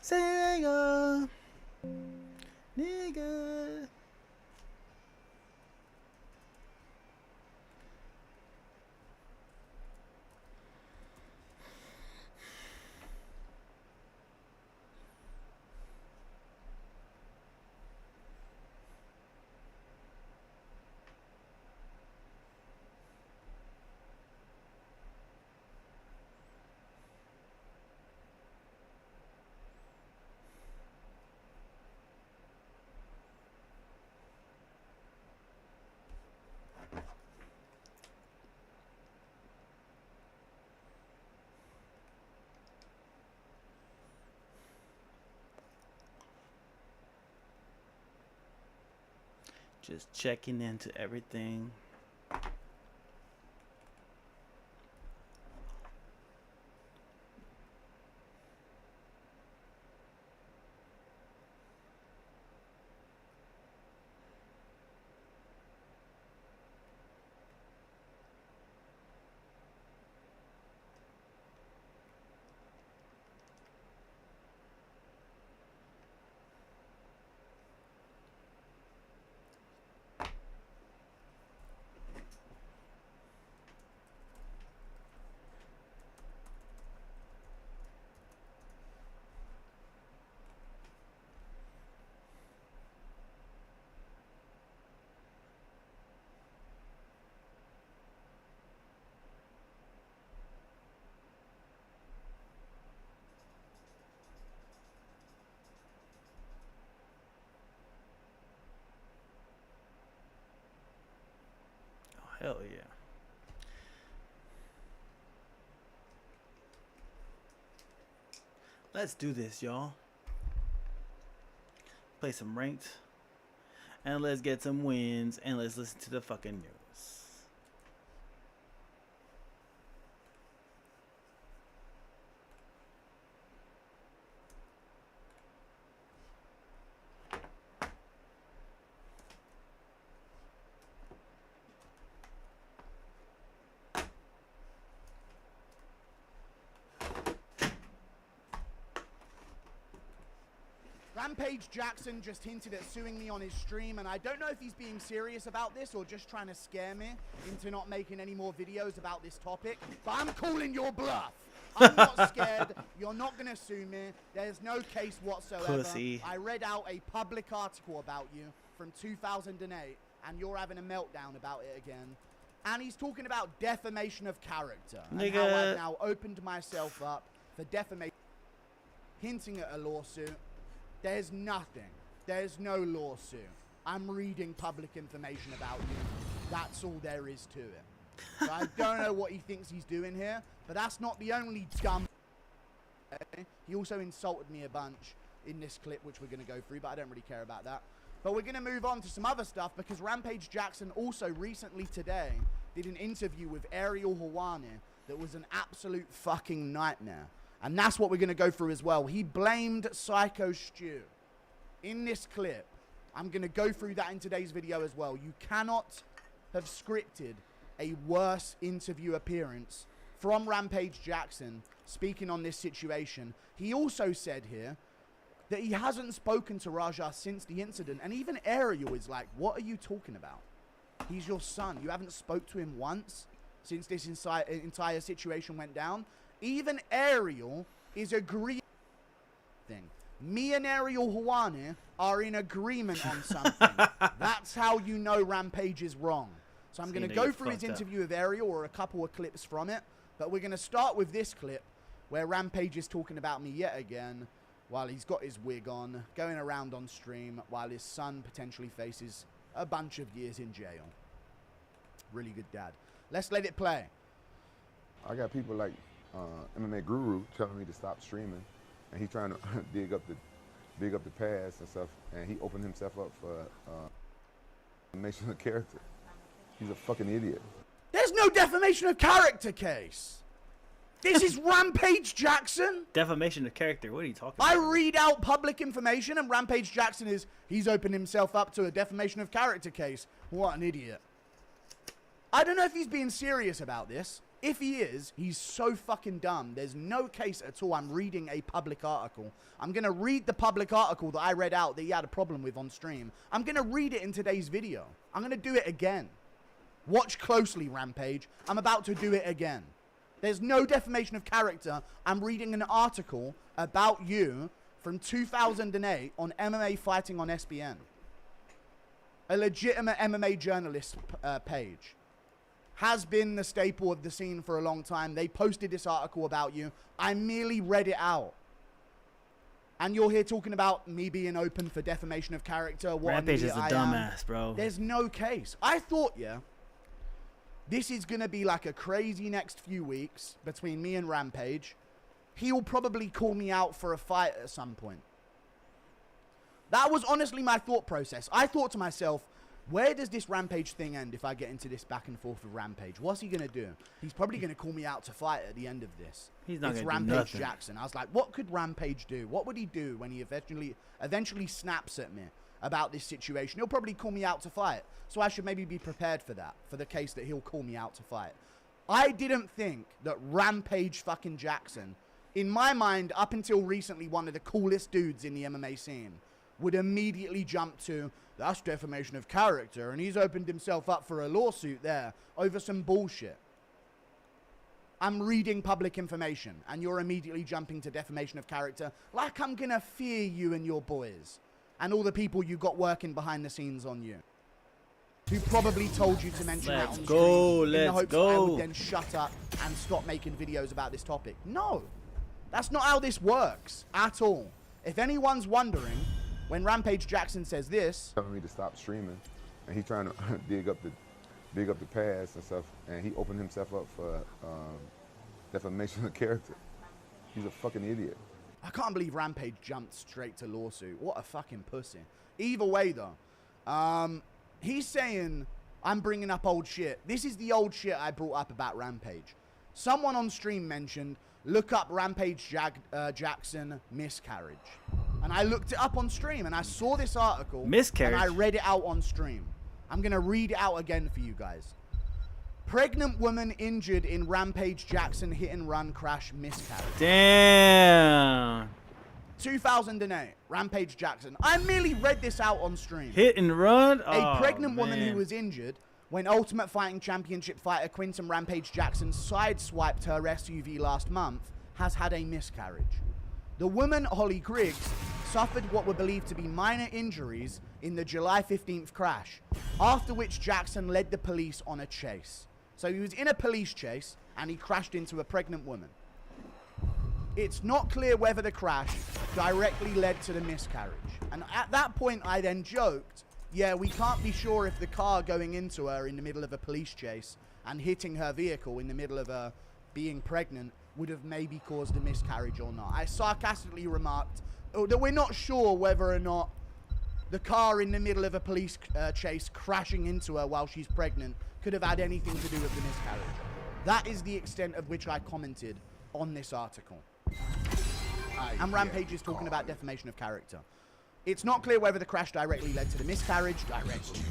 Sega, nigga. Just checking into everything. Oh, hell yeah. Let's do this, y'all. Play some ranked. And let's get some wins. And let's listen to the fucking news. Rampage Jackson just hinted at suing me on his stream, and I don't know if he's being serious about this or just trying to scare me into not making any more videos about this topic, but I'm calling your bluff. I'm not scared. You're not going to sue me. There's no case whatsoever. Pussy. I read out a public article about you from 2008, and you're having a meltdown about it again. And he's talking about defamation of character. Nigga. And how I've now opened myself up for defamation, hinting at a lawsuit. There's nothing. There's no lawsuit. I'm reading public information about you. That's all there is to it. So I don't know what he thinks he's doing here, but that's not the only dumb. He also insulted me a bunch in this clip, which we're going to go through, but I don't really care about that. But we're going to move on to some other stuff, because Rampage Jackson also recently today did an interview with Ariel Helwani that was an absolute fucking nightmare. And that's what we're going to go through as well. He blamed Psycho Stu in this clip. I'm going to go through that in today's video as well. You cannot have scripted a worse interview appearance from Rampage Jackson speaking on this situation. He also said here that he hasn't spoken to Raja since the incident. And even Ariel is like, what are you talking about? He's your son. You haven't spoke to him once since this entire situation went down. Even Ariel is agreeing. Me and Ariel Helwani are in agreement on something. That's how you know Rampage is wrong. So I'm going to go through his interview with Ariel, or a couple of clips from it. But we're going to start with this clip where Rampage is talking about me yet again while he's got his wig on, going around on stream while his son potentially faces a bunch of years in jail. Really good dad. Let's let it play. I got people like MMA Guru telling me to stop streaming, and he's trying to dig up the past and stuff, and he opened himself up for defamation of character. He's a fucking idiot. There's no defamation of character case. This is Rampage Jackson. Defamation of character. What are you talking about? I read out public information, and Rampage Jackson he's opened himself up to a defamation of character case. What an idiot. I don't know if he's being serious about this. If he is, he's so fucking dumb. There's no case at all. I'm reading a public article. I'm going to read the public article that I read out that he had a problem with on stream. I'm going to read it in today's video. I'm going to do it again. Watch closely, Rampage. I'm about to do it again. There's no defamation of character. I'm reading an article about you from 2008 on MMA Fighting on SBN. A legitimate MMA journalist page. Has been the staple of the scene for a long time. They posted this article about you. I merely read it out. And you're here talking about me being open for defamation of character. What Rampage is a I dumbass, bro. There's no case. I thought, yeah, this is going to be like a crazy next few weeks between me and Rampage. He'll probably call me out for a fight at some point. That was honestly my thought process. I thought to myself, where does this Rampage thing end if I get into this back and forth with Rampage? What's he going to do? He's probably going to call me out to fight at the end of this. He's not It's going to do Rampage nothing. Jackson. I was like, what could Rampage do? What would he do when he eventually snaps at me about this situation? He'll probably call me out to fight. So I should maybe be prepared for that, for the case that he'll call me out to fight. I didn't think that Rampage fucking Jackson, in my mind, up until recently, one of the coolest dudes in the MMA scene, would immediately jump to, that's defamation of character, and he's opened himself up for a lawsuit there over some bullshit. I'm reading public information, and you're immediately jumping to defamation of character, like I'm gonna fear you and your boys, and all the people you got working behind the scenes on you, who probably told you to mention that on Let's stream go, in the let's hopes that I go. would then shut up and stop making videos about this topic. No, that's not how this works at all. If anyone's wondering, when Rampage Jackson says this, telling me to stop streaming, and he trying to dig up the past and stuff, and he opened himself up for defamation of character. He's a fucking idiot. I can't believe Rampage jumped straight to lawsuit. What a fucking pussy. Either way, though, he's saying I'm bringing up old shit. This is the old shit I brought up about Rampage. Someone on stream mentioned, look up Rampage Jackson miscarriage. And I looked it up on stream, and I saw this article. Miscarriage? And I read it out on stream. I'm going to read it out again for you guys. Pregnant woman injured in Rampage Jackson hit-and-run crash miscarriage. Damn. 2008, Rampage Jackson. I merely read this out on stream. Hit and run? A pregnant woman man. who was injured when Ultimate Fighting Championship fighter Quinton Rampage Jackson sideswiped her SUV last month has had a miscarriage. The woman, Holly Griggs, suffered what were believed to be minor injuries in the July 15th crash, after which Jackson led the police on a chase. So he was in a police chase and he crashed into a pregnant woman. It's not clear whether the crash directly led to the miscarriage. And at that point, I then joked, yeah, we can't be sure if the car going into her in the middle of a police chase and hitting her vehicle in the middle of her being pregnant would have maybe caused a miscarriage or not. I sarcastically remarked that we're not sure whether or not the car in the middle of a police chase crashing into her while she's pregnant could have had anything to do with the miscarriage. That is the extent of which I commented on this article. And Rampage is talking about defamation of character. It's not clear whether the crash directly led to the miscarriage. Directly,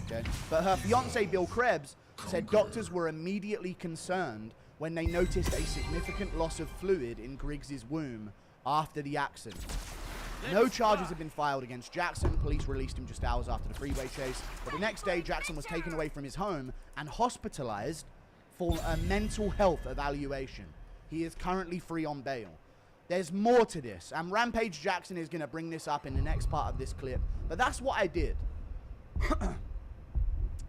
okay. But her fiancé, Bill Krebs, said doctors were immediately concerned when they noticed a significant loss of fluid in Griggs' womb after the accident. No charges have been filed against Jackson. Police released him just hours after the freeway chase. But the next day, Jackson was taken away from his home and hospitalized for a mental health evaluation. He is currently free on bail. There's more to this, and Rampage Jackson is going to bring this up in the next part of this clip. But that's what I did.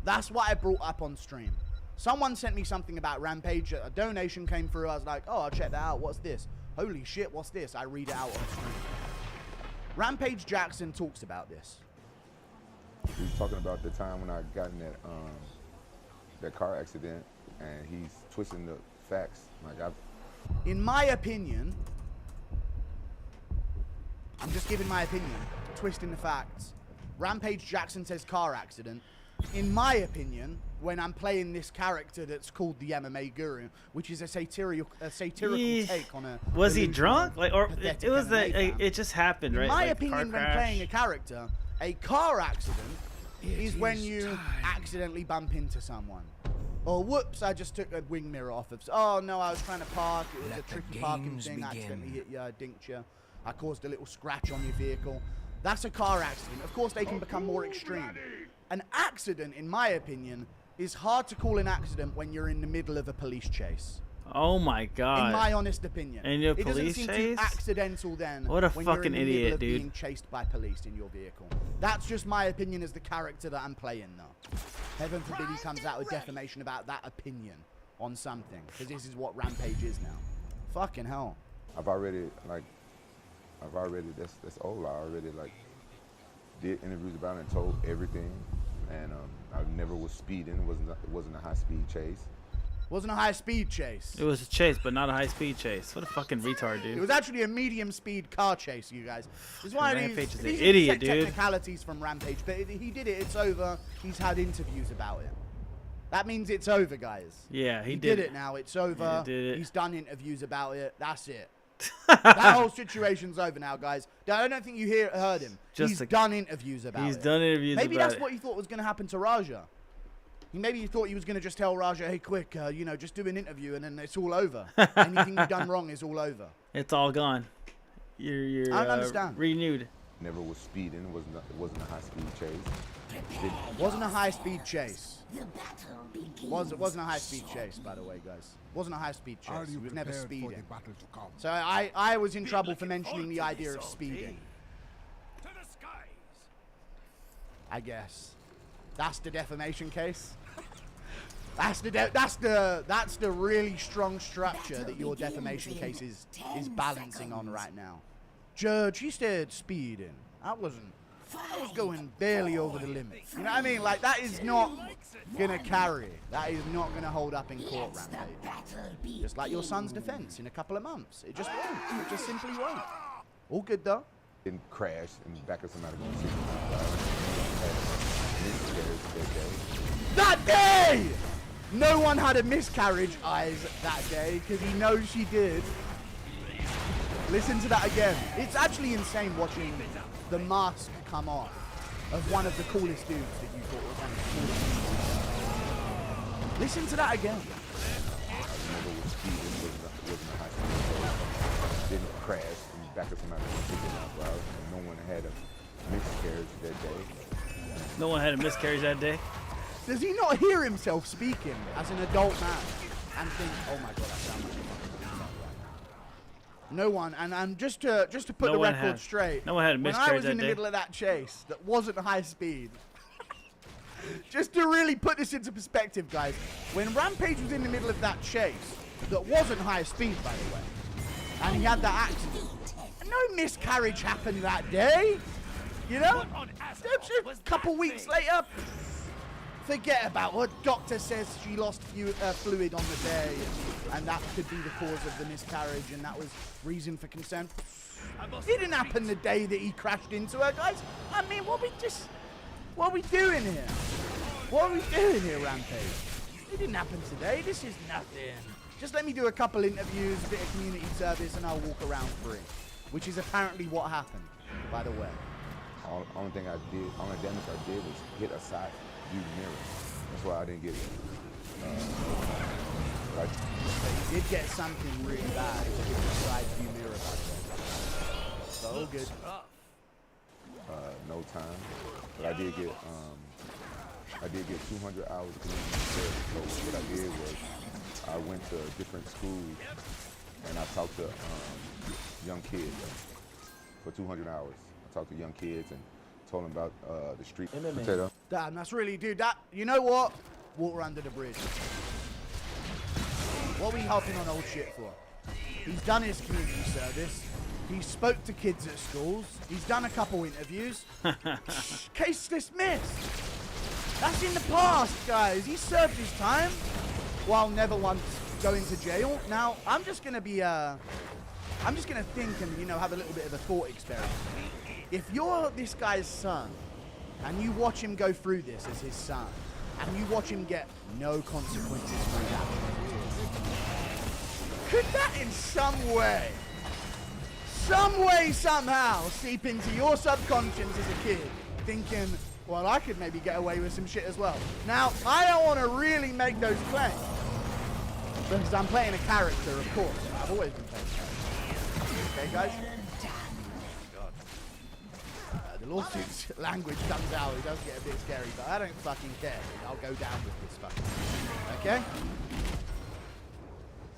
That's what I brought up on stream. Someone sent me something about Rampage. A donation came through. I was like, oh, I'll check that out. What's this? Holy shit, what's this? I read it out on stream. Rampage Jackson talks about this. He's talking about the time when I got in that car accident, and he's twisting the facts. Like In my opinion, I'm just giving my opinion, twisting the facts. Rampage Jackson says car accident. In my opinion, when I'm playing this character that's called the MMA Guru, which is a satirical take on a... Was he delusional, drunk? Like, or pathetic it was MMA that fan. it just happened, right? In my Like, opinion, car when crash. playing a car accident is when you accidentally bump into someone. Or whoops, I just took a wing mirror off of. Oh no, I was trying to park. It was a tricky parking thing. I accidentally hit you, I dinked you. I caused a little scratch on your vehicle. That's a car accident. Of course, they can become more extreme. An accident, in my opinion, is hard to call an accident when you're in the middle of a police chase. Oh my god. In my honest opinion. In your it doesn't police seem chase? too accidental then. What a when you're fucking in the middle idiot, of dude. being chased by police in your vehicle. That's just my opinion as the character that I'm playing though. Heaven forbid he comes out with defamation about that opinion on something. Because this is what Rampage is now. Fucking hell. I've already that's old. I already like did interviews about it and told everything, and I never was speeding. It wasn't a high speed chase. Wasn't a high speed chase. It was a chase, but not a high speed chase. What a fucking retard, dude. It was actually a medium speed car chase, you guys. This is why Rampage is an these idiot, are dude. technicalities from Rampage, but he did it. It's over. He's had interviews about it. That means it's over, guys. Yeah, he did it now. It's over. He did it. He's done interviews about it. That's it. That whole situation's over now, guys. I don't think you heard him. He's done interviews about it. He's done interviews Maybe about that's what he thought was going to happen to Raja. Maybe he thought he was going to just tell Raja, hey, quick, just do an interview and then it's all over. Anything you've done wrong is all over. It's all gone. You're I don't understand. renewed. Never was speeding. It wasn't a high speed chase. Wasn't a high speed chase. It wasn't a high speed chase, by the way, guys. Wasn't a high speed chase. He was never speeding. So I was in trouble for mentioning the idea of speeding. I guess. That's the defamation case. That's the really strong structure that your defamation case is balancing on right now. Judge, he said speeding. I was going barely over the limit. You know what I mean? Like, that is not gonna carry. That is not gonna hold up in court, Rampage. Just like your son's defense in a couple of months. It just won't. It just simply won't. All good though. Didn't crash in the back of somebody going 60 miles. That day! No one had a miscarriage eyes that day because he knows she did. Listen to that again. It's actually insane watching the mask come off of one of the coolest dudes that you thought was one of the coolest. Listen to that again. Didn't crash in the back of somebody going 60 miles per hour. No one had a miscarriage that day. No one had a miscarriage that day. Does he not hear himself speaking as an adult man and think, oh my god, that sounds like a fucking idiot right now? No one, and just to put the record straight, no one had a miscarriage when I was that in the day. middle of that chase that wasn't high speed, just to really put this into perspective, guys, when Rampage was in the middle of that chase that wasn't high speed, by the way, and he had that accident, no miscarriage happened that day, you know? A couple weeks later, forget about what doctor says she lost fluid on the day, and that could be the cause of the miscarriage, and that was reason for concern. It didn't happen the day that he crashed into her, guys. I mean, what are we doing here? What are we doing here, Rampage? It didn't happen today. This is nothing. Just let me do a couple interviews, a bit of community service, and I'll walk around free, which is apparently what happened, by the way. Only damage I did was hit a side view mirror. That's why I didn't get it. He did get something really bad. He hit the side view mirror, by the way. So all good. No time, but I did get 200 hours of community service. So what I did was I went to different schools and I talked to young kids for 200 hours. I talked to young kids and told them about the street potato. Damn, that's really, dude, that, you know what? Water under the bridge. What are we helping on old shit for? He's done his community service. He spoke to kids at schools. He's done a couple interviews. Case dismissed. That's in the past, guys. He served his time while never once going to jail. Now, I'm just going to be, I'm just going to think and, have a little bit of a thought experiment. If you're this guy's son, and you watch him go through this as his son, and you watch him get no consequences for his actions, could that in some way, somehow seep into your subconscious as a kid, thinking, well, I could maybe get away with some shit as well. Now, I don't want to really make those claims. Because I'm playing a character, of course. I've always been playing a character. Okay, guys? The lawsuit's language comes out, it does get a bit scary, but I don't fucking care. I'll go down with this fucking thing. Okay?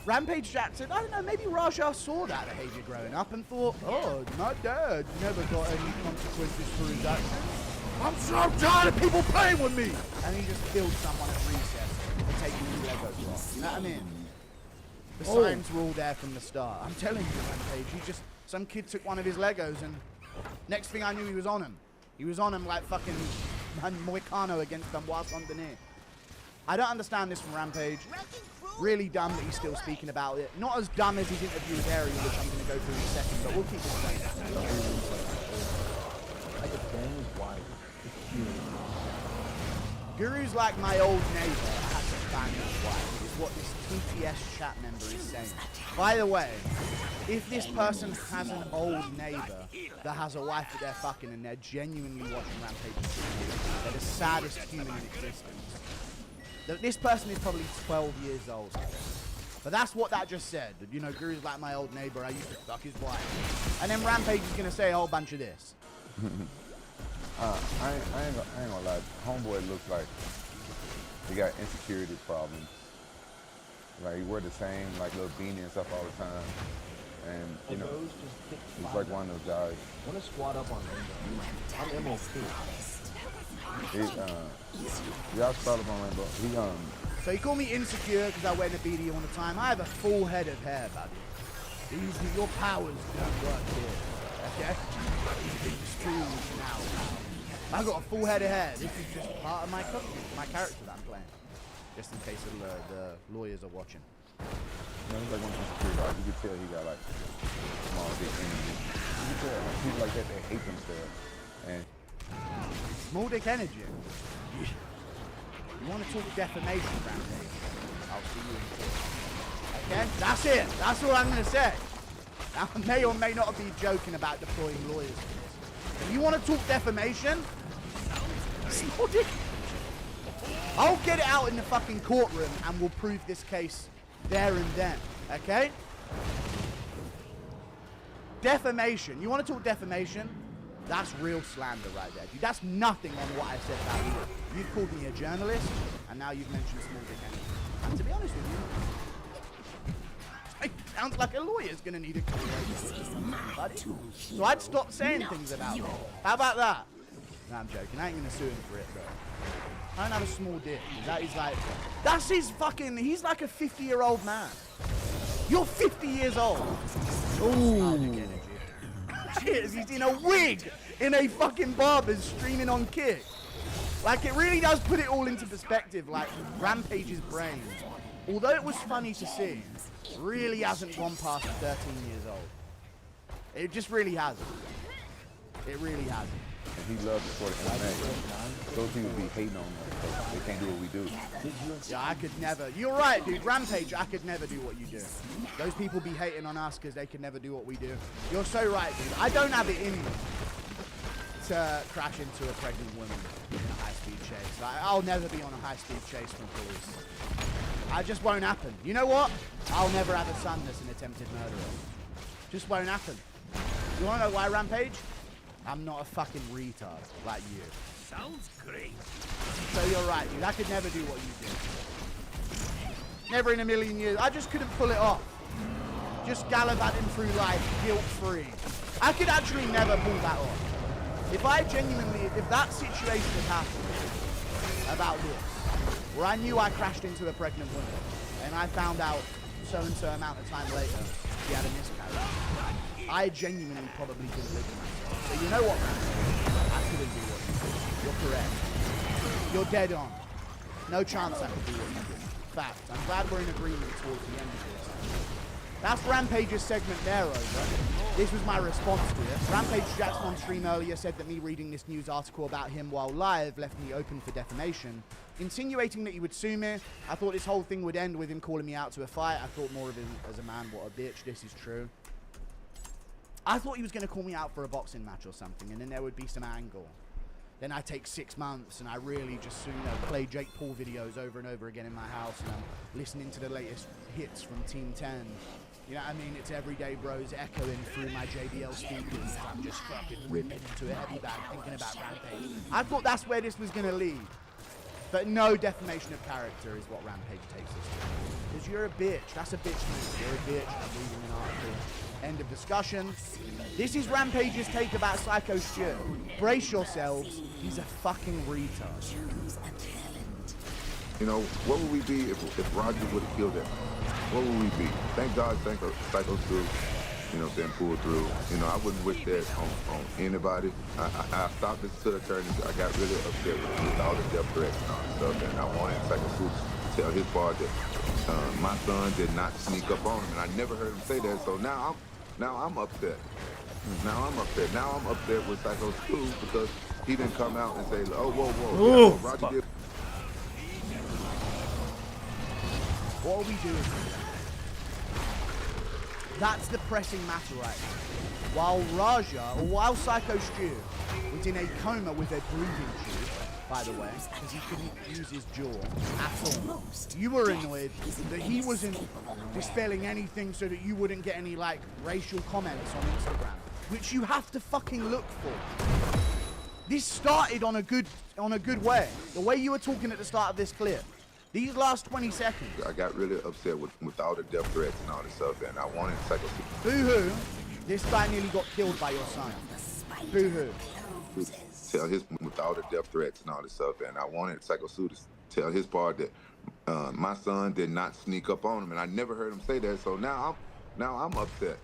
Rampage Jack said, I don't know, maybe Raja saw that behavior growing up and thought, oh, my dad never got any consequences for his actions. I'm so tired of people playing with me! And he just killed someone at recess for taking his Legos off. You know what I mean? The signs were all there from the start. I'm telling you, Rampage, some kid took one of his Legos and next thing I knew, he was on him. He was on him like fucking Moicano against them whilst underneath. I don't understand this from Rampage. Really dumb that he's still speaking about it. Not as dumb as his interview with Ariel, which I'm going to go through in a second, but we'll keep this going. I could bang his wife. Guru's like my old neighbor. I have to bang his wife. Is what this TTS chat member is saying. By the way, if this person has an old neighbor that has a wife that they're fucking and they're genuinely watching Rampage, they're the saddest human in existence. This person is probably 12 years old. But that's what that just said. You know, Guru's like my old neighbor. I used to fuck his wife. And then Rampage is going to say a whole bunch of this. I ain't gonna lie. Homeboy looks like he got insecurity problems. Like he wear the same like little beanie and stuff all the time. And you know, he's like one of those guys. I want to squat up on Rainbow. I'm MOP. Y'all squat up on Rainbow. So he called me insecure because I wear the beanie all the time. I have a full head of hair, buddy. Your powers don't work here. Okay? It's true now. I got a full head of hair. This is just part of my cooking, my character that I'm playing. Just in case the lawyers are watching. You know, he's like one of those security guys. You can tell he got like small dick energy. You can tell like, people like that, they hate themselves. And Small dick energy. You want to talk defamation, Rampage? I'll see you in court. Okay? That's it. That's all I'm going to say. Now, I may or may not be joking about deploying lawyers for this. If you want to talk defamation, small dick. I'll get it out in the fucking courtroom and we'll prove this case there and then. Okay? Defamation. You want to talk defamation? That's real slander right there, dude. That's nothing on what I said about you. You've called me a journalist, and now you've mentioned small dick energy. And to be honest with you, it sounds like a lawyer's gonna need a career, buddy. So I'd stop saying things about it. How about that? No, I'm joking. I ain't gonna sue him for it, though. I don't have a small dick. That's his fucking, he's like a 50-year-old man. You're 50 years old. Ooh. He's in a wig, in a fucking barber's streaming on Kick. Like, it really does put it all into perspective, like, Rampage's brain, although it was funny to see, really hasn't gone past 13 years old. It just really hasn't. It really hasn't. and he loves the sport of MMA. Those people be hating on us because they can't do what we do. Yeah, I could never. You're right, dude. Rampage, I could never do what you do. Those people be hating on us because they could never do what we do. You're so right, dude. I don't have it in me to crash into a pregnant woman in a high-speed chase. Like, I'll never be on a high-speed chase from police. It just won't happen. You know what? I'll never have a son that's an attempted murderer. Just won't happen. You want to know why, Rampage? I'm not a fucking retard like you. Sounds great. So you're right, dude. I could never do what you do. Never in a million years. I just couldn't pull it off. Just gallivanting through life, guilt-free. I could actually never pull that off. If I genuinely, if that situation had happened about this, where I knew I crashed into a pregnant woman, and I found out so-and-so amount of time later she had a miscarriage, I genuinely probably couldn't live with myself. So you know what, man? I couldn't do what you did. You're correct. You're dead on. No chance I could do what you did. Fact. I'm glad we're in agreement towards the end of this. That's Rampage's segment there, over. This was my response to it. Rampage Jackson on stream earlier said that me reading this news article about him while live left me open for defamation, insinuating that he would sue me. I thought this whole thing would end with him calling me out to a fight. I thought more of him as a man, what a bitch. This is true. I thought he was going to call me out for a boxing match or something, and then there would be some angle. Then I take 6 months and I really just, you know, play Jake Paul videos over and over again in my house, and I'm listening to the latest hits from Team 10. You know what I mean? It's everyday bros echoing through my JBL speakers. I'm just fucking ripping into a heavy bag thinking about Rampage. I thought that's where this was going to lead. But no, defamation of character is what Rampage takes us to. Because you're a bitch. That's a bitch move. You're a bitch. I'm reading an article. End of discussion. This is Rampage's take about Psycho Stu. Brace yourselves. He's a fucking retard. You know, what would we be if Roger would have killed him? What would we be? Thank God, Psycho Stu, you know, then pulled through. You know, I wouldn't wish that on anybody. I stopped this to the attorney. I got really upset with all the death threats and all that stuff, and I wanted Psycho Stu to tell his part that my son did not sneak up on him, and I never heard him say that. So now I'm upset. Now I'm upset. Now I'm upset with Psycho Stu because he didn't come out and say, "Oh, whoa, yeah, Roger did." What are we doing here? That's the pressing matter right now. While Psycho Stu was in a coma with a breathing tube, by the way, because he couldn't use his jaw at all, you were annoyed that he wasn't dispelling anything so that you wouldn't get any, like, racial comments on Instagram, which you have to fucking look for. This started on a good way. The way you were talking at the start of this clip. These last 20 seconds. I got really upset with all the death threats and all this stuff, and I wanted Psycho Stu. Boo-hoo. This guy nearly got killed by your son. Boo-hoo. Tell his with all the death threats and all this stuff, and I wanted Psycho Stu to tell his part that my son did not sneak up on him, and I never heard him say that. So now I'm upset.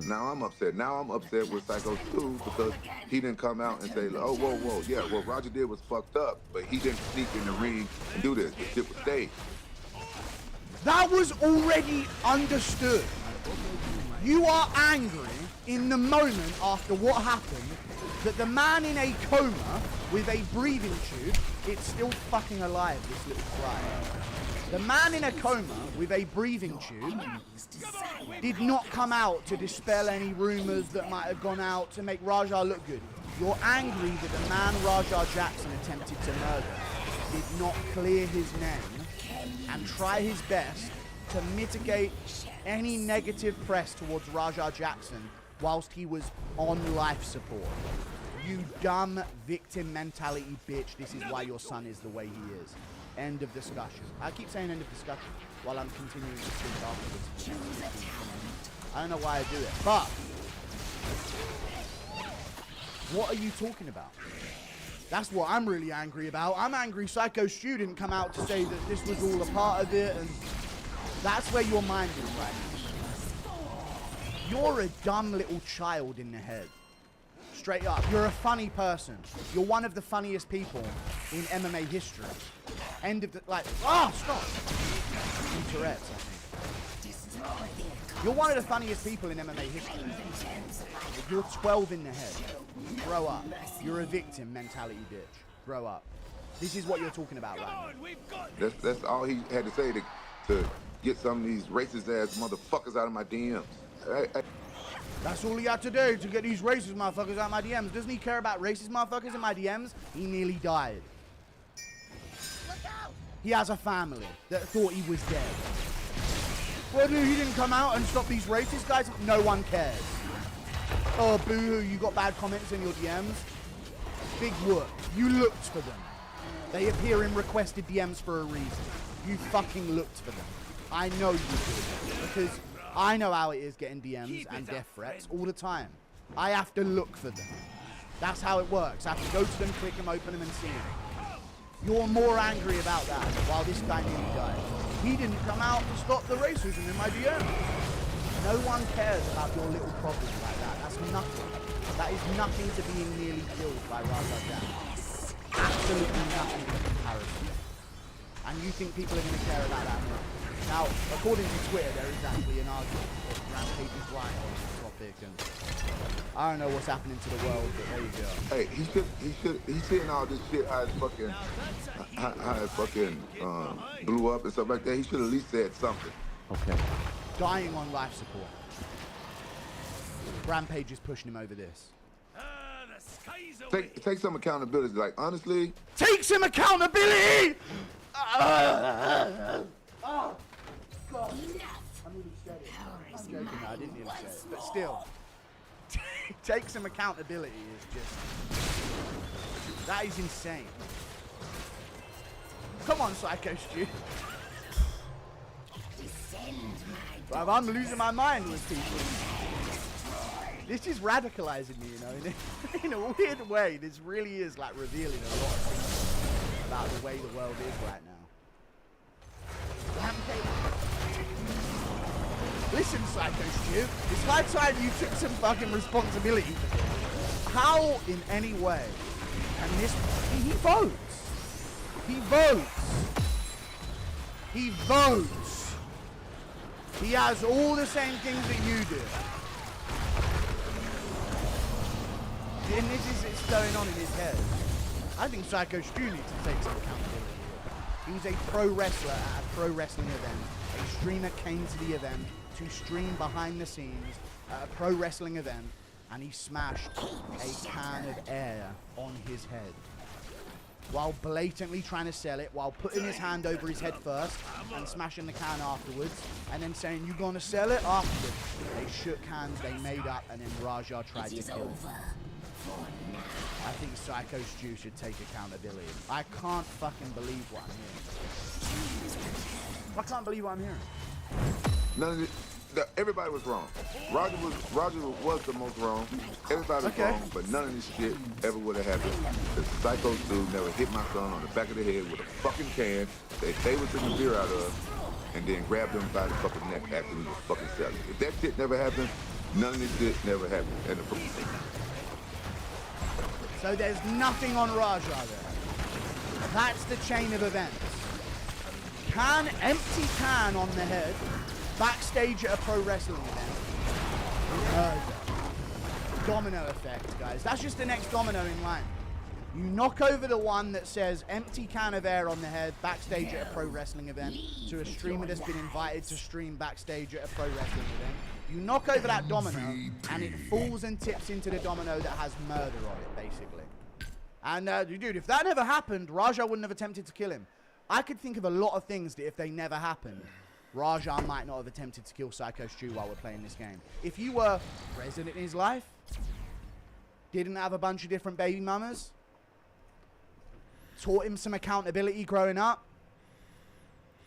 Now I'm upset. Now I'm upset with Psycho Stu because he didn't come out and say, "Oh, whoa, yeah, what Roger did was fucked up, but he didn't sneak in the ring and do this. The shit was staged." That was already understood. You are angry in the moment after what happened that the man in a coma with a breathing tube, it's still fucking alive, this little fly. The man in a coma with a breathing tube did not come out to dispel any rumors that might have gone out to make Raja look good. You're angry that the man Raja Jackson attempted to murder did not clear his name and try his best to mitigate any negative press towards Raja Jackson whilst he was on life support. You dumb victim mentality bitch. This is why your son is the way he is. End of discussion. I keep saying end of discussion while I'm continuing to speak afterwards. I don't know why I do it, but what are you talking about? That's what I'm really angry about. I'm angry Psycho Stu didn't come out to say that this was all a part of it, and that's where your mind is right now. You're a dumb little child in the head. Straight up. You're a funny person. You're one of the funniest people in MMA history. End of the, like, stop. Tourette's, I think. You're one of the funniest people in MMA history. You're 12 in the head. Grow up. You're a victim mentality, bitch. Grow up. This is what you're talking about right now. That's all he had to say to get some of these racist ass motherfuckers out of my DMs. Hey. That's all he had to do to get these racist motherfuckers out of my DMs. Doesn't he care about racist motherfuckers in my DMs? He nearly died. Look out! He has a family that thought he was dead. Well, dude, he didn't come out and stop these racist guys. No one cares. Oh, boo-hoo, you got bad comments in your DMs. Big whoop. You looked for them. They appear in requested DMs for a reason. You fucking looked for them. I know you did. Because I know how it is getting DMs and death threats all the time. I have to look for them. That's how it works. I have to go to them, click them, open them, and see them. You're more angry about that while this guy nearly died. He didn't come out to stop the racism in my DM. No one cares about your little problems like that. That's nothing. That is nothing to being nearly killed by Raja Jackson. Absolutely nothing in comparison. And you think people are going to care about that more? Now, according to Twitter, there is actually an argument that Rampage is right on this topic, and I don't know what's happening to the world, but there you go. Hey, he's seeing all this shit, how it fucking blew up and stuff like that. He should at least said something. Okay. Dying on life support. Rampage is pushing him over this. The sky's the Take some accountability. Like, honestly, Take some accountability! I'm joking, I didn't even say it. But still, take some accountability is just... That is insane. Come on, Psycho Stu. Bruv, I'm losing my mind with people. This is radicalizing me, you know, in a weird way. This really is like revealing a lot of things about the way the world is right now. Listen, Psycho Stu, it's high time you took some fucking responsibility. How, in any way, can this... He votes. He votes. He votes. He has all the same things that you do. And this is it's going on in his head. I think Psycho Stu needs to take some accountability. He was a pro wrestler at a pro wrestling event. A streamer came to the event to stream behind the scenes at a pro wrestling event, and he smashed a can of air on his head while blatantly trying to sell it, while putting his hand over his head first and smashing the can afterwards, and then saying, "You gonna sell it?" Afterwards, they shook hands, they made up, and then Raja tried to kill him. I think Psycho Stu should take accountability. I can't fucking believe what I'm hearing. I can't believe what I'm hearing. none of it. Everybody was wrong. Roger was the most wrong. Everybody was wrong, but none of this shit ever would have happened. The Psycho Stu never hit my son on the back of the head with a fucking can that they was in the beer out of, and then grabbed him by the fucking neck after he was fucking selling. If that shit never happened, none of this shit never happened. And so there's nothing on Raja there. That's the chain of events. Empty can on the head, backstage at a pro wrestling event. Domino effect, guys. That's just the next domino in line. You knock over the one that says empty can of air on the head, backstage at a pro wrestling event, to a streamer that's been invited to stream backstage at a pro wrestling event. You knock over that domino, and it falls and tips into the domino that has murder on it, basically. And, dude, if that never happened, Raja wouldn't have attempted to kill him. I could think of a lot of things that if they never happened, Raja might not have attempted to kill Psycho Stu while we're playing this game. If you were present in his life, didn't have a bunch of different baby mamas, taught him some accountability growing up,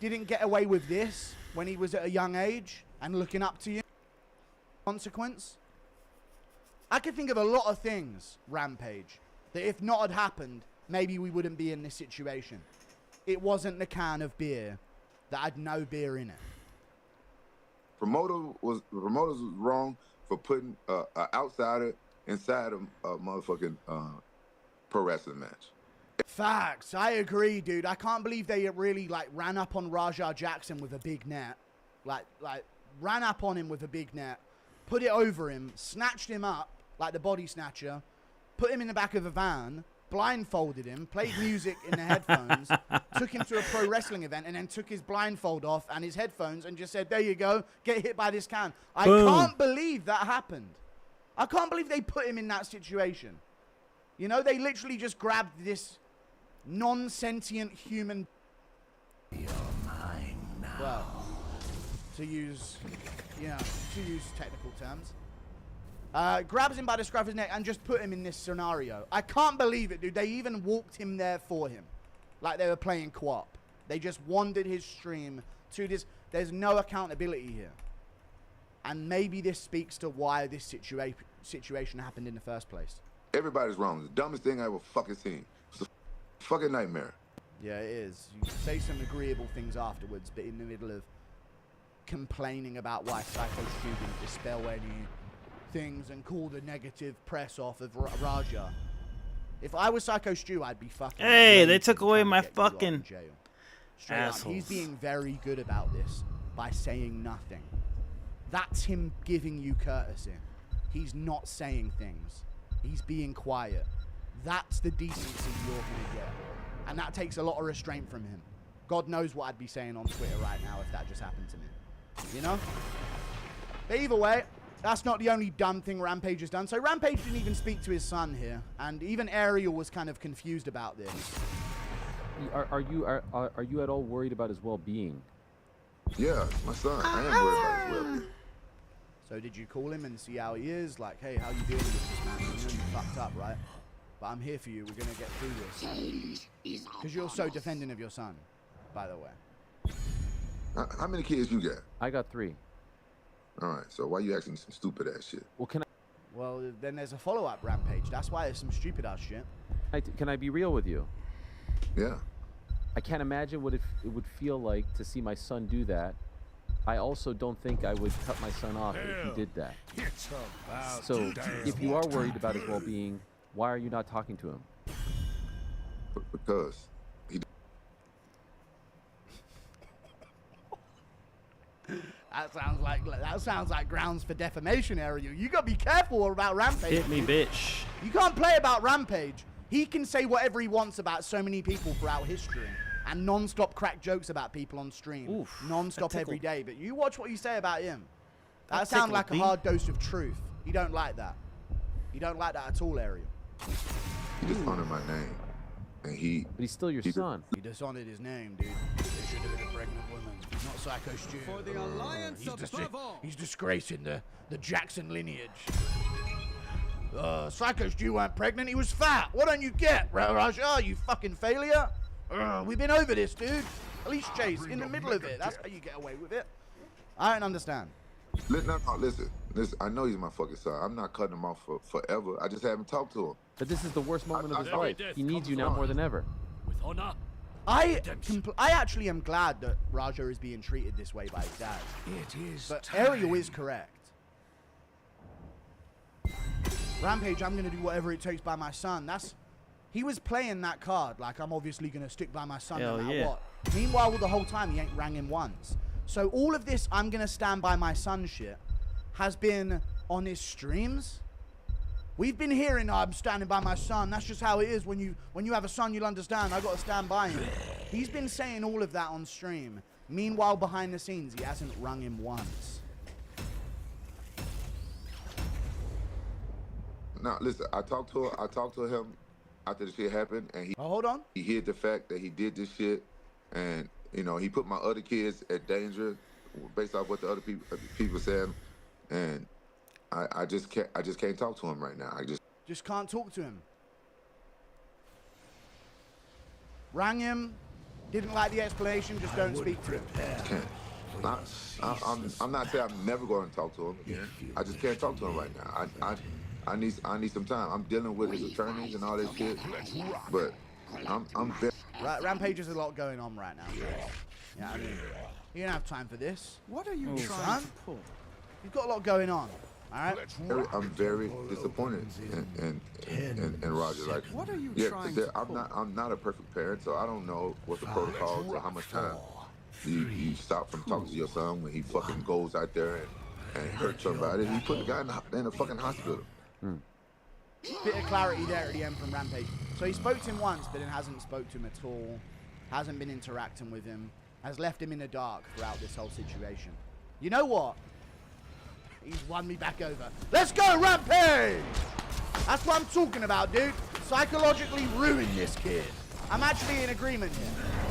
didn't get away with this when he was at a young age and looking up to you, consequence. I could think of a lot of things, Rampage, that if not had happened, maybe we wouldn't be in this situation. It wasn't the can of beer that had no beer in it. promoters was wrong for putting an outsider inside a motherfucking pro wrestling match. Facts. I agree, dude. I can't believe they really ran up on Raja Jackson with a big net. Like ran up on him with a big net, put it over him, snatched him up like the body snatcher, put him in the back of a van, blindfolded him, played music in the headphones, took him to a pro wrestling event, and then took his blindfold off and his headphones and just said, "There you go, get hit by this can." I can't believe that happened. I can't believe they put him in that situation. You know, they literally just grabbed this non-sentient human. You're mine now. Well, to use technical terms. Grabs him by the scruff of his neck and just put him in this scenario. I can't believe it, dude. They even walked him there for him. Like they were playing co-op. They just wandered his stream to this. There's no accountability here. And maybe this speaks to why this situation happened in the first place. Everybody's wrong. The dumbest thing I ever fucking seen. It's a fucking nightmare. Yeah, it is. You say some agreeable things afterwards, but in the middle of complaining about why Psycho Stu didn't dispel any things and call the negative press off of Raja. If I was Psycho Stu, I'd be fucking... Hey, they took away my fucking Straight up, he's being very good about this by saying nothing. That's him giving you courtesy. He's not saying things. He's being quiet. That's the decency you're gonna get. And that takes a lot of restraint from him. God knows what I'd be saying on Twitter right now if that just happened to me. You know? But either way, that's not the only dumb thing Rampage has done. So Rampage didn't even speak to his son here, and even Ariel was kind of confused about this. Are you at all worried about his well-being? Yeah, my son. I am worried about his well-being. So did you call him and see how he is? Like, hey, how you doing with this, man? You know you fucked up, right? But I'm here for you. We're gonna get through this. Because you're so defending of your son, by the way. How many kids you got? I got 3. All right, so why you asking some stupid ass shit? Well, can Well, then there's a follow-up, Rampage. That's why there's some stupid ass shit. can I be real with you? Yeah. I can't imagine what it would feel like to see my son do that. I also don't think I would cut my son off if he did that. It's about So, if you are worried about his well-being, why are you not talking to him? Because he. That sounds like grounds for defamation, Ariel. You gotta be careful about Rampage. Hit me, bitch. You can't play about Rampage. He can say whatever he wants about so many people throughout history, and non-stop crack jokes about people on stream, Oof, non-stop that every tickled. day. But you watch what you say about him. That That sounds like tickled a me. hard dose of truth. You don't like that. You don't like that at all, Ariel. He dishonored my name, and he. But he's still your He did- son. He dishonored his name, dude. It should have been a pregnant woman, not Psycho Stu. For the alliance above all. He's disgracing the Jackson lineage. Psycho Stu weren't pregnant, he was fat. What don't you get, Raja? You fucking failure? We've been over this, dude. Police chase in the middle of it. That's how you get away with it. I don't understand. No, listen. I know he's my fucking son. I'm not cutting him off for forever. I just haven't talked to him. But this is the worst moment of his I- life. He needs you now more than ever. with honor. I actually am glad that Raja is being treated this way by his dad. It is But time. Ariel is correct. Rampage, I'm gonna do whatever it takes by my son. He was playing that card like I'm obviously gonna stick by my son Hell no matter yeah. what. Meanwhile, the whole time he ain't rang him once. So all of this I'm gonna stand by my son shit has been on his streams. We've been hearing I'm standing by my son. That's just how it is. When you have a son, you'll understand. I gotta stand by him. He's been saying all of that on stream. Meanwhile, behind the scenes, he hasn't rung him once. Now, listen. I talked to him after the shit happened, and he Oh, hold on. hid the fact that he did this shit, and he put my other kids at danger based off what the other people said, and I just can't talk to him right now. Just can't talk to him. Rang him. Didn't like the explanation. Just don't speak to him. can't. I'm not saying I'm never going to talk to him. I just can't talk to him right now. I need some time. I'm dealing with his attorneys and all this shit, but I'm very. Rampage has a lot going on right now. Yeah, I mean, you don't have time for this. What are you Oh, trying Son, you've got a lot going on. All right. I'm very disappointed in Roger. Like, What are you yeah, trying to I'm not a perfect parent, so I don't know what the protocols or how much time you stop from talking to your son when he fucking goes out there and hurts somebody. He put the guy in a fucking hospital. Bit of clarity there at the end from Rampage. So he spoke to him once, but then hasn't spoke to him at all. Hasn't been interacting with him. Has left him in the dark throughout this whole situation. You know what? He's won me back over. Let's go, Rampage! That's what I'm talking about, dude. Psychologically ruin this kid. I'm actually in agreement here.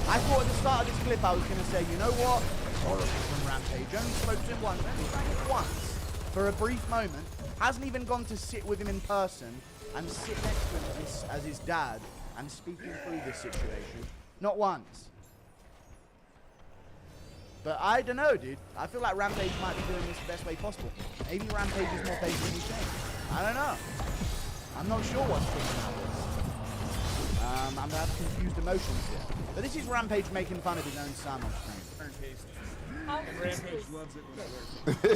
I thought at the start of this clip I was going to say, you know what? Horrible from Rampage. Only spoke to him once. Only rang him once. For a brief moment. Hasn't even gone to sit with him in person and sit next to him as his dad and speaking through this situation. Not once. But I don't know, dude. I feel like Rampage might be doing this the best way possible. Maybe Rampage is more patient than you think. I don't know. I'm not sure what's thinking about this. I'm gonna have confused emotions here. But this is Rampage making fun of his own son on stream.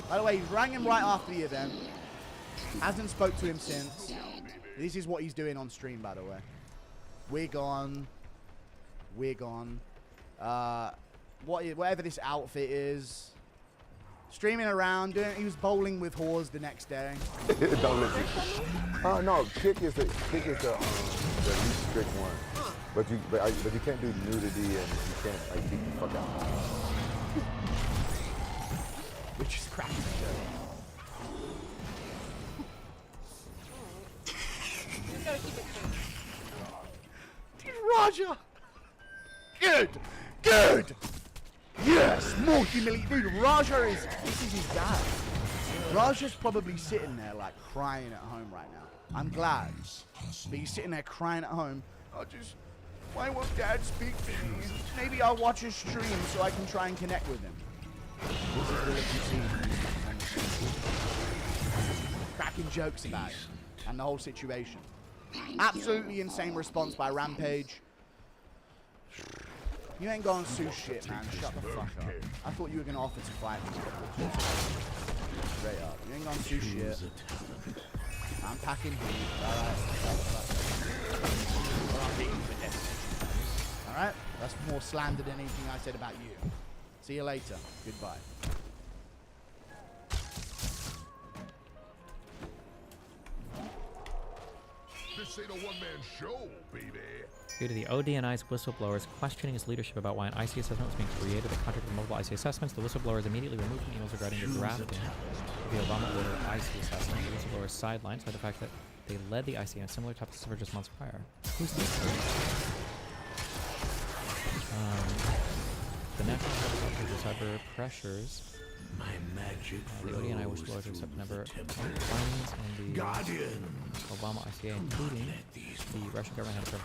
By the way, he's rang him right after the event. Hasn't spoke to him since. This is what he's doing on stream, by the way. Wig on. Wig on. Whatever this outfit is. Streaming around. He was bowling with whores the next day. Don't listen. Oh no, kick is the least strict one. But you can't do nudity and you can't like keep the fuck out. Which is cracking the show. gotta keep it clean. Dude, Raja! Good! Good! Yes! More humility. Dude, this is his dad. Raja's probably sitting there like crying at home right now. I'm glad. But he's sitting there crying at home. Why won't Dad speak to me? Maybe I'll watch his stream so I can try and connect with him. This is what you see. Cracking jokes about it and the whole situation. Absolutely insane response by Rampage. You ain't gonna sue shit, man. Shut the fuck up. I thought you were gonna offer to fight me. Straight up. You ain't gonna sue shit. I'm packing heat. Alright? That's more slander than anything I said about you. See you later. Goodbye. This ain't a one-man show, baby. Due to the ODNI's whistleblowers questioning his leadership about why an IC assessment was being created that contradicted multiple IC assessments, the whistleblowers immediately removed from emails regarding the drafting of the Obama order IC assessment. The whistleblowers sidelined by the fact that they led the IC on similar topics for just months prior. Who's this person? The National Security for Cyber Pressures. My magic The ODNI whistleblowers accept a number of findings in the Obama ICA, including the Russian government had for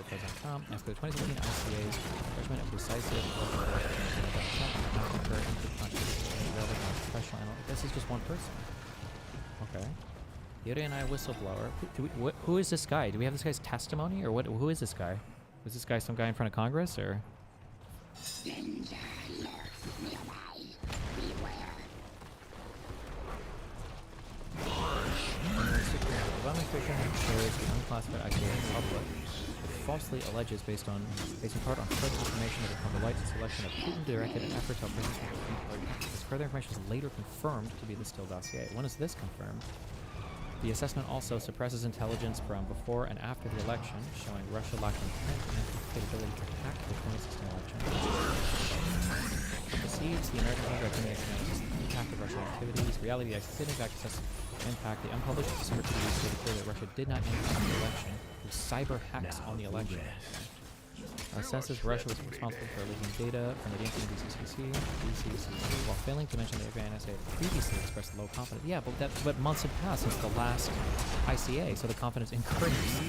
President Trump. After the 2017 ICA's judgment of decisive professional analyst. This is just one person. Okay. The ODNI whistleblower. Who is this guy? Do we have this guy's testimony, or what? Who is this guy? Was this guy some guy in front of Congress, or? The administration shares the unclassified ICA in public. It falsely alleges, based in part on further information that upon the light and selection of Putin-directed an effort to obtain this further information is later confirmed to be the Steele dossier. When is this confirmed? The assessment also suppresses intelligence from before and after the election, showing Russia lacked intent and capability to hack the 2016 election. It perceives the American Congress the impact of Russian activities. Reality, the ICC did in fact assess impact. The unpublished December 2 stated clear that Russia did not influence the election through cyber hacks on the election. Assesses Russia was responsible for leaking data from the DCCC, while failing to mention the FBI and NSA had previously expressed low confidence. Yeah, but months had passed since the last ICA, so the confidence increased.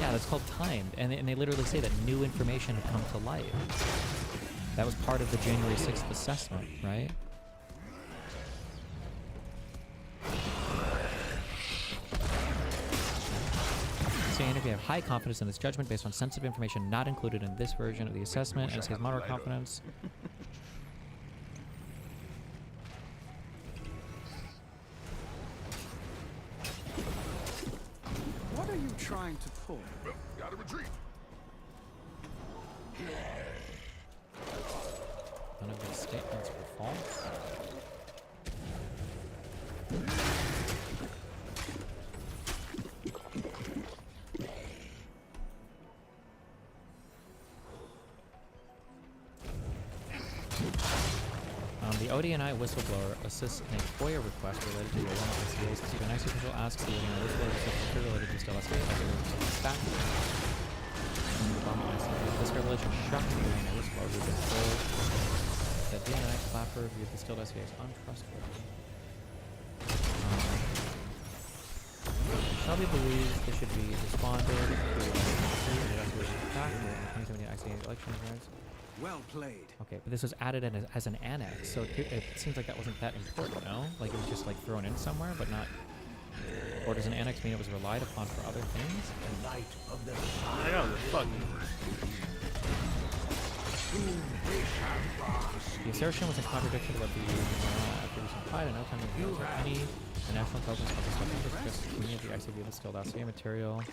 Yeah, that's called timed, and they literally say that new information had come to light. That was part of the January 6th assessment, right? Saying we have high confidence in this judgment based on sensitive information not included in this version of the assessment, and it says moderate confidence. What are you trying to pull? Well, gotta retreat. None of these statements were false. The ODNI whistleblower assists in a FOIA request related to the Obama ICA. So an IC official asks the ODNI whistleblower to secure related to Steele SCA as it relates to fact from the Obama ICA. This revelation shocked the ODNI whistleblower who had been told that DNI Clapper viewed the Steele SCA as untrustworthy. Shelby believes this should be responded to the factor in the 2017 ICA election events. Well played. Okay, but this was added as an annex, so it seems like that wasn't that important, no? Like it was just like thrown in somewhere, but not. Or does an annex mean it was relied upon for other things? The light of the I know the fuck. The assertion was in contradiction to what the previous implied, and no time in the any the national intelligence office discussed any of the ICB of the Steele dossier material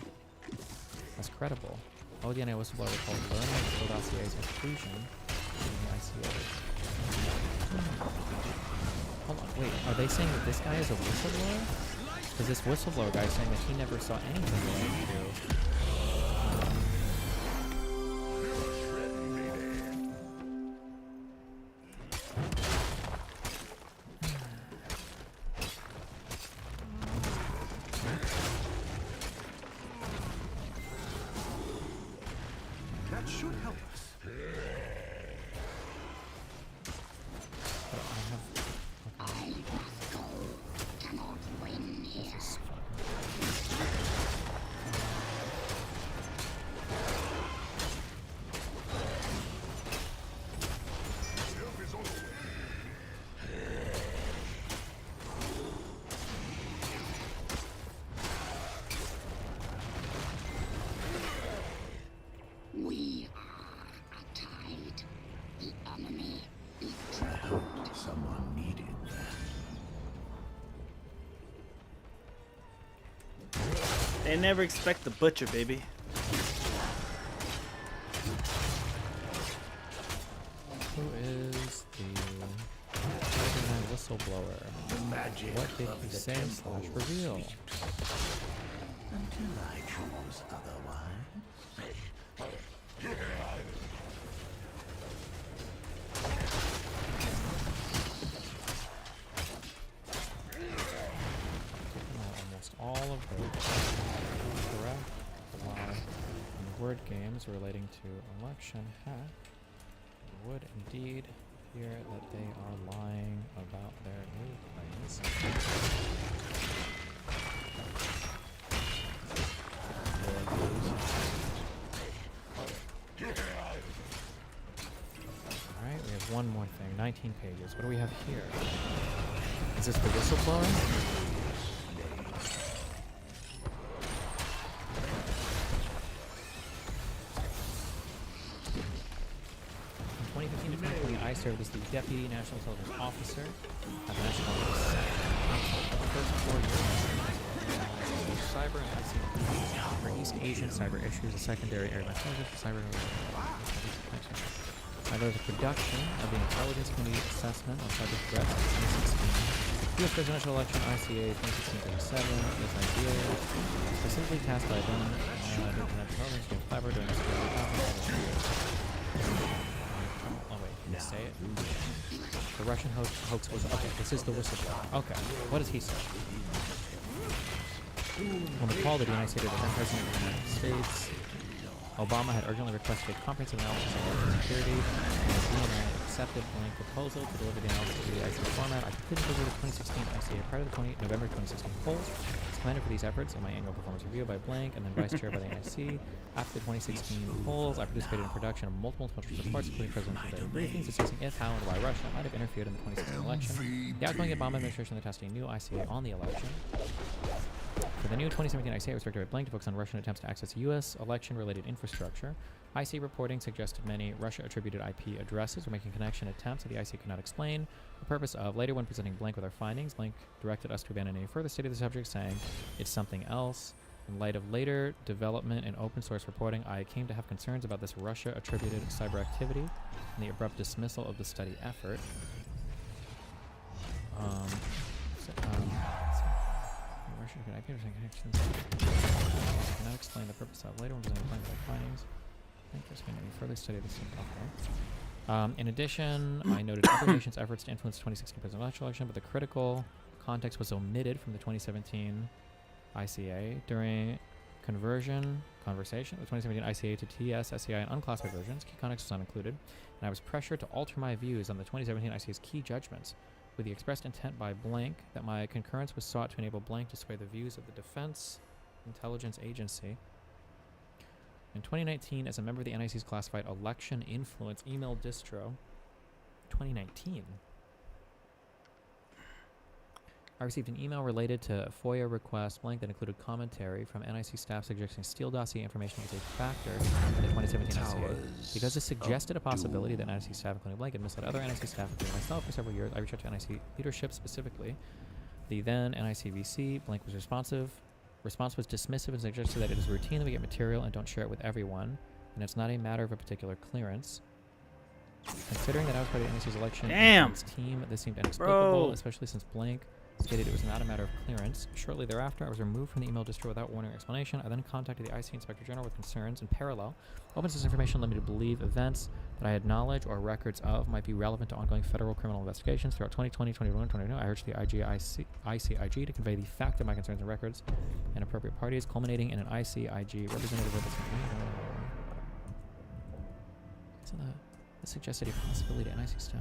as credible. ODNI whistleblower called learning of Steele dossier's inclusion in the ICA. Hold on, wait, are they saying that this guy is a whistleblower? Because this whistleblower guy is saying that he never saw anything related to. They never expect the butcher, baby. Who is the Spider-Man whistleblower? The magic What did of he the say temple / reveal? until I choose otherwise. Almost all of those correct. While in word games relating to election hack, you would indeed hear that they are lying about their new claims. Alright, we have one more thing. 19 pages. What do we have here? Is this the whistleblower? In 2015 to 2020, I served as the Deputy National Intelligence Officer at the National Council. For the first 4 years, cyber and IC for East Asian cyber issues, a secondary area of intelligence for cyber. I led the production of the Intelligence Community Assessment on Cyber Threats in 2016. U.S. Presidential Election ICA 2016-37. This idea specifically tasked by them Internet Development to collaborate during the security conference. Oh wait, did I say it? The Russian hoax was okay. This is the whistleblower. Okay, what does he say? On the call that the United States President of the United States, Obama had urgently requested a comprehensive analysis of national security, and the accepted blank proposal to deliver the analysis to the ICA format. I completed the 2016 ICA prior to the November 2016 polls. As commander for these efforts in my annual performance review by blank, and then vice chair by the NIC. After the 2016 polls, I participated in production of multiple reports, including presidential briefings discussing if, how, and why Russia might have interfered in the 2016 election. The outgoing Obama administration is testing a new ICA on the election. For the new 2017 ICA was directed by blank to focus on Russian attempts to access U.S. election-related infrastructure. IC reporting suggested many Russia-attributed IP addresses were making connection attempts that the IC could not explain. The purpose of later, when presenting blank with our findings, blank directed us to abandon any further study of the subject, saying it's something else. In light of later development in open source reporting, I came to have concerns about this Russia-attributed cyber activity and the abrupt dismissal of the study effort. Russia could IP connections. I cannot explain the purpose of later when presenting blank with our findings. I think there's been any further study of this subject. In addition, I noted other nations' efforts to influence the 2016 presidential election, but the critical context was omitted from the 2017 ICA during conversion conversation. The 2017 ICA to TS, SCI, and unclassified versions. Key context was not included, and I was pressured to alter my views on the 2017 ICA's key judgments with the expressed intent by blank that my concurrence was sought to enable blank to sway the views of the Defense Intelligence Agency. In 2019, as a member of the NIC's classified election influence email distro, 2019, I received an email related to FOIA request blank that included commentary from NIC staff suggesting Steele dossier information was a factor in the 2017 ICA. Because this suggested a possibility that NIC staff, including blank, had misled other NIC staff, including myself, for several years, I reached out to NIC leadership specifically. The then NIC VC, blank, was responsive. Response was dismissive and suggested that it is routine that we get material and don't share it with everyone, and it's not a matter of a particular clearance. Considering that I was part of NIC's election team, this seemed inexplicable, especially since blank stated it was not a matter of clearance. Shortly thereafter, I was removed from the email distro without warning or explanation. I then contacted the IC Inspector General with concerns. In parallel, open source information led me to believe events that I had knowledge or records of might be relevant to ongoing federal criminal investigations. Throughout 2020, 2021, 2022, I urged the ICIG to convey the fact of my concerns and records and appropriate parties, culminating in an ICIG representative. So that suggested a possibility to NIC staff.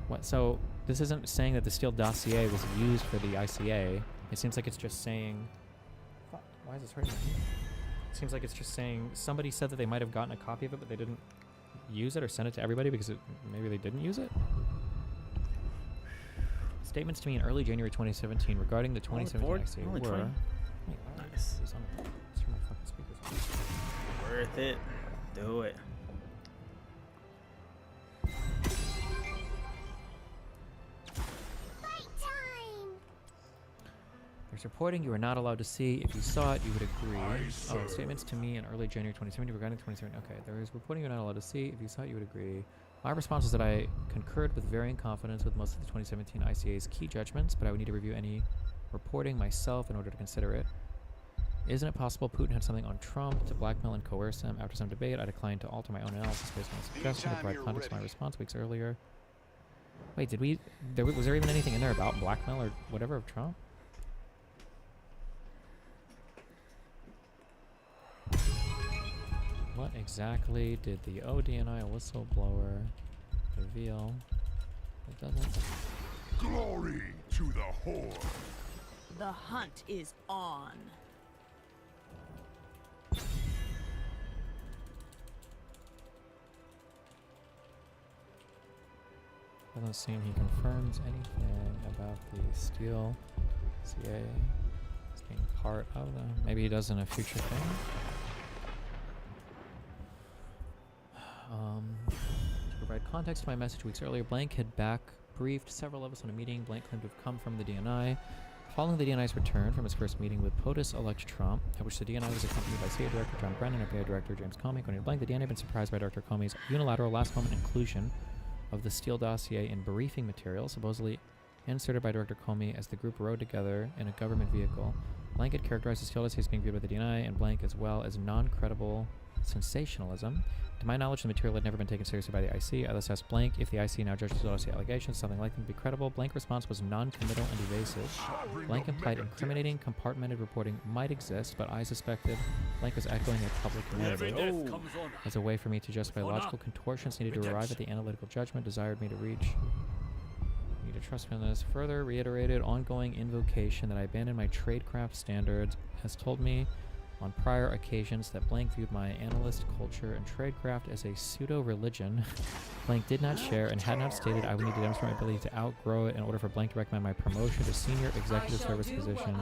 What? So this isn't saying that the Steele dossier was used for the ICA. It seems like it's just saying. Fuck, why is this hurting me? It seems like it's just saying somebody said that they might have gotten a copy of it, but they didn't use it or send it to everybody because maybe they didn't use it. Statements to me in early January 2017 regarding the 2017 ICA were. Wait, nice. Let's turn my fucking speakers on. Worth it. Do it. was reporting you were not allowed to see. If you saw it, you would agree. Oh, statements to me in early January 2017 regarding 2017. Okay, there is reporting you're not allowed to see. If you saw it, you would agree. My response was that I concurred with varying confidence with most of the 2017 ICA's key judgments, but I would need to review any reporting myself in order to consider it. Isn't it possible Putin had something on Trump to blackmail and coerce him? After some debate, I declined to alter my own analysis based on a suggestion to provide context to my response weeks earlier. Wait, did we... was there even anything in there about blackmail or whatever of Trump? What exactly did the ODNI whistleblower reveal? It doesn't... Glory to the Horde. The hunt is on. Doesn't seem he confirms anything about the Steel CA as being part of them. Maybe he does in a future thing. To provide context to my message weeks earlier, Blank had briefed several of us on a meeting Blank claimed to have come from the DNI. Following the DNI's return from his first meeting with POTUS-elect Trump, at which the DNI was accompanied by CIA Director John Brennan and FBI Director James Comey, according to Blank, the DNI had been surprised by Dr. Comey's unilateral last-moment inclusion of the Steele dossier in briefing material, supposedly inserted by Director Comey as the group rode together in a government vehicle. Blank had characterized the Steele dossier as being viewed by the DNI and Blank as well as non-credible sensationalism. To my knowledge, the material had never been taken seriously by the IC. I thus asked Blank if the IC now judges the dossier allegations, something like them to be credible. Blank response was non-committal and evasive. Blank implied incriminating, compartmented reporting might exist, but I suspected Blank was echoing a public narrative as a way for me to justify logical contortions needed to arrive at the analytical judgment desired me to reach. You need to trust me on this. Further reiterated ongoing invocation that I abandon my tradecraft standards, has told me on prior occasions that Blank viewed my analyst culture and tradecraft as a pseudo-religion Blank did not share and had not stated I would need to demonstrate my ability to outgrow it in order for Blank to recommend my promotion to senior executive service position.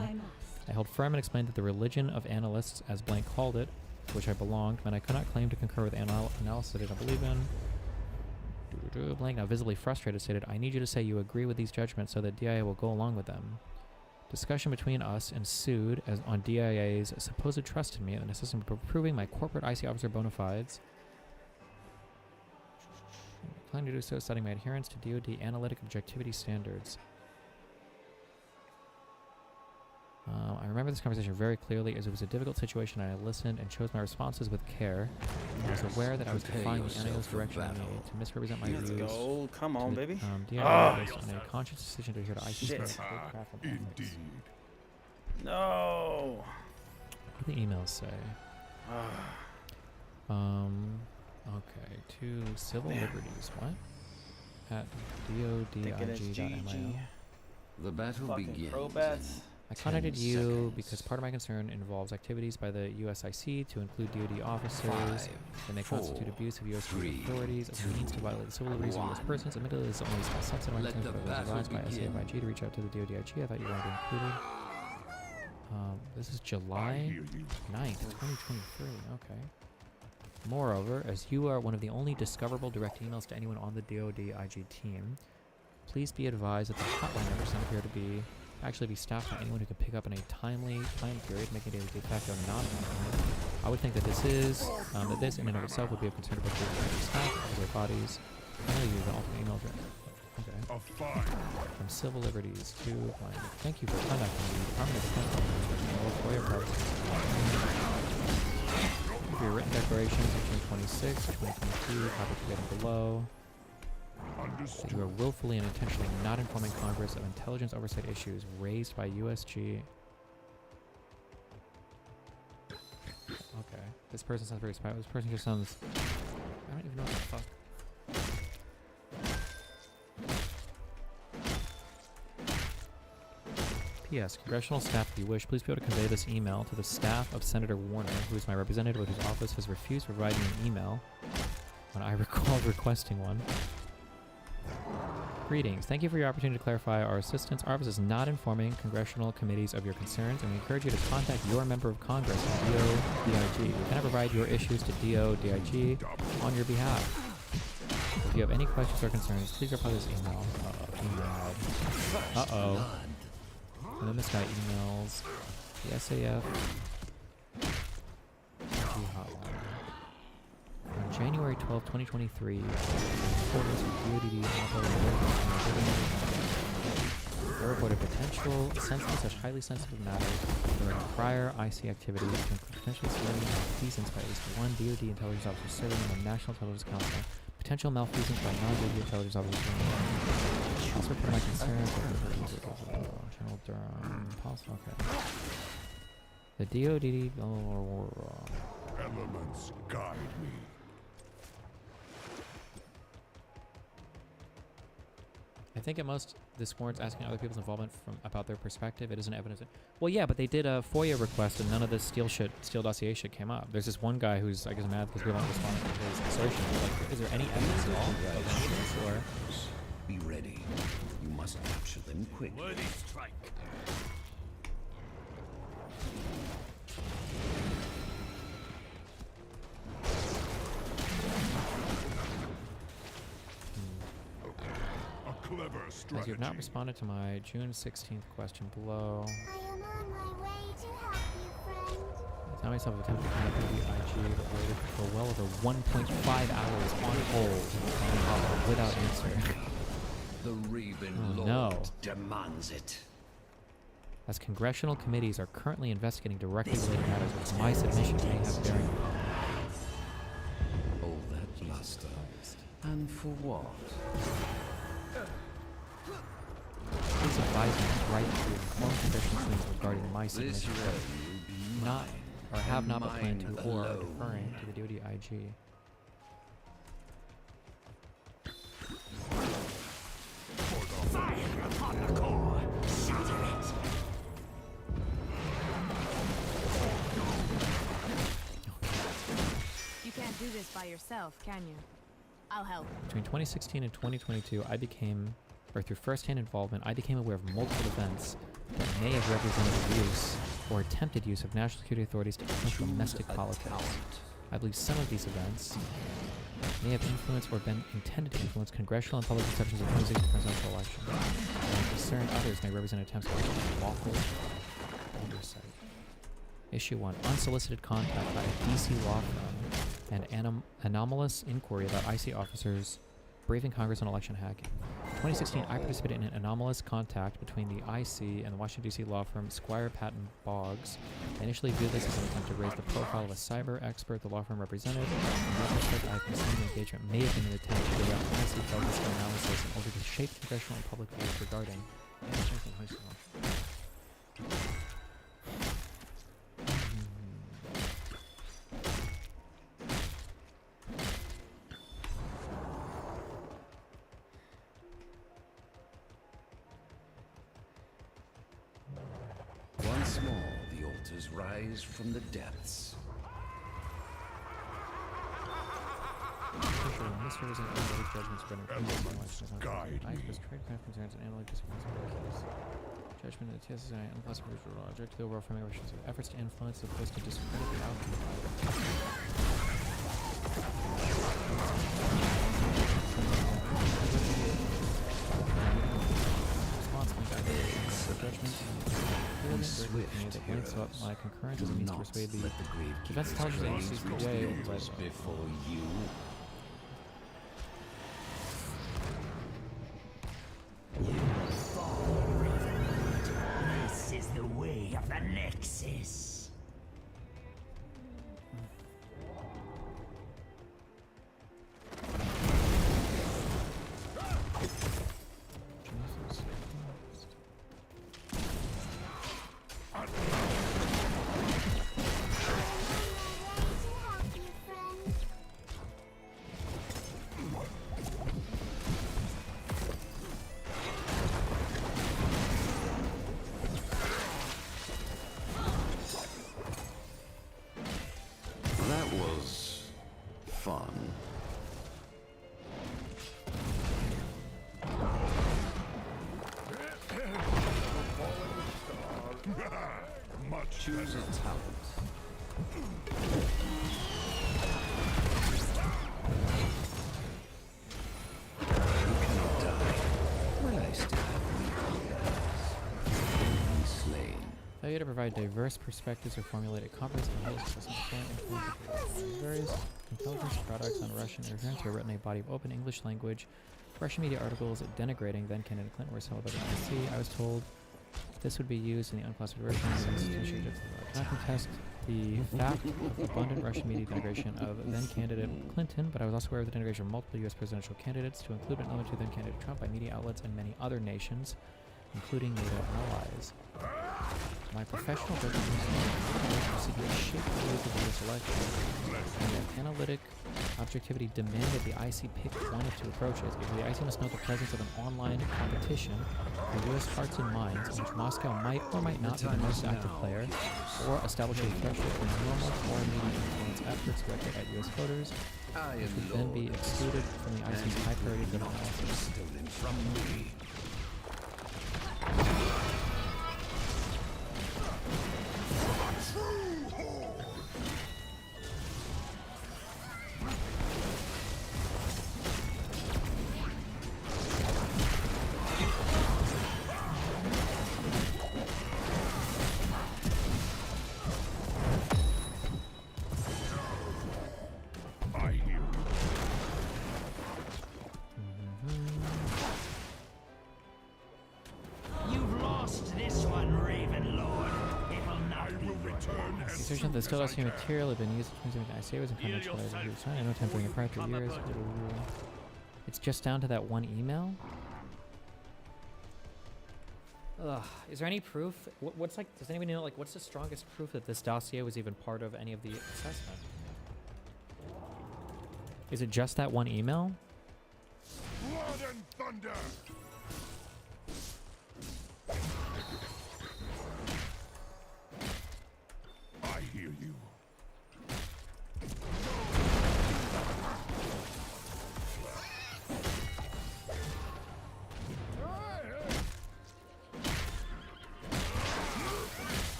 I held firm and explained that the religion of analysts, as Blank called it, to which I belonged, meant I could not claim to concur with analysis I did not believe in. Blank, now visibly frustrated, stated, I need you to say you agree with these judgments so that DIA will go along with them. Discussion between us ensued as on DIA's supposed trust in me and the necessity of proving my corporate IC officer bona fides. I plan to do so, citing my adherence to DoD analytic objectivity standards. I remember this conversation very clearly as it was a difficult situation and I listened and chose my responses with care. I was aware that I was defying the NAO's direction I made to misrepresent my views. Let's go. Come on, baby. DIA based on a conscious decision to adhere to IC Shit. Indeed. No. What do the emails say? Okay, to civil liberties. What? At dodig.mio. The battle Fucking begins. probats. I contacted 10 you seconds. because part of my concern involves activities by the USIC to include DoD officers, 5, and they constitute 4, abuse of U.S. 3, authorities, of means to violate the civil liberties of U.S. 1. persons. Admittedly, this is only a small subset of my Let concerns, the but I was battle advised by begin. SAFIG to reach out to the DoD IG. I thought you wanted to be included. This is I July hear you. 9th, 2023. Okay. Moreover, as you are one of the only discoverable direct emails to anyone on the DoD IG team, please be advised that the hotline numbers don't appear to be actually be staffed by anyone who can pick up in a timely time period, making it a de facto non-commitment. I would think that this is, that this in and of itself would be of concern to both the staff and their bodies. I'm going to use the alternate email address. Okay. A fire. From Civil Liberties to Blank. Thank you for contacting the Department of Defense for your purposes. For your written declarations of June 26, 2022, copy given below. That you are willfully and intentionally not informing Congress of intelligence oversight issues raised by USG. Okay. This person sounds very spy. This person just sounds... I don't even know what the fuck. P.S. Congressional staff, if you wish, please be able to convey this email to the staff of Senator Warner, who is my representative, whose office has refused to provide me an email when I recalled requesting one. Greetings. Thank you for your opportunity to clarify our assistance. Our office is not informing congressional committees of your concerns, and we encourage you to contact your member of Congress at DODIG. We cannot provide your issues to DODIG on your behalf. If you have any questions or concerns, please reply to this email. Uh-oh. And then this guy emails the SAF hotline. On January 12, 2023, reporters with DoD they reported potential sensitive/highly sensitive matters regarding prior IC activities to include potentially submitting malfeasance by at least one DoD intelligence officer serving on the National Intelligence Council, potential malfeasance by non-DoD intelligence officers serving. Also reported my concerns General Durham. Possible. Okay. The DoD. Elements guide me. I think at most this warrants asking other people's involvement about their perspective. It isn't evidence. Well, yeah, but they did a FOIA request and none of this Steele dossier shit came up. There's this one guy who's, I guess, mad because we haven't responded to his assertion. Like, is there any evidence at all of any of this, or? Be ready. You must capture them quickly. Worthy strike. Clever strategy. As you have not responded to my June 16th question below. I am on my way to help you, friend. I found myself attempting to contact the IG, but waited for well over 1.5 hours on hold without answer. The Raven Lord no. demands it. As congressional committees are currently investigating directly related matters which my submission may have bearing upon. All that bluster. And for what? Please advise me to write to inform congressional committees regarding my submission, not or have not been planned to, or are deferring to the DoD IG. Fire upon the core. Shatter it. You can't do this by yourself, can you? I'll help. Between 2016 and 2022, through first-hand involvement, I became aware of multiple events that may have represented the use or attempted use of national security authorities to influence domestic politics. I believe some of these events may have influenced or been intended to influence congressional and public perceptions of 2016 presidential election. I'm concerned others may represent attempts to lawful oversight. Issue 1. Unsolicited contact by a DC law firm and anomalous inquiry about IC officers briefing Congress on election hacking. In 2016, I participated in an anomalous contact between the IC and the Washington, D.C. law firm Squire Patton Boggs. I initially viewed this as an attempt to raise the profile of a cyber expert the law firm represented. In retrospect, I concede the engagement may have been an attempt to direct IC-focused analysis in order to shape congressional and public views regarding Once more, the altars rise from the depths. Misrepresenting analytic judgments regarding Elements guide I me. express trade craft concerns and analytic disagreements about the case. Judgment of the TSSI unclassified law object to the overall framing of efforts to influence as opposed to discredit the outcome. That links up my concurrence as a means to persuade the Defense Intelligence Agency's PJ before you. This is the way of the Nexus. That was fun. Much Choose a talent. You cannot die. Well, I still have weak failure to provide diverse perspectives or formulate a comprehensive assessment plan influence various intelligence products on Russian interference were written in a body of open English language Russian media articles denigrating then candidate Clinton were sold by the NBC. I was told this would be used in the unclassified version of the institution of the contest the fact of abundant Russian media denigration of then candidate Clinton, but I was also aware of the denigration of multiple U.S. presidential candidates, to include but not limited to then candidate Trump, by media outlets and many other nations, including NATO allies. My professional judgment was to shape the rules of this election, and that analytic objectivity demanded the IC pick one of two approaches. Either the IC must note the presence of an online competition for U.S. hearts and minds, in which Moscow might or might not be the most active player, or establish a threshold for normal foreign media influence efforts directed at U.S. voters, which would then be excluded from the IC's high priority driven analysis. Stolen from me. I hear you. You've lost this one, Raven Lord. It will not be Return as Research of the still dossier material had been used to the ICA was in confidential letters of use. I know time during the prior 2 years. It's just down to that one email? Ugh. Is there any proof? What's like, does anybody know, like, what's the strongest proof that this dossier was even part of any of the assessment? Is it just that one email? blood and thunder. I hear you.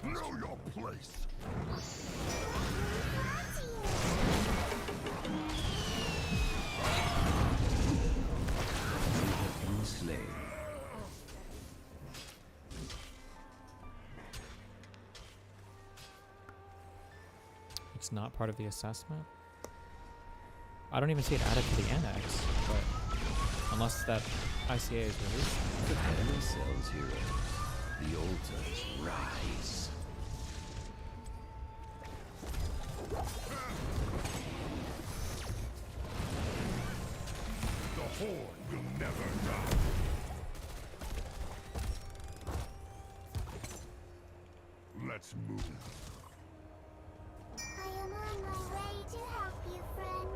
Know your place. Slain. It's not part of the assessment? I don't even see it added to the annex, but unless that ICA is released. Prepare yourselves, heroes. The altars rise. The Horde will never die. Let's move. I am on my way to help you, friend.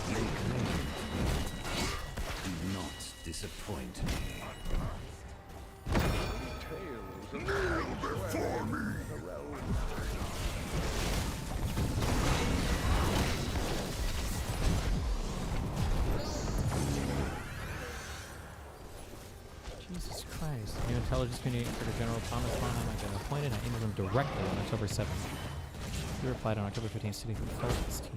Lay claim. Do not disappoint me. Kneel before me. Jesus Christ. New intelligence community inspector General Thomas Farnham has been appointed. I emailed him directly on October 7th. He replied on October 15th, stating he felt his team.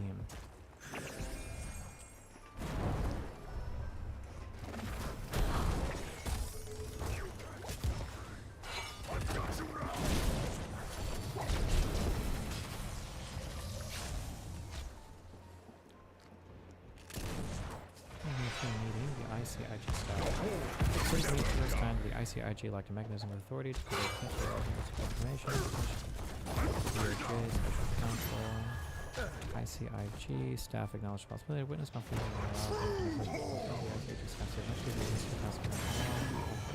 Meeting, the ICIG staff. According to me, for the first time, the ICIG lacked a mechanism of authority to create information. DOJ, Special Counsel, ICIG, staff acknowledged responsibility, witness conflict.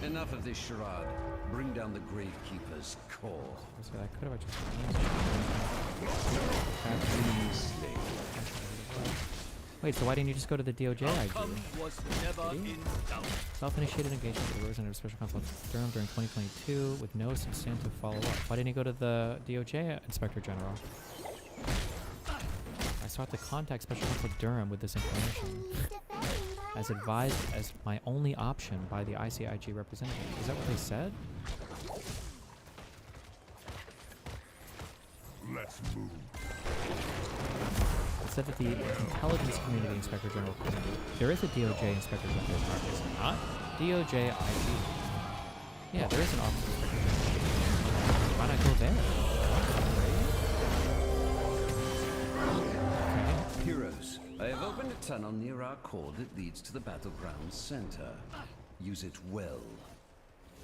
Enough of this charade. Bring down the Gravekeeper's core. So I could have just Wait, so why didn't you just go to the DOJ IG? Self-initiated engagement with the representative special counsel of Durham during 2022 with no substantive follow-up. Why didn't you go to the DOJ Inspector General? I sought to contact Special Counsel Durham with this information, as advised as my only option by the ICIG representative. Is that what they said? Let's move. said that the Intelligence Community Inspector General community. There is a DOJ Inspector General. Is it not? DOJ IG. Yeah, there is an Office of Inspector General. Why not go there? Okay. Heroes, I have opened a tunnel near our core that leads to the Battleground Center. Use it well.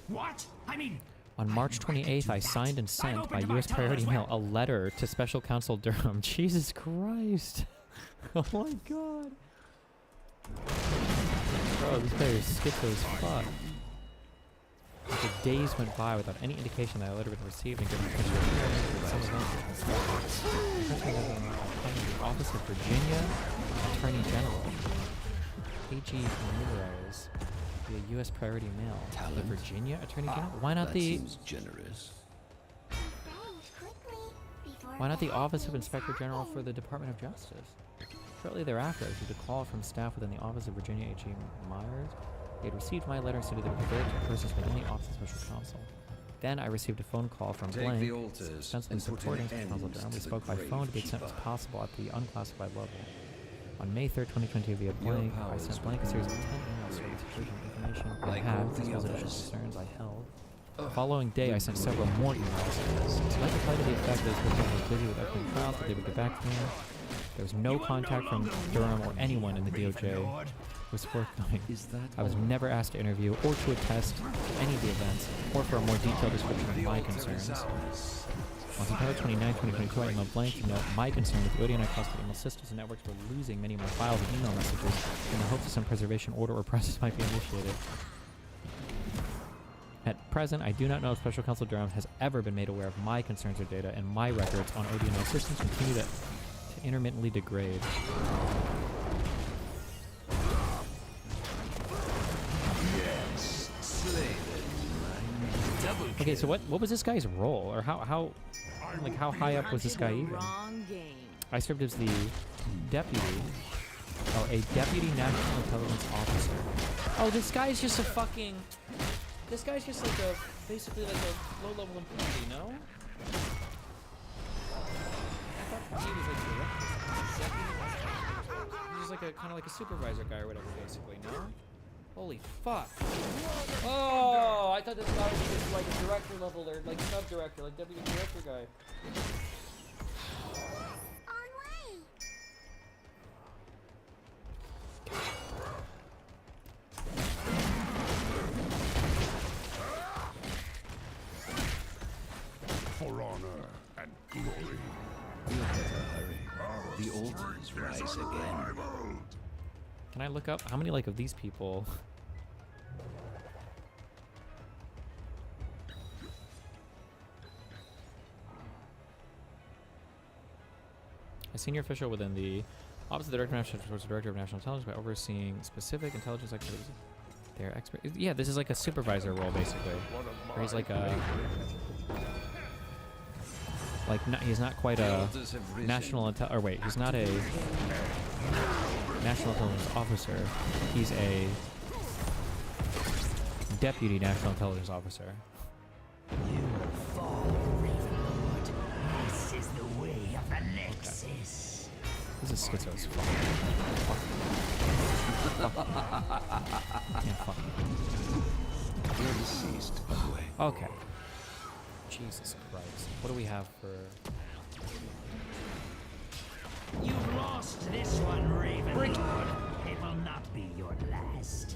What? I mean, On March 28th, I signed and sent by U.S. Priority Mail a letter to Special Counsel Durham. Jesus Christ. Oh my god. Bro, this guy is schizo as fuck. The days went by without any indication that a letter had been received and given attention to some event. The Office of Virginia Attorney General. A.G. Ramirez. The U.S. Priority Mail. Talent? The Virginia Attorney General? Why not that the... seems generous. Why not the Office of Inspector General for the Department of Justice? Shortly thereafter, I received a call from staff within the Office of Virginia H.E. Myers. They had received my letter and stated they would divert to persons within the Office of Special Counsel. Then I received a phone call from Take Blank, the altars ostensibly and put supporting an Special Counsel end Durham. We to spoke the by phone to the extent it was Gravekeeper. possible at the unclassified level. On May 3rd, 2022, via Blank, I powers sent Blank a series of 10 will emails be with information I like had, all as the well as additional others. concerns I held. The following day, I sent several more emails. Blank replied to the effect that this person was busy with upcoming trials, but they would get back to me. There was no contact from Durham or anyone in the DOJ. Was forthcoming. Is that I was all? never asked to interview or to attest to any of the events or for a more detailed description of The my altar concerns. is ours. On September 29, 2022, I emailed Blank to note my concern that the ODNI cluster email systems and networks were losing many of my files and email messages in the hopes that some preservation order or process might be initiated. At present, I do not know if Special Counsel Durham has ever been made aware of my concerns or data, and my records on ODNI systems continue to intermittently degrade. Yes, slay them. Double Okay, so what was this guy's role, or how high up was this guy even? Wrong game. I served as the deputy. Oh, a deputy national intelligence officer. Oh, this guy's just a fucking. This guy's just like a, basically like a low-level employee, no? I thought he was like director. He's just like a kind of like a supervisor guy or whatever, basically, no? Holy fuck! Oh, I thought this guy was just like a director level or like sub-director, like deputy director guy. On way. For honor and glory. You better hurry. The altars rise again. Can I look up how many like of these people? A senior official within the Office of the Director of National towards the Director of National Intelligence by overseeing specific intelligence activities. They're expert. Yeah, this is like a supervisor role basically, where he's like a he's not quite The a altars have risen. national intel. Or wait, he's not a national intelligence officer. He's a deputy national intelligence officer. you will fall, Ravenlord. This is the way of the Nexus. This is schizo as fuck. Yeah, fuck. You're deceased, by the way. Okay. Jesus Christ. What do we have for... You've lost this one, Ravenlord. It will not be your last.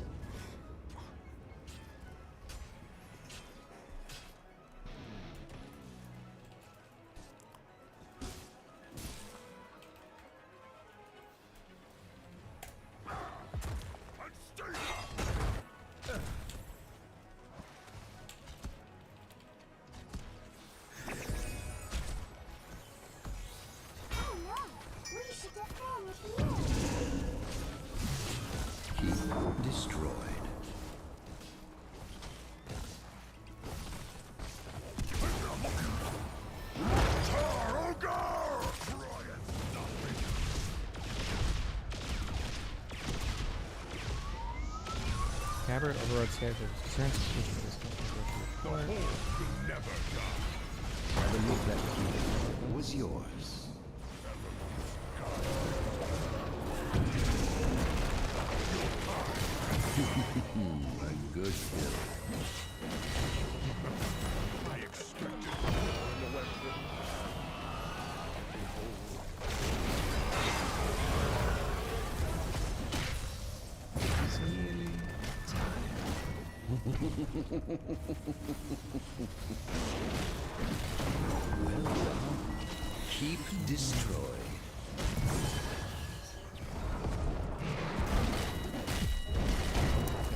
Oh no. We should have gone with you. Key destroyed. Gabbard overrode scares of concerns The whole will never die. I believe that key was yours. good kill. I expected. It's nearly well done. Keep destroy.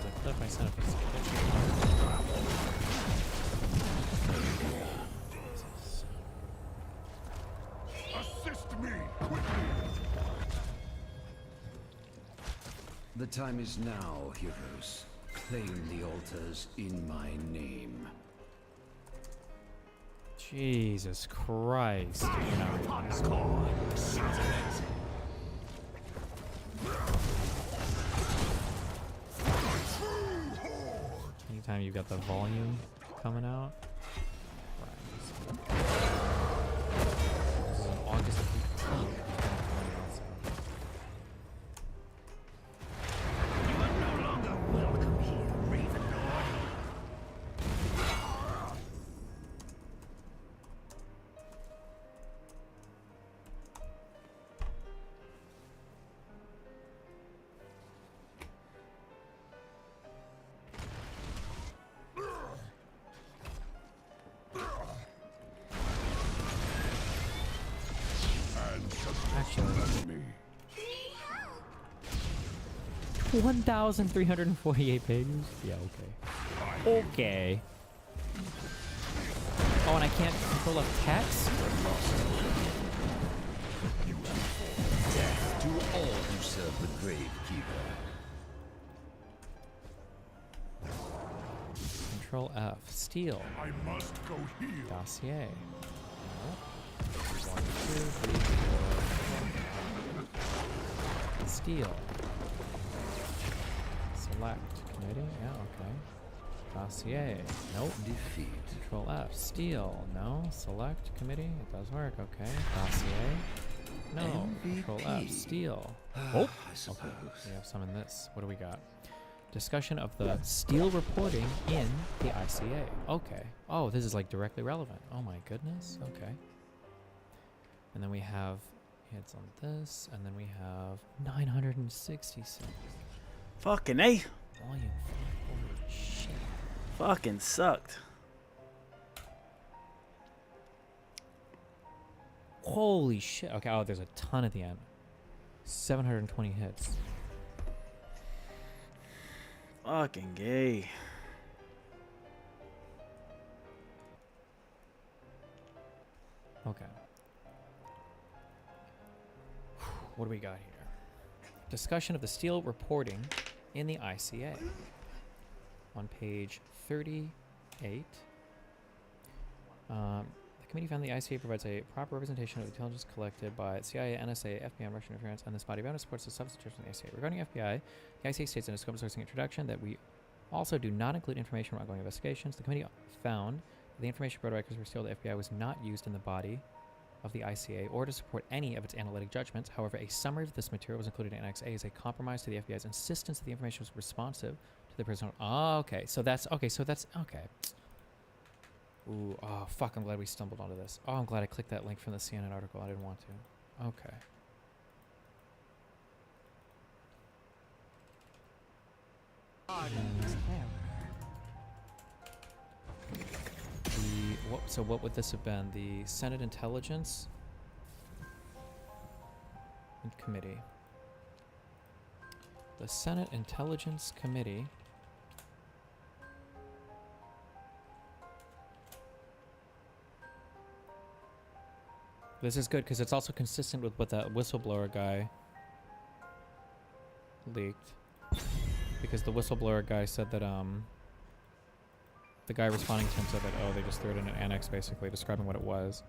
I feel like my son if it's Assist me quickly. The time is now, heroes. Claim the altars in my name. Jesus Christ. You're not reading this. Anytime you've got the volume coming out. This is on August 18th. You are no longer welcome here, Raven Lord. Actually, Me. 1,348 pages? Yeah, okay. Okay. Oh, and I can't control a text? Death to all who serve the Gravekeeper. Control F. Steal. I must go heal. Dossier. No. 1, 2, 3, 4. Steal. Select. Committee? Yeah, okay. Dossier. Nope. Defeat. Control F. Steal. No. Select. Committee. It does work. Okay. Dossier. No. Control F. MVP. Steal. I suppose. Okay. We have some in this. What do we got? Discussion of the Steal reporting in the ICA. Okay. Oh, this is like directly relevant. Oh my goodness. Okay. And then we have hits on this, and then we have 966. Fucking A. Volume 5. Holy shit. Fucking sucked. Holy shit. Okay, oh, there's a ton at the end. 720 hits. Fucking gay. Okay. What do we got here? Discussion of the Steal reporting in the ICA. On page 38. The committee found the ICA provides a proper representation of the intelligence collected by CIA, NSA, FBI, and Russian interference, and this body of evidence supports the substitution of the ICA. Regarding FBI, the ICA states in its scope of sourcing introduction that we also do not include information from ongoing investigations. The committee found that the information provided by Christopher Steele to the FBI was not used in the body of the ICA or to support any of its analytic judgments. However, a summary of this material was included in Annex A as a compromise to the FBI's insistence that the information was responsive to the personal. Oh, okay. So that's okay. Ooh, oh, fuck, I'm glad we stumbled onto this. Oh, I'm glad I clicked that link from the CNN article. I didn't want to. Okay. So what would this have been? The Senate Intelligence Committee. The Senate Intelligence Committee. This is good because it's also consistent with what that whistleblower guy leaked. Because the whistleblower guy said that, the guy responding to him said that, oh, they just threw it in an annex, basically, describing what it was.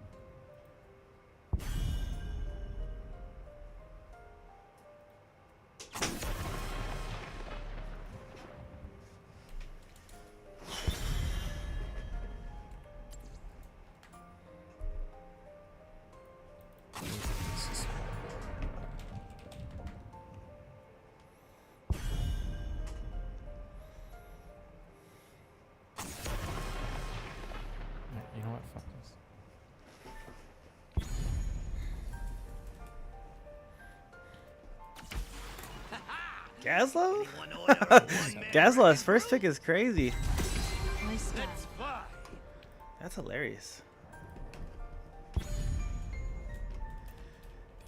Gaslow? Gaslow's first pick is crazy. Nice start. That's hilarious.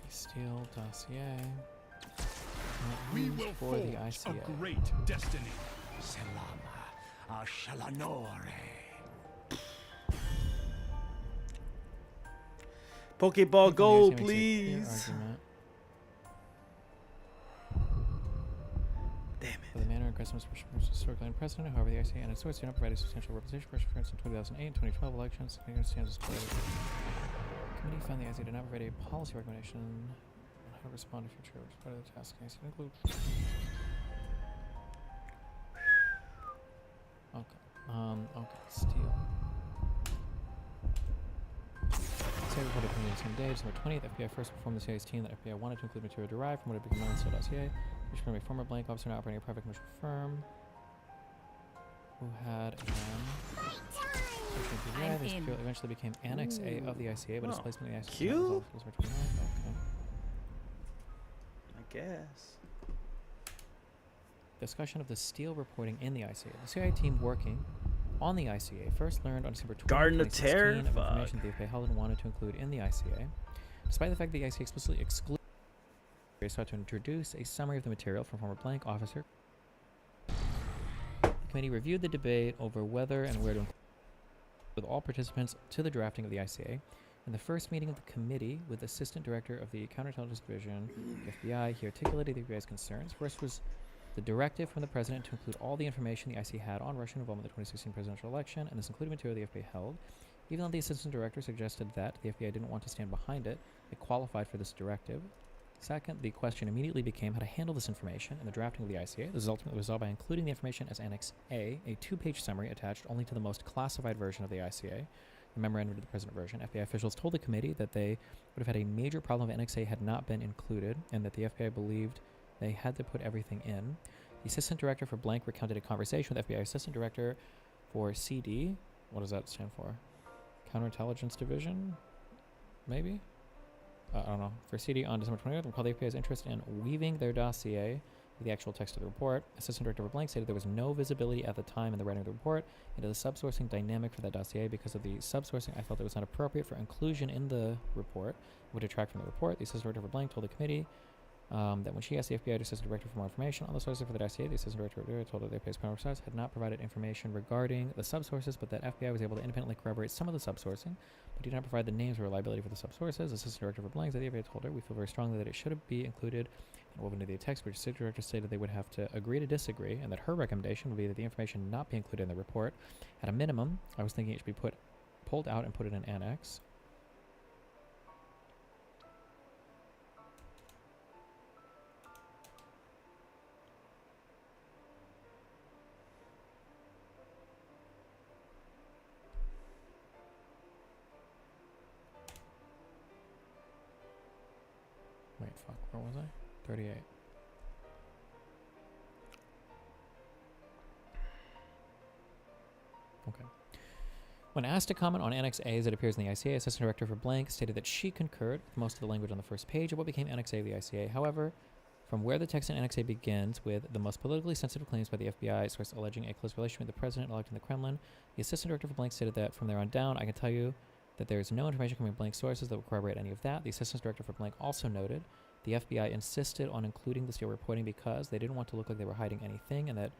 Steel dossier. We will for the forge ICA. a great destiny. Selama Ashalanore. Pokeball Go, The ICA makes a clear please. argument Damn for the manner and customs historically unprecedented. However, the ICA and its source did not provide a substantial representation for instance in 2008 and 2012 elections. The stands displayed. The committee found the ICA did not provide a policy recommendation on how to respond to future as part of the task. The ICA include. Okay, Steel. CIA reported from the same day, December 20th. FBI first informed the CIA's team that FBI wanted to include material derived from what had become known as the dossier, which from a former blank officer now operating a private commercial firm who had this material eventually became Annex A of the ICA, but its placement in the ICA Q? was December 29th. Okay. I guess. Discussion of the Steele reporting in the ICA. The CIA team working on the ICA first learned on December 20, Garden of 2016 Terror? of information the FBI held and wanted to include in the ICA. Despite the fact that the ICA explicitly excluded, they sought to introduce a summary of the material from former blank officer. The committee reviewed the debate over whether and where to include with all participants to the drafting of the ICA. In the first meeting of the committee with Assistant Director of the Counterintelligence Division, FBI, he articulated the FBI's concerns. First was the directive from the president to include all the information the IC had on Russian involvement in the 2016 presidential election, and this included material the FBI held. Even though the assistant director suggested that the FBI didn't want to stand behind it, it qualified for this directive. Second, the question immediately became how to handle this information in the drafting of the ICA. This is ultimately resolved by including the information as Annex A, a 2-page summary attached only to the most classified version of the ICA, the memorandum to the present version. FBI officials told the committee that they would have had a major problem if Annex A had not been included, and that the FBI believed they had to put everything in. The assistant director for blank recounted a conversation with FBI assistant director for CD. What does that stand for? Counterintelligence Division? Maybe? I don't know. For CD on December 20th, recalled the FBI's interest in weaving their dossier with the actual text of the report. Assistant Director for blank stated there was no visibility at the time in the writing of the report into the subsourcing dynamic for that dossier. Because of the subsourcing, I felt it was not appropriate for inclusion in the report. It would detract from the report. The Assistant Director for blank told the committee that when she asked the FBI Assistant Director for more information on the sources for the dossier, the Assistant Director told her the FBI's primary source had not provided information regarding the subsources, but that FBI was able to independently corroborate some of the subsourcing, but did not provide the names or reliability for the subsources. Assistant Director for blank, that the FBI told her, we feel very strongly that it should be included and woven into the text, which the Assistant Director stated they would have to agree to disagree, and that her recommendation would be that the information not be included in the report. At a minimum, I was thinking it should be pulled out and put in an annex. Wait, fuck, where was I? 38. Okay. When asked to comment on Annex A as it appears in the ICA, Assistant Director for blank stated that she concurred with most of the language on the first page of what became Annex A of the ICA. However, from where the text in Annex A begins with the most politically sensitive claims by the FBI, source alleging a close relationship with the president-elect in the Kremlin, the Assistant Director for blank stated that from there on down, I can tell you that there is no information coming from blank sources that will corroborate any of that. The Assistant Director for blank also noted the FBI insisted on including the Steele reporting because they didn't want to look like they were hiding anything, and that,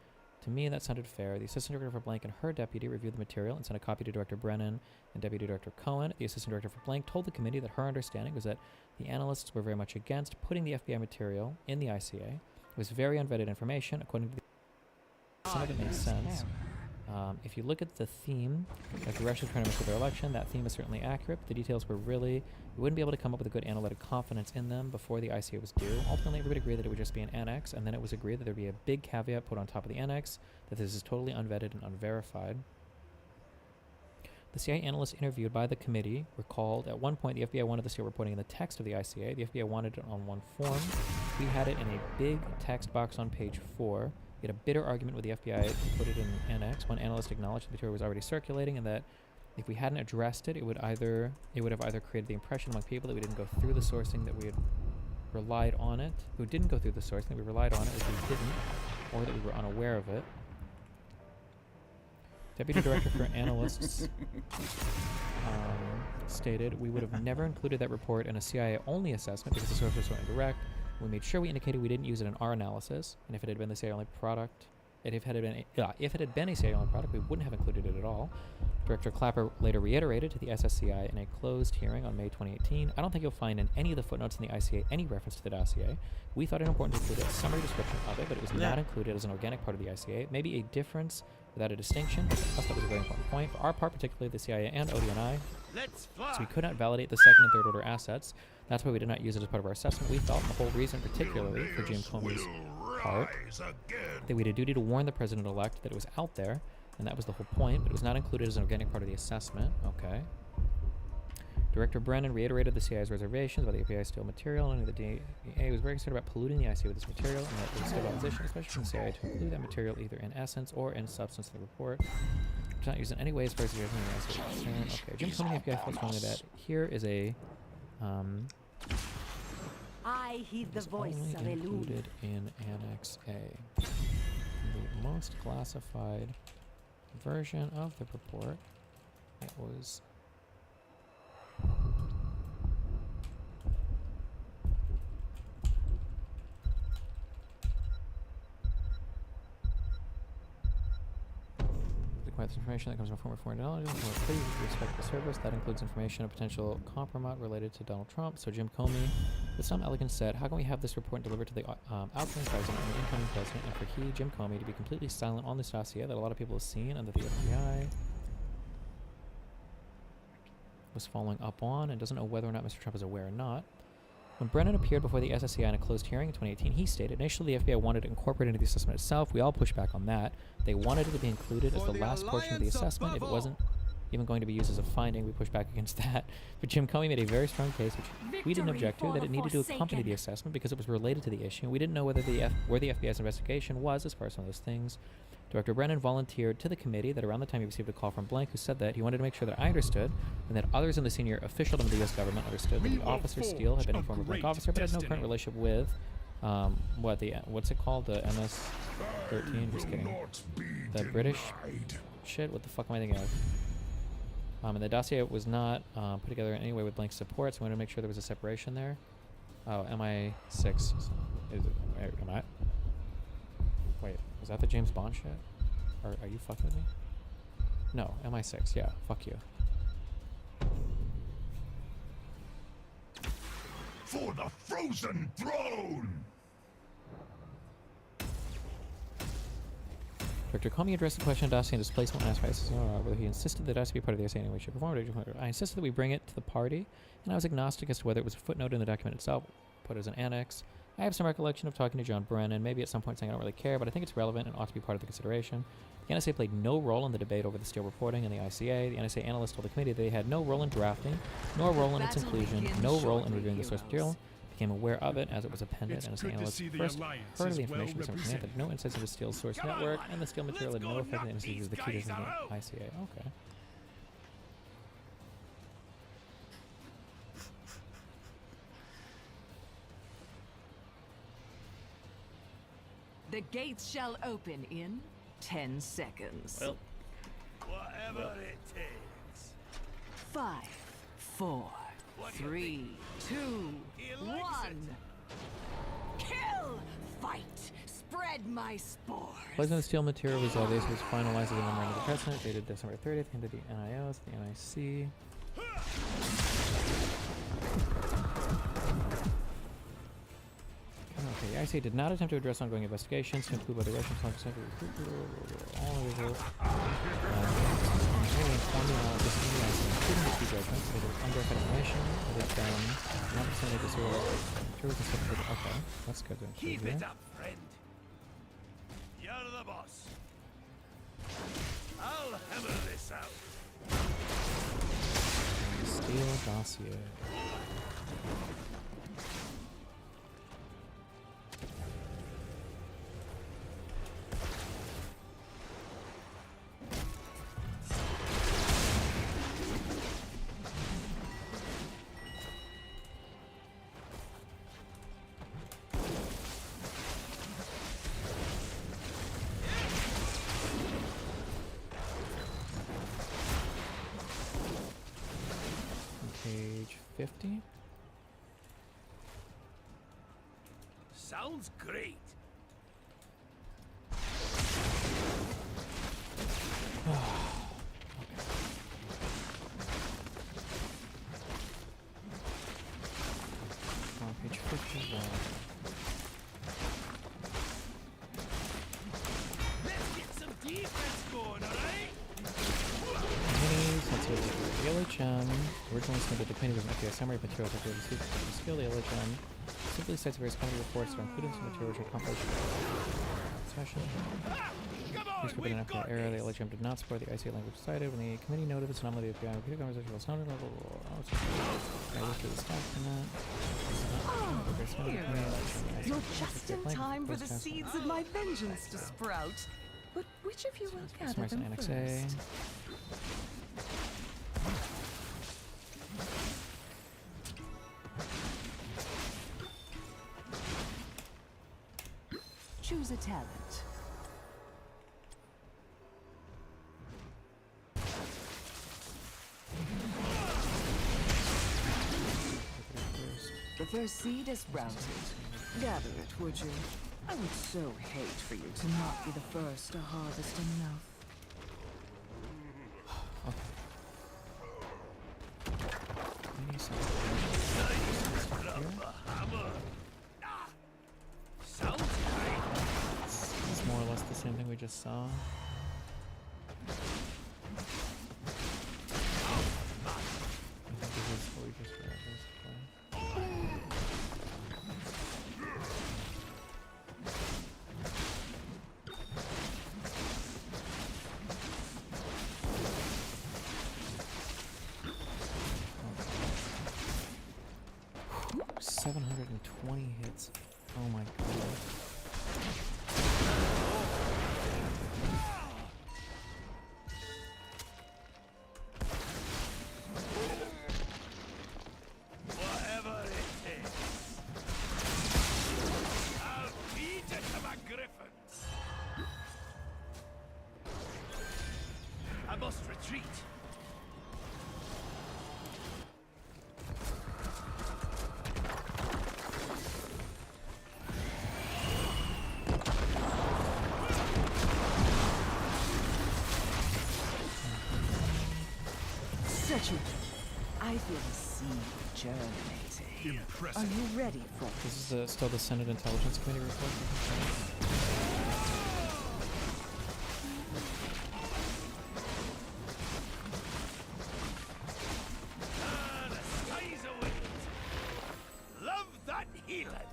to me, that sounded fair. The Assistant Director for blank and her deputy reviewed the material and sent a copy to Director Brennan and Deputy Director Cohen. The Assistant Director for blank told the committee that her understanding was that the analysts were very much against putting the FBI material in the ICA. It was very unvetted information, according to the... Some of it makes sense. If you look at the theme, that the Russians trying to mess with their election, that theme is certainly accurate. But the details were really, we wouldn't be able to come up with a good analytic confidence in them before the ICA was due. Ultimately, everybody agreed that it would just be an annex, and then it was agreed that there'd be a big caveat put on top of the annex that this is totally unvetted and unverified. The CIA analysts interviewed by the committee recalled at one point the FBI wanted the Steele reporting in the text of the ICA. The FBI wanted it on one form. We had it in a big text box on page 4. We had a bitter argument with the FBI to put it in an annex. One analyst acknowledged the material was already circulating and that if we hadn't addressed it, it would have either created the impression among people that we didn't go through the sourcing that we had relied on it, who didn't go through the source, that we relied on it if we didn't, or that we were unaware of it. Deputy Director for Analysts stated, we would have never included that report in a CIA-only assessment because the source was so indirect. We made sure we indicated we didn't use it in our analysis, and if it had been the CIA-only product, if it had been a CIA-only product, we wouldn't have included it at all. Director Clapper later reiterated to the SSCI in a closed hearing on May 2018, I don't think you'll find in any of the footnotes in the ICA any reference to the dossier. We thought it important to include a summary description of it, but it was not included as an organic part of the ICA. Maybe a difference without a distinction, but to us that was a very important point. For our part, particularly the CIA and ODNI, so we could not validate the second and third order assets. That's why we did not use it as part of our assessment. We felt, the whole reason particularly for Jim Comey's part, that we had a duty to warn the president-elect that it was out there, and that was the whole point, but it was not included as an organic part of the assessment. Okay. Director Brennan reiterated the CIA's reservations about the FBI steel material, and the DEA was very concerned about polluting the ICA with this material, and that there was still opposition, especially from the CIA, to include that material either in essence or in substance of the report. It's not used in any way as far as the judgment of the ICA is concerned. Okay, Jim Comey, the FBI, felt strongly that here is a I heed the voice only of Elune. included in Annex A. The most classified version of the report. It was this information that comes from former foreign knowledge, please respect the service. That includes information of potential compromise related to Donald Trump. So Jim Comey, with some elegance, said, how can we have this report delivered to the outgoing president and the incoming president, and for he, Jim Comey, to be completely silent on this dossier that a lot of people have seen and that the FBI was following up on and doesn't know whether or not Mr. Trump is aware or not. When Brennan appeared before the SSCI in a closed hearing in 2018, he stated, initially the FBI wanted it incorporated into the assessment itself. We all pushed back on that. They wanted it to be included as the last portion of the assessment. If it wasn't even going to be used as a finding, we pushed back against that. But Jim Comey made a very strong case, which we didn't object to, that it needed to accompany the assessment because it was related to the issue. We didn't know whether where the FBI's investigation was as far as some of those things. Director Brennan volunteered to the committee that around the time he received a call from Blank, who said that he wanted to make sure that I understood and that others in the senior officialdom of the U.S. government understood that the officer Steele had been a former Blank officer but had no current relationship with what's it called? The MS-13? Just kidding. The British shit? What the fuck am I thinking of? And the dossier was not put together in any way with Blank's support, so we wanted to make sure there was a separation there. Oh, MI6. Am I? Wait, was that the James Bond shit? Or are you fucking with me? No, MI6, yeah, fuck you. For the frozen throne! Director Comey addressed the question of dossier and displacement and asked whether he insisted that dossier be part of the dossier in any way, shape, or form. I insisted that we bring it to the party, and I was agnostic as to whether it was a footnote in the document itself, put as an annex. I have some recollection of talking to John Brennan, maybe at some point saying I don't really care, but I think it's relevant and ought to be part of the consideration. The NSA played no role in the debate over the Steele reporting in the ICA. The NSA analysts told the committee they had no role in drafting, nor role in its inclusion, no role in reviewing the source material, became aware of it as it was appended. NSA analysts first heard of the information from someone that no insights into Steele's source network, and the Steele material had no effect on the NSA the key to the ICA. Okay. The gates shall open in 10 seconds. Well. Whatever it takes. 5, 4, 3, 2, 1. Kill! Fight! Spread my spores! Placement of Steele material was obvious was finalized in the memorandum of the president, dated December 30th, into the NIOs, the NIC. Okay, the ICA did not attempt to address ongoing investigations to include whether Russian songs all of the including the key judgments, it was unverified information, it is not percentage of okay, that's good to include. Keep it up, friend. You're the boss. I'll hammer this out. Steele dossier. page 50. Sounds great. On page 51. Let's get some defense going, alright? Minis, let's see. The LHM, originally submitted to painting with an FBI summary of materials after the skill. The LHM simply cites various company reports that are included in some materials or compilation session. Please forbidden after the era, the LHM did not support the ICA language cited. When the committee noted this anomaly, the FBI repeated conversation was sounded I looked at the staff from that. You're just in time for the seeds of my vengeance to sprout. But which of you will gather them Annex first? A. Choose a talent. The first seed is sprouted. Gather it, would you? I would so hate for you to not be the first to harvest enough. Sounds great. It's more or less the same thing we just saw. I think this is what we just read, basically. Okay. 720 hits. Oh my god. Whatever it takes. I'll feed it to my griffins. I must retreat. Such a... I feel the seed germinating. Impressive. Are you ready for This is still the Senate Intelligence Committee report. Ah, the skies await. Love that healing.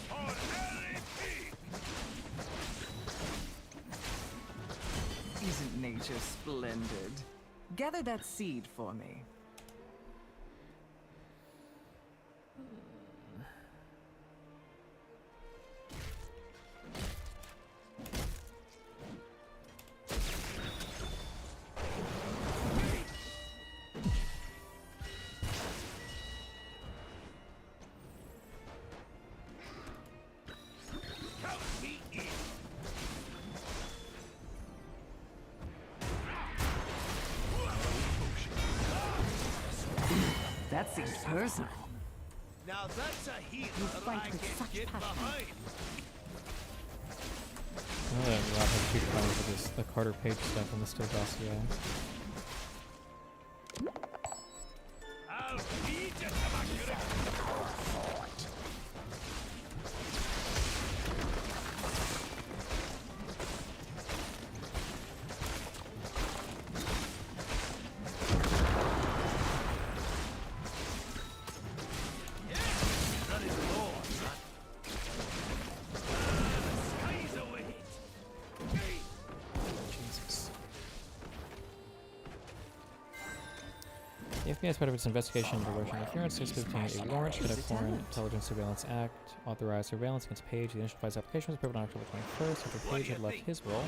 For Harry Peak. Isn't nature splendid? Gather that seed for me. Count me in. That seems personal. Now that's a healer fight I with can such get passion. behind. Oh, yeah, Rob has huge problems with this, the Carter Page stuff in the Still dossier. I'll feed you to my griffins. Running low on that. Skies await. Hey. Jesus. The FBI, as part of its investigation into Russian interference, has obtained a warrant under the Foreign Intelligence Surveillance Act, authorized surveillance against Page. The initial advised application was approved on October 21st after Page had left his role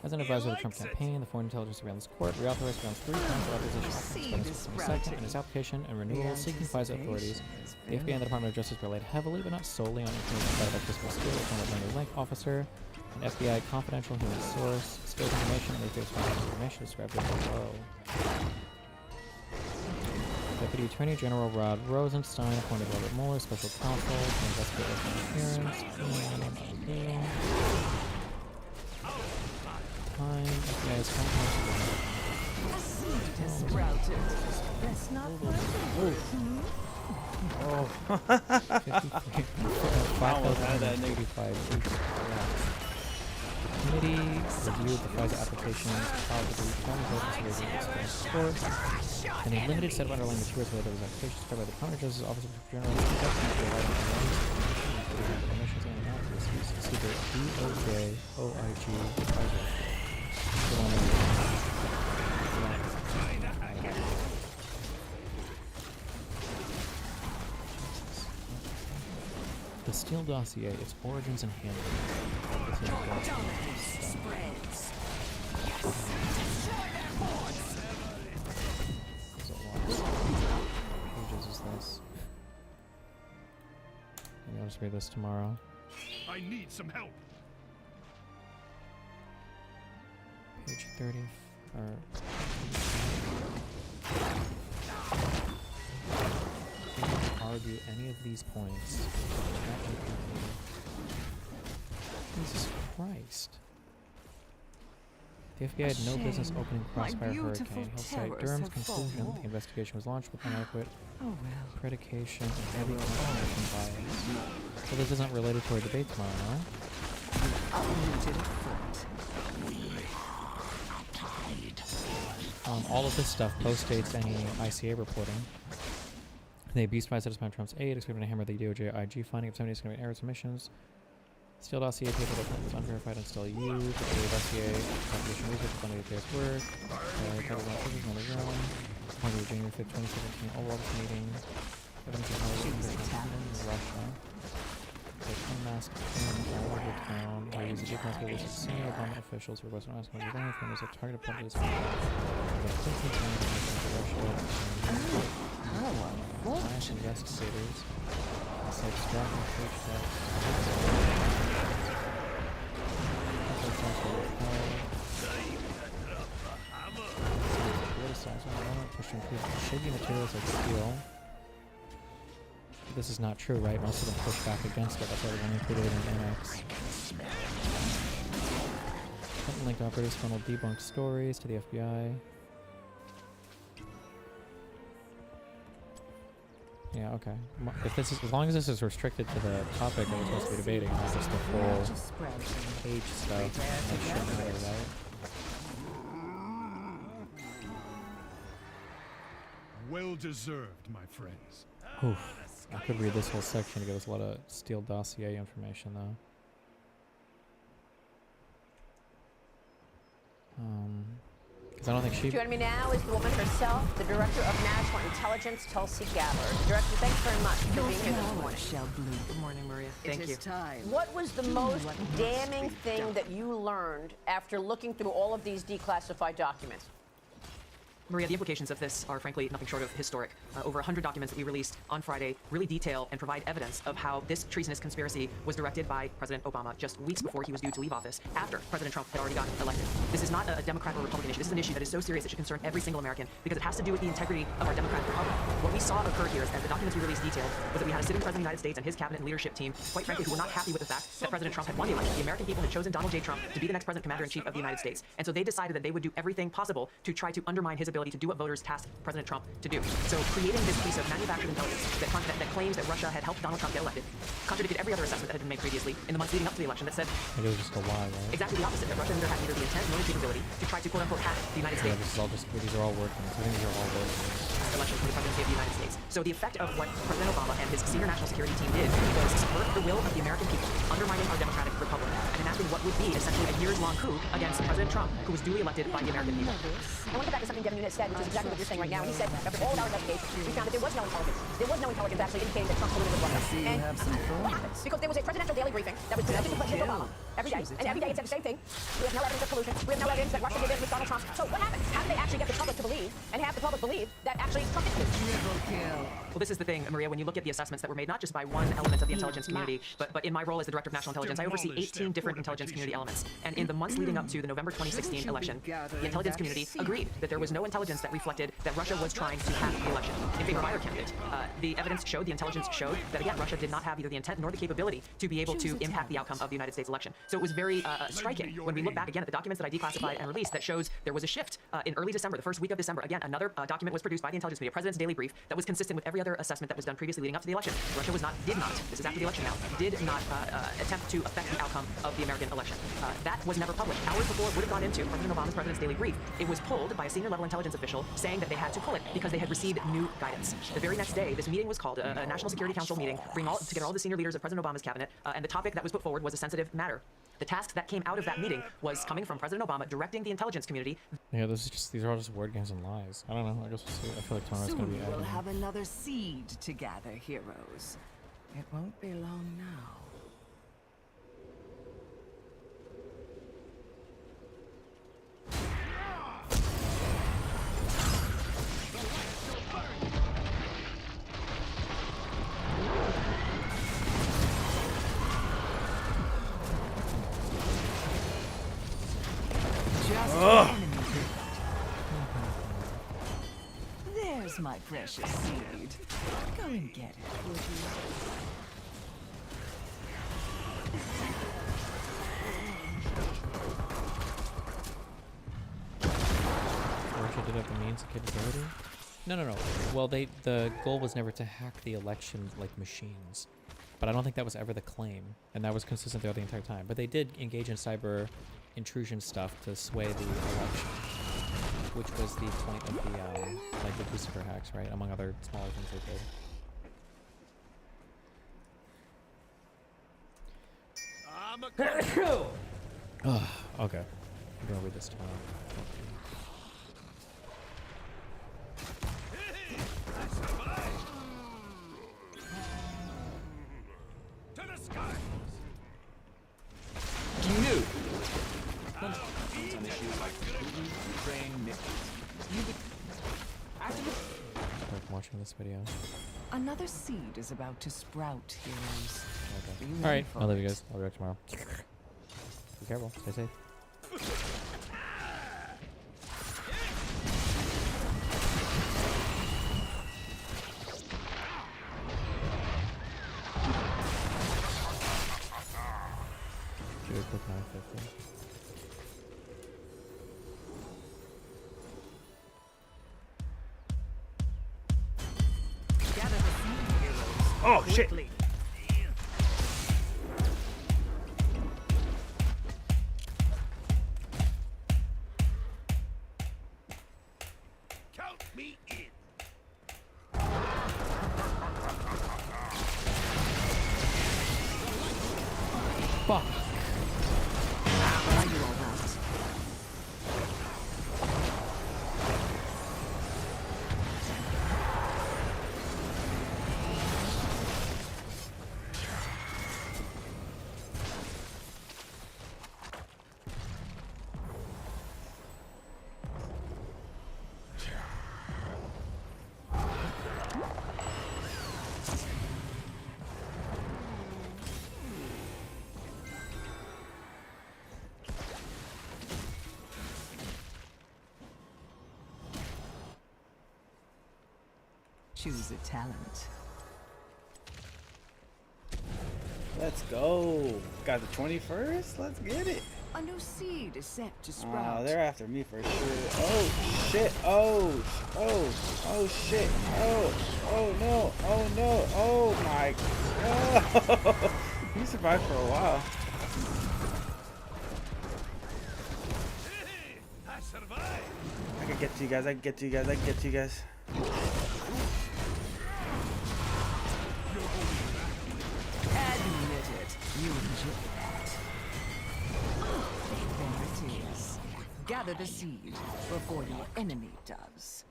as an advisor of the Trump campaign. The Foreign Intelligence Surveillance Court reauthorized surveillance 3 times for authorization on September 22nd, and his application and renewal seeking FISA authorities. The FBI and the Department of Justice relied heavily, but not solely, on information provided by Fiscal Skill, a former Lender Link officer, An FBI confidential human source. Spilled information and they information described as below. Deputy Attorney General Rod Rosenstein appointed Robert Mueller special counsel to investigate Russian interference. Time. FBI's A seed has sprouted. That's not pleasant. Oh. 53. 5,085. Committee reviewed the FISA applications, filed with the county court and court, and a limited set of underlying materials for those applications covered by the Department of Justice Office of General Protection to provide information and analysis used to see the DOJ, OIG, FISA. The Steele dossier, its origins and handling. Spreads. Pages is this? Maybe I'll just read this tomorrow. I need some help. Page 30. Argue any of these points. Jesus Christ. The FBI had no business opening Crossfire Hurricane. He'll cite Durham's conclusion that the investigation was launched with inadequate predication and heavy confirmation bias. So this isn't related to our debate tomorrow, no? All of this stuff postdates any ICA reporting. They abused FISA to spend Trump's aid, expecting to hammer the DOJ IG finding of 70 significant errors and omissions. Steele dossier paper that was unverified and still used. The dossier competition research on the APS work. Covered one purpose on the ground. Appointed the January 5th, 2017 Oval Office meeting. Evidence of how in Russia. The unmasked film all over town. They use the declassified list of senior government officials who request unmasked American family as a target of public display. Flash investigators. It's like striking page text. Shaggy materials like steel. This is not true, right? Most of them push back against it. That's why they're included in Annex. Linked operators funneled debunked stories to the FBI. Yeah, okay. If this is, as long as this is restricted to the topic that we're supposed to be debating, not just the full page stuff, that shouldn't matter, right? Well deserved, my friends. Oof. I could read this whole section to give us a lot of Steele dossier information, though. Because I don't think she... Joining me now is the woman herself, the Director of National Intelligence, Tulsi Gabbard. Director, thanks very much for being here this morning. Good morning, Maria. Thank you. What was the most damning thing that you learned after looking through all of these declassified documents? Maria, the implications of this are frankly nothing short of historic. Over 100 documents that we released on Friday really detail and provide evidence of how this treasonous conspiracy was directed by President Obama just weeks before he was due to leave office, after President Trump had already gotten elected. This is not a Democrat or Republican issue. This is an issue that is so serious it should concern every single American because it has to do with the integrity of our Democratic Republic. What we saw occur here is, as the documents we released detailed, was that we had a sitting President of the United States and his cabinet and leadership team, quite frankly, who were not happy with the fact that President Trump had won the election. The American people had chosen Donald J. Trump to be the next President Commander-in-Chief of the United States. And so they decided that they would do everything possible to try to undermine his ability to do what voters tasked President Trump to do. So creating this piece of manufactured intelligence that claims that Russia had helped Donald Trump get elected contradicted every other assessment that had been made previously in the months leading up to the election that said it was just a lie, right? Exactly the opposite, that Russia neither had neither the intent nor the capability to try to quote-unquote hack the United States. This is all just, these are all working. I think these are all working. Election for the presidency of the United States. So the effect of what President Obama and his senior national security team did was subvert the will of the American people, undermining our democratic republic, and enacting what would be essentially a years-long coup against President Trump, who was duly elected by the American people. I want to get back to something Devin Nunes said, which is exactly what you're saying right now. He said, after all of our investigations, we found that there was no intelligence. There was no intelligence actually indicating that Trump colluded with Russia. I see you have some fun. Because there was a presidential daily briefing that was presented to President Obama. every day, and every day it said the same thing. We have no evidence of collusion. We have no evidence that Russia did it with Donald Trump. So what happened? How did they actually get the public to believe, and have the public believe that actually Trump did collude? Well, this is the thing, Maria, when you look at the assessments that were made, not just by one element of the intelligence community, but in my role as the Director of National Intelligence, I oversee 18 different intelligence community elements. And in the months leading up to the November 2016 election, the intelligence community agreed that there was no intelligence that reflected that Russia was trying to hack the election in favor of either candidate. The evidence showed, the intelligence showed that, again, Russia did not have either the intent nor the capability to be able to impact the outcome of the United States election. So it was very striking when we look back again at the documents that I declassified and released that shows there was a shift in early December, the first week of December. Again, another document was produced by the intelligence community, President's Daily Brief, that was consistent with every other assessment that was done previously leading up to the election. Russia did not, this is after the election now, did not attempt to affect the outcome of the American election. That was never published. Hours before it would have gone into President Obama's President's Daily Brief, it was pulled by a senior level intelligence official saying that they had to pull it because they had received new guidance. The very next day, this meeting was called, a National Security Council meeting, together all the senior leaders of President Obama's cabinet, and the topic that was put forward was a sensitive matter. The task that came out of that meeting was coming from President Obama directing the intelligence community. Yeah, these are all just word games and lies. I don't know. I guess we'll see. I feel like tomorrow's gonna be. Soon we'll have another seed to gather, heroes. It won't be long now. There's my precious seed. Go and get it, would you? Russia did have the means and capability? No. Well, the goal was never to hack the election like machines. But I don't think that was ever the claim, and that was consistent throughout the entire time. But they did engage in cyber intrusion stuff to sway the election, which was the point of the like the Lucifer hacks, right? Among other smaller things they did. Okay. I'm gonna read this tomorrow. To the skies! New. Some issues like Putin, Ukraine, I'm watching this video. Another seed is about to sprout, heroes. Okay. Alright, I'll leave you guys. I'll be back tomorrow. Be careful. Stay safe. Should we click 950? Oh shit! Count me in. Fuck! Are you all right? Choose a talent. Let's go. Got the 21st? Let's get it. A new seed is set to sprout. Oh, they're after me for sure. Oh shit. Oh shit. Oh no. Oh no. Oh my god. You survived for a while. Hey, I survived. I can get to you guys. I can get to you guys. I can get to you guys. Admit it. You enjoy that. There it is. Gather the seed before your enemy does.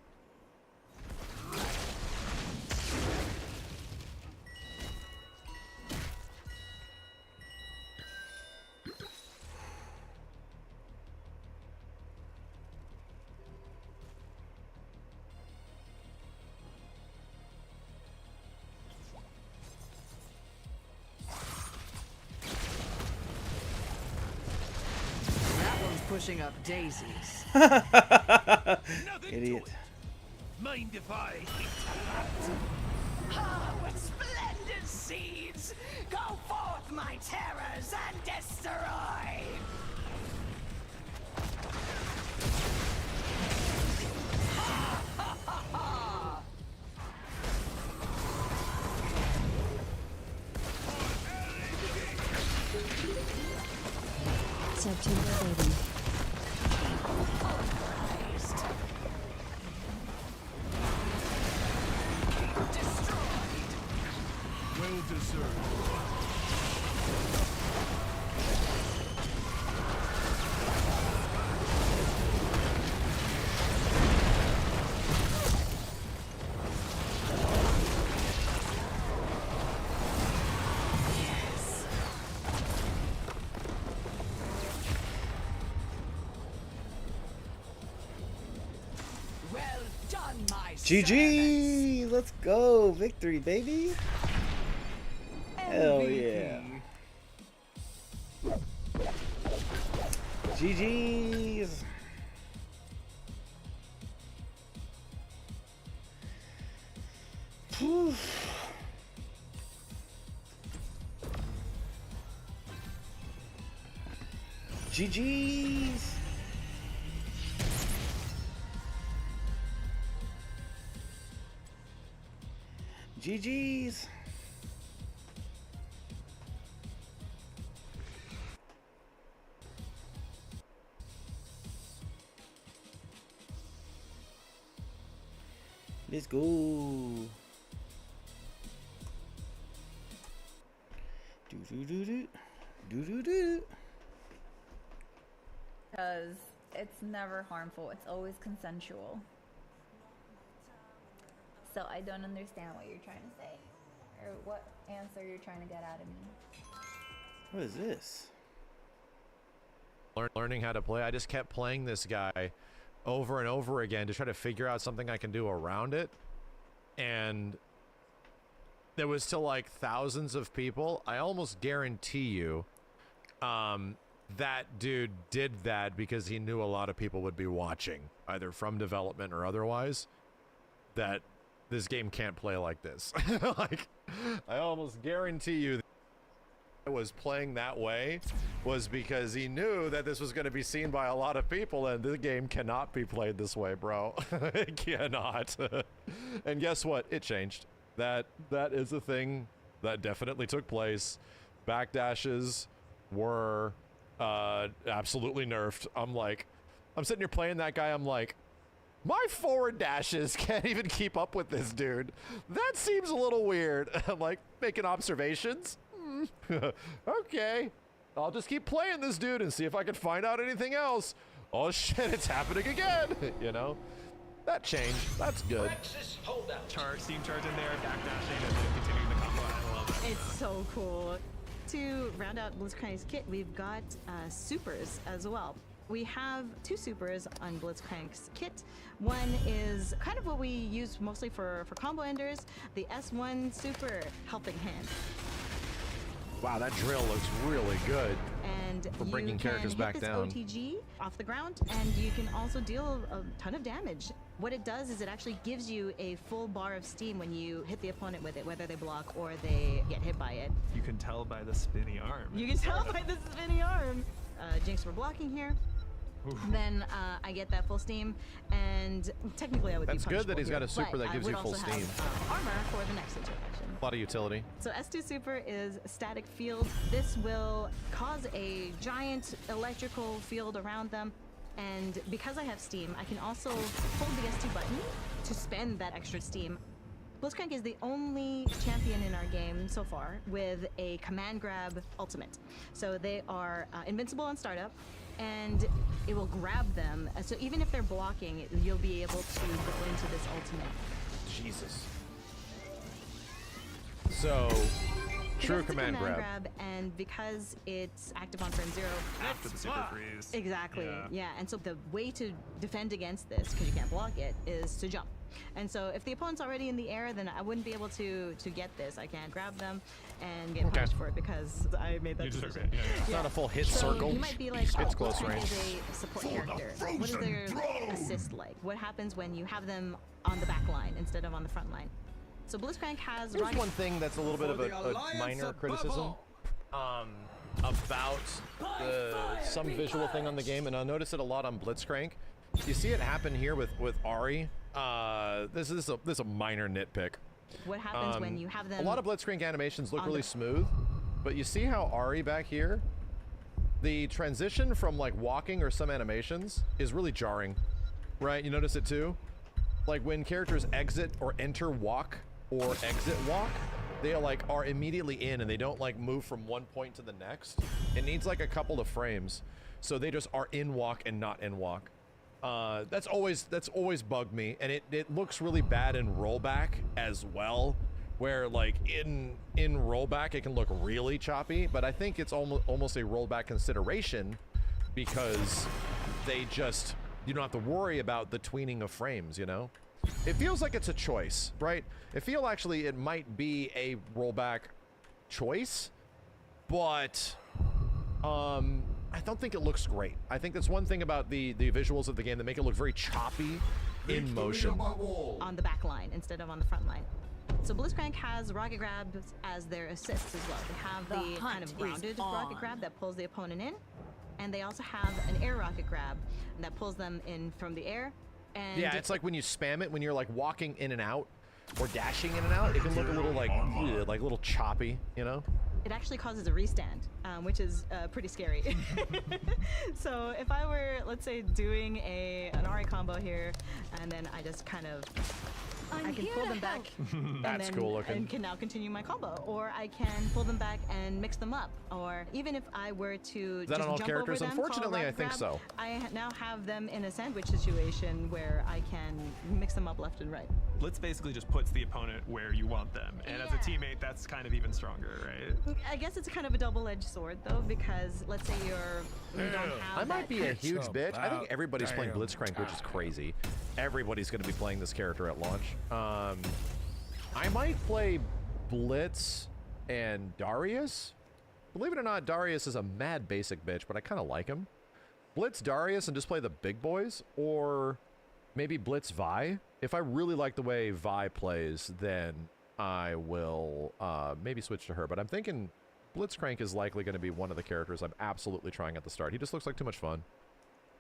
pushing up daisies. Idiot. Mind if I Ah, what splendid seeds! Go forth, my terrors, and destroy! September baby. well deserved. Well done, my GG! Let's go! Victory, baby! Hell yeah! GG's! Whew. GG's! GG's! Let's go. Do do do do do do do. Because it's never harmful. It's always consensual. So I don't understand what you're trying to say, or what answer you're trying to get out of me. What is this? Learning how to play. I just kept playing this guy over and over again to try to figure out something I can do around it. And there was still like thousands of people. I almost guarantee you that dude did that because he knew a lot of people would be watching, either from development or otherwise, that this game can't play like this. Like, I almost guarantee you that was playing that way was because he knew that this was going to be seen by a lot of people, and this game cannot be played this way, bro. It cannot. And guess what? It changed. That is a thing that definitely took place. Backdashes were absolutely nerfed. I'm sitting here playing that guy. I'm like, my forward dashes can't even keep up with this dude. That seems a little weird. I'm like, making observations. Okay, I'll just keep playing this dude and see if I can find out anything else. Oh shit, it's happening again. You know, that changed. That's good. Steam charge in there, backdashing, and then continuing the combo. I love it. It's so cool. To round out Blitzcrank's kit, we've got supers as well. We have two supers on Blitzcrank's kit. One is kind of what we use mostly for combo enders, the S1 Super Helping Hand. Wow, that drill looks really good. And for bringing characters hit back this down. OTG off the ground, and you can also deal a ton of damage. What it does is it actually gives you a full bar of steam when you hit the opponent with it, whether they block or they get hit by it. You can tell by the spinny arm. You can tell by the spinny arm. Jinx for blocking here. Then I get that full steam, and technically I would That's be good that he's punishable got a here, super but that gives I you would full also have, steam. Armor for the next situation. A lot of utility. So S2 Super is static field. This will cause a giant electrical field around them. And because I have steam, I can also hold the S2 button to spend that extra steam. Blitzcrank is the only champion in our game so far with a command grab ultimate. So they are invincible on startup, and it will grab them. So even if they're blocking, you'll be able to go into this ultimate. Jesus. So True it's a command grab. and because it's active on turn 0. After the super freeze. Exactly. Yeah. And so the way to defend against this, because you can't block it, is to jump. And so if the opponent's already in the air, then I wouldn't be able to get this. I can't grab them and get punished for it because I made that decision. It's not a full hit So circle. you might be like, it's close Blitzcrank range. is a support character. What is their assist like? What happens when you have them on the back line instead of on the front line? So Blitzcrank has... There's one thing that's a little bit of a minor criticism about some visual thing on the game, and I notice it a lot on Blitzcrank. You see it happen here with Ahri. This is a minor nitpick. What happens when you have them... A lot of Blitzcrank animations look really smooth, but you see how Ahri back here, the transition from like walking or some animations is really jarring, right? You notice it too? Like when characters exit or enter walk or exit walk, they are immediately in and they don't like move from one point to the next. It needs like a couple of frames, so they just are in walk and not in walk. That's always bugged me, and it looks really bad in rollback as well, where like in rollback it can look really choppy, but I think it's almost a rollback consideration because you don't have to worry about the tweening of frames, you know? It feels like it's a choice, right? It might be a rollback choice, but I don't think it looks great. I think that's one thing about the visuals of the game that make it look very choppy in motion. On the back line instead of on the front line. So Blitzcrank has rocket grabs as their assists as well. They have the kind of grounded rocket grab that pulls the opponent in, and they also have an air rocket grab that pulls them in from the air. And yeah, it's like when you spam it when you're like walking in and out or dashing in and out, it can look a little like a little choppy, you know? It actually causes a restand, which is pretty scary. So if I were, let's say, doing an Ahri combo here, and then I just kind of, I can pull them back, That's cool looking. and can now continue my combo, or I can pull them back and mix them up, or even if I were to Is that just on all jump characters? over them, Unfortunately, call a I think grab, so. I now have them in a sandwich situation where I can mix them up left and right. Blitz basically just puts the opponent where you want them, and as a teammate, that's kind of even stronger, right? I guess it's kind of a double-edged sword, though, because let's say you don't have I might that be a huge control. bitch. I think everybody's playing Blitzcrank, which is crazy. Everybody's going to be playing this character at launch. I might play Blitz and Darius. Believe it or not, Darius is a mad basic bitch, but I kind of like him. Blitz Darius and just play the big boys, or maybe Blitz Vi. If I really like the way Vi plays, then I will maybe switch to her. But I'm thinking Blitzcrank is likely going to be one of the characters I'm absolutely trying at the start. He just looks like too much fun.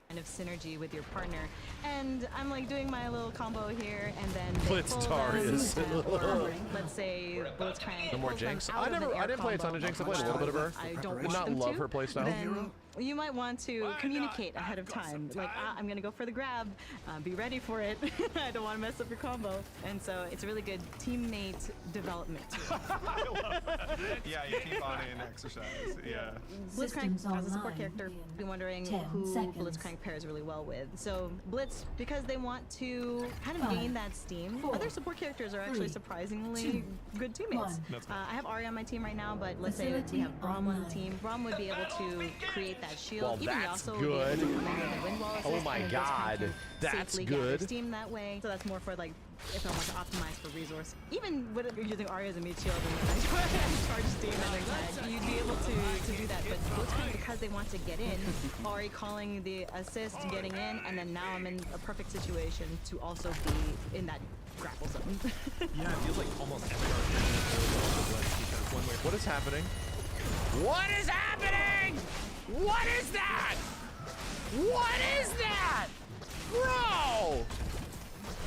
Kind of synergy with your partner, and I'm like doing my little combo here, and then they Blitz pull Darius. them, or let's say Blitzcrank No more pulls them Jinx. out of an air I didn't play a ton combo. of Jinx. I played a little bit of her. I don't Did want not them love to, her playstyle. Then you might want to communicate ahead of time, like I'm gonna go for the grab, be ready for it. I don't want to mess up your combo, and so it's a really good teammate development. I love that. Yeah, you keep on in exercise. Yeah. Blitzcrank as a support character, be wondering who Blitzcrank pairs really well with. So Blitz, because they want to kind of gain that steam. Other support characters are actually surprisingly good teammates. I have Ahri on my team right now, but let's say we have Braum on the team. Braum would be able to create that shield. Well, Even that's Yasuo good. would be able to come in with a wind wall assist, Oh my and Blitzcrank god, can that's safely gather good. steam that way. So that's more for like if I want to optimize for resource. Even with using Ahri as a meat shield and charge steam and attack, you'd be able to do that. But Blitzcrank, because they want to get in, Ahri calling the assist, getting in, and then now I'm in a perfect situation to also be in that grapple zone. Yeah, it feels like almost every RPG is really well with Blitz because one way. What is happening? What is happening? What is that? What is that? Bro!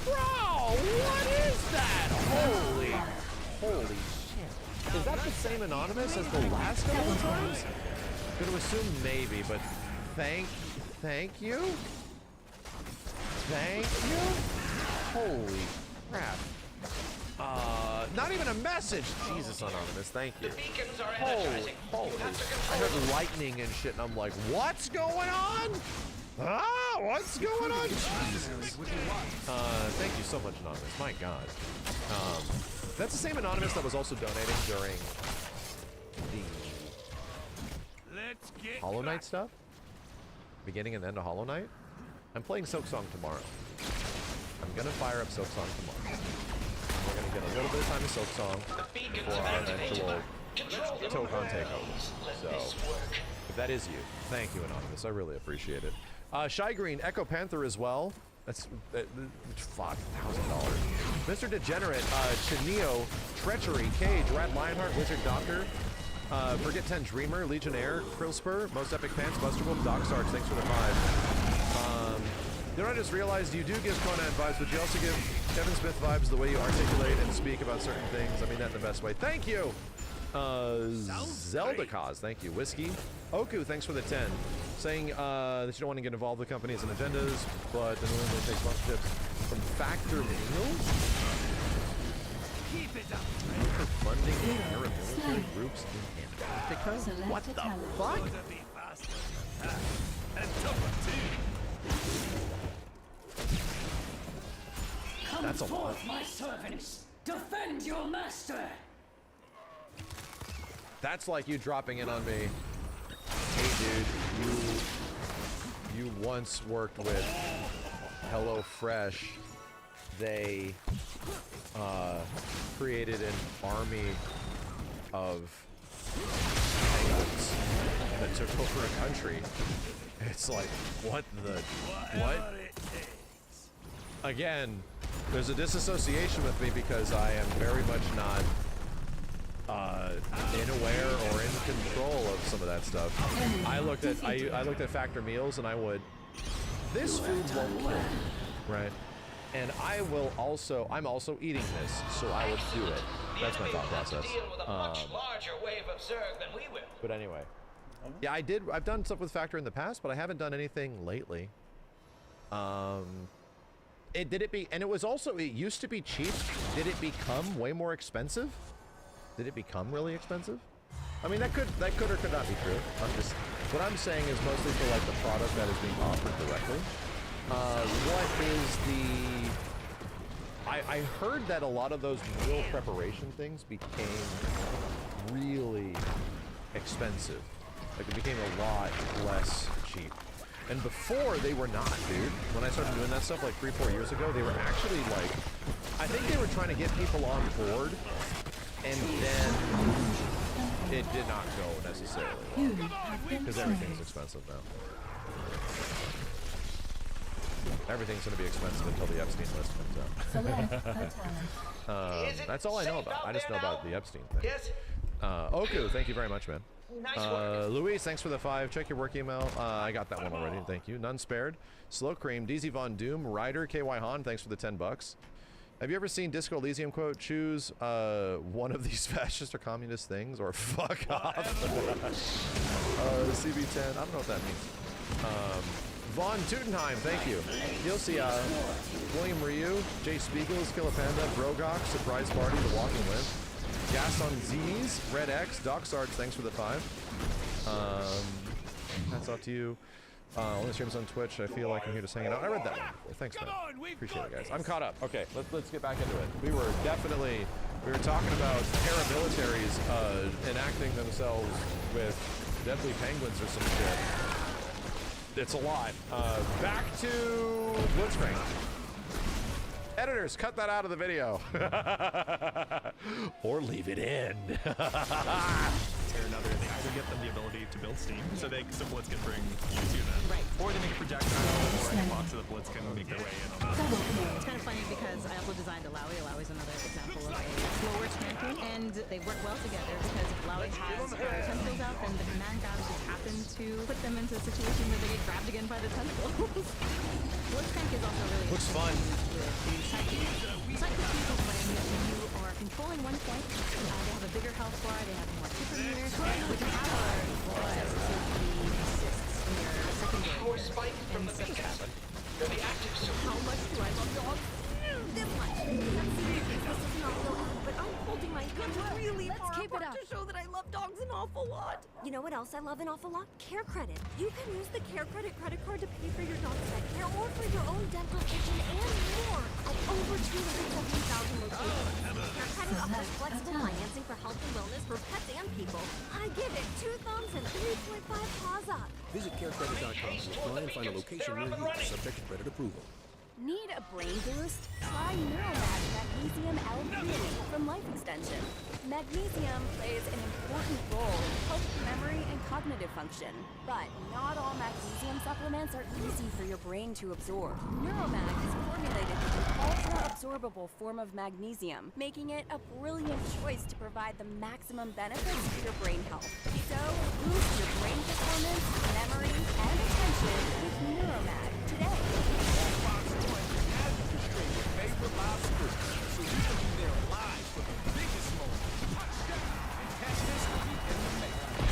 Bro, what is that? Holy shit. Is that the same anonymous as the last couple of times? Gonna assume maybe, but thank you? Thank you? Holy crap. Not even a message. Jesus, anonymous, thank you. Holy. I heard lightning and shit, and I'm like, what's going on? What's going on? Jesus. Thank you so much, anonymous. My God. That's the same anonymous that was also donating during Hollow Knight stuff, beginning and end of Hollow Knight, I'm playing Silksong tomorrow. I'm gonna fire up Silksong tomorrow. We're gonna get a little bit of time of Silksong for our eventual Tokon takeover. So, if that is you, thank you, Anonymous. I really appreciate it. Shy Green, Echo Panther as well. That's fuck, $1,000. Mr. Degenerate, Chineo, Treachery, Cage, Rad Lionheart, Wizard Doctor, Forget 10 Dreamer, Legionnaire, Krillspur, Most Epic Pants, Busterwolf, Doc Sarge, thanks for the 5. You know, I just realized you do give Conan vibes, but you also give Kevin Smith vibes the way you articulate and speak about certain things. I mean that in the best way. Thank you! Zelda Cause, thank you. Whiskey. Oku, thanks for the 10. Saying that you don't want to get involved with companies and agendas, but then when they take sponsorships from Factor Meals? Keep it up. For funding paramilitary groups in Antarctica? What the fuck? Be faster. And tougher too. That's a lot. My servants, defend your master. That's like you dropping in on me. Hey dude, you once worked with HelloFresh. They created an army of penguins that took over a country. It's like, what the, what? Again, there's a disassociation with me because I am very much not unaware or in control of some of that stuff. I looked at Factor Meals and I would, this food won't kill me, right? And I'm also eating this, so I would do it. That's my thought process. But anyway, yeah, I've done stuff with Factor in the past, but I haven't done anything lately. It used to be cheap. Did it become way more expensive? Did it become really expensive? I mean, that could or could not be true. What I'm saying is mostly for like the product that is being offered directly. What is the... I heard that a lot of those meal preparation things became really expensive. Like it became a lot less cheap. And before they were not, dude. When I started doing that stuff like 3-4 years ago, they were actually like, I think they were trying to get people on board, and then it did not go necessarily well, because everything's expensive now. Everything's going to be expensive until the Epstein list comes out. That's all I know about. I just know about the Epstein thing. Oku, thank you very much, man. Luis, thanks for the 5. Check your work email. I got that one already. Thank you. None spared. Slow Cream, DZ Von Doom, Ryder, KY Han, thanks for the $10. Have you ever seen Disco Elysium quote? Choose one of these fascist or communist things, or fuck off. CB10, I don't know what that means. Von Tutenheim, thank you. You'll see William Ryu, Jay Spiegels, Killapanda, Brogok, Surprise Party, The Walking Live. Gas on Z's, Red X, Doc Sarge, thanks for the 5. That's up to you. Only streams on Twitch. I feel like I'm here just hanging out. I read that one before. Thanks, man. Appreciate it, guys. I'm caught up. Okay, let's get back into it. We were talking about paramilitaries enacting themselves with deadly penguins or some shit. It's a lot. Back to Blitzcrank. Editors, cut that out of the video. Or leave it in. Or another, they either get them the ability to build steam, so Blitz can bring you to them, right? Or they make a projectile or a box so that Blitz can make their way in on that. It's kind of funny because I also designed a Lowy. Lowy is another example of a slower champion, and they work well together because if Lowy has her tentacles out, then the command guys just happen to put them into a situation where they get grabbed again by the tentacles. Blitzcrank is also really looks fun. Psychic people when you are controlling one point, they have a bigger health bar, they have more super meter, which is how assists in your secondary. Power spike from the beacon. They're the active super. How much do I love dogs? This much. This is not so hard, but I'm holding my hands really far apart to show that I love dogs an awful lot. You know what else I love an awful lot? Care Credit. You can use the Care Credit credit card to pay for your dog's vet care or for your own dental, vision, and more at over 270,000 locations. Care Credit offers flexible financing for health and wellness for pets and people. I give it 2 thumbs and 3.5 paws up. Visit carecredit.com to apply and find a location near you, subject to credit approval. Need a brain boost? Try Neuromag Magnesium L3 from Life Extension. Magnesium plays an important role in healthy memory and cognitive function, but not all magnesium supplements are easy for your brain to absorb. Neuromag is formulated with an ultra-absorbable form of magnesium, making it a brilliant choice to provide the maximum benefits for your brain health. So, boost your brain performance, memory, and attention with Neuromag today. Favorite live script, so you can be there live for the biggest moment. Touchdown! And catch history in the making.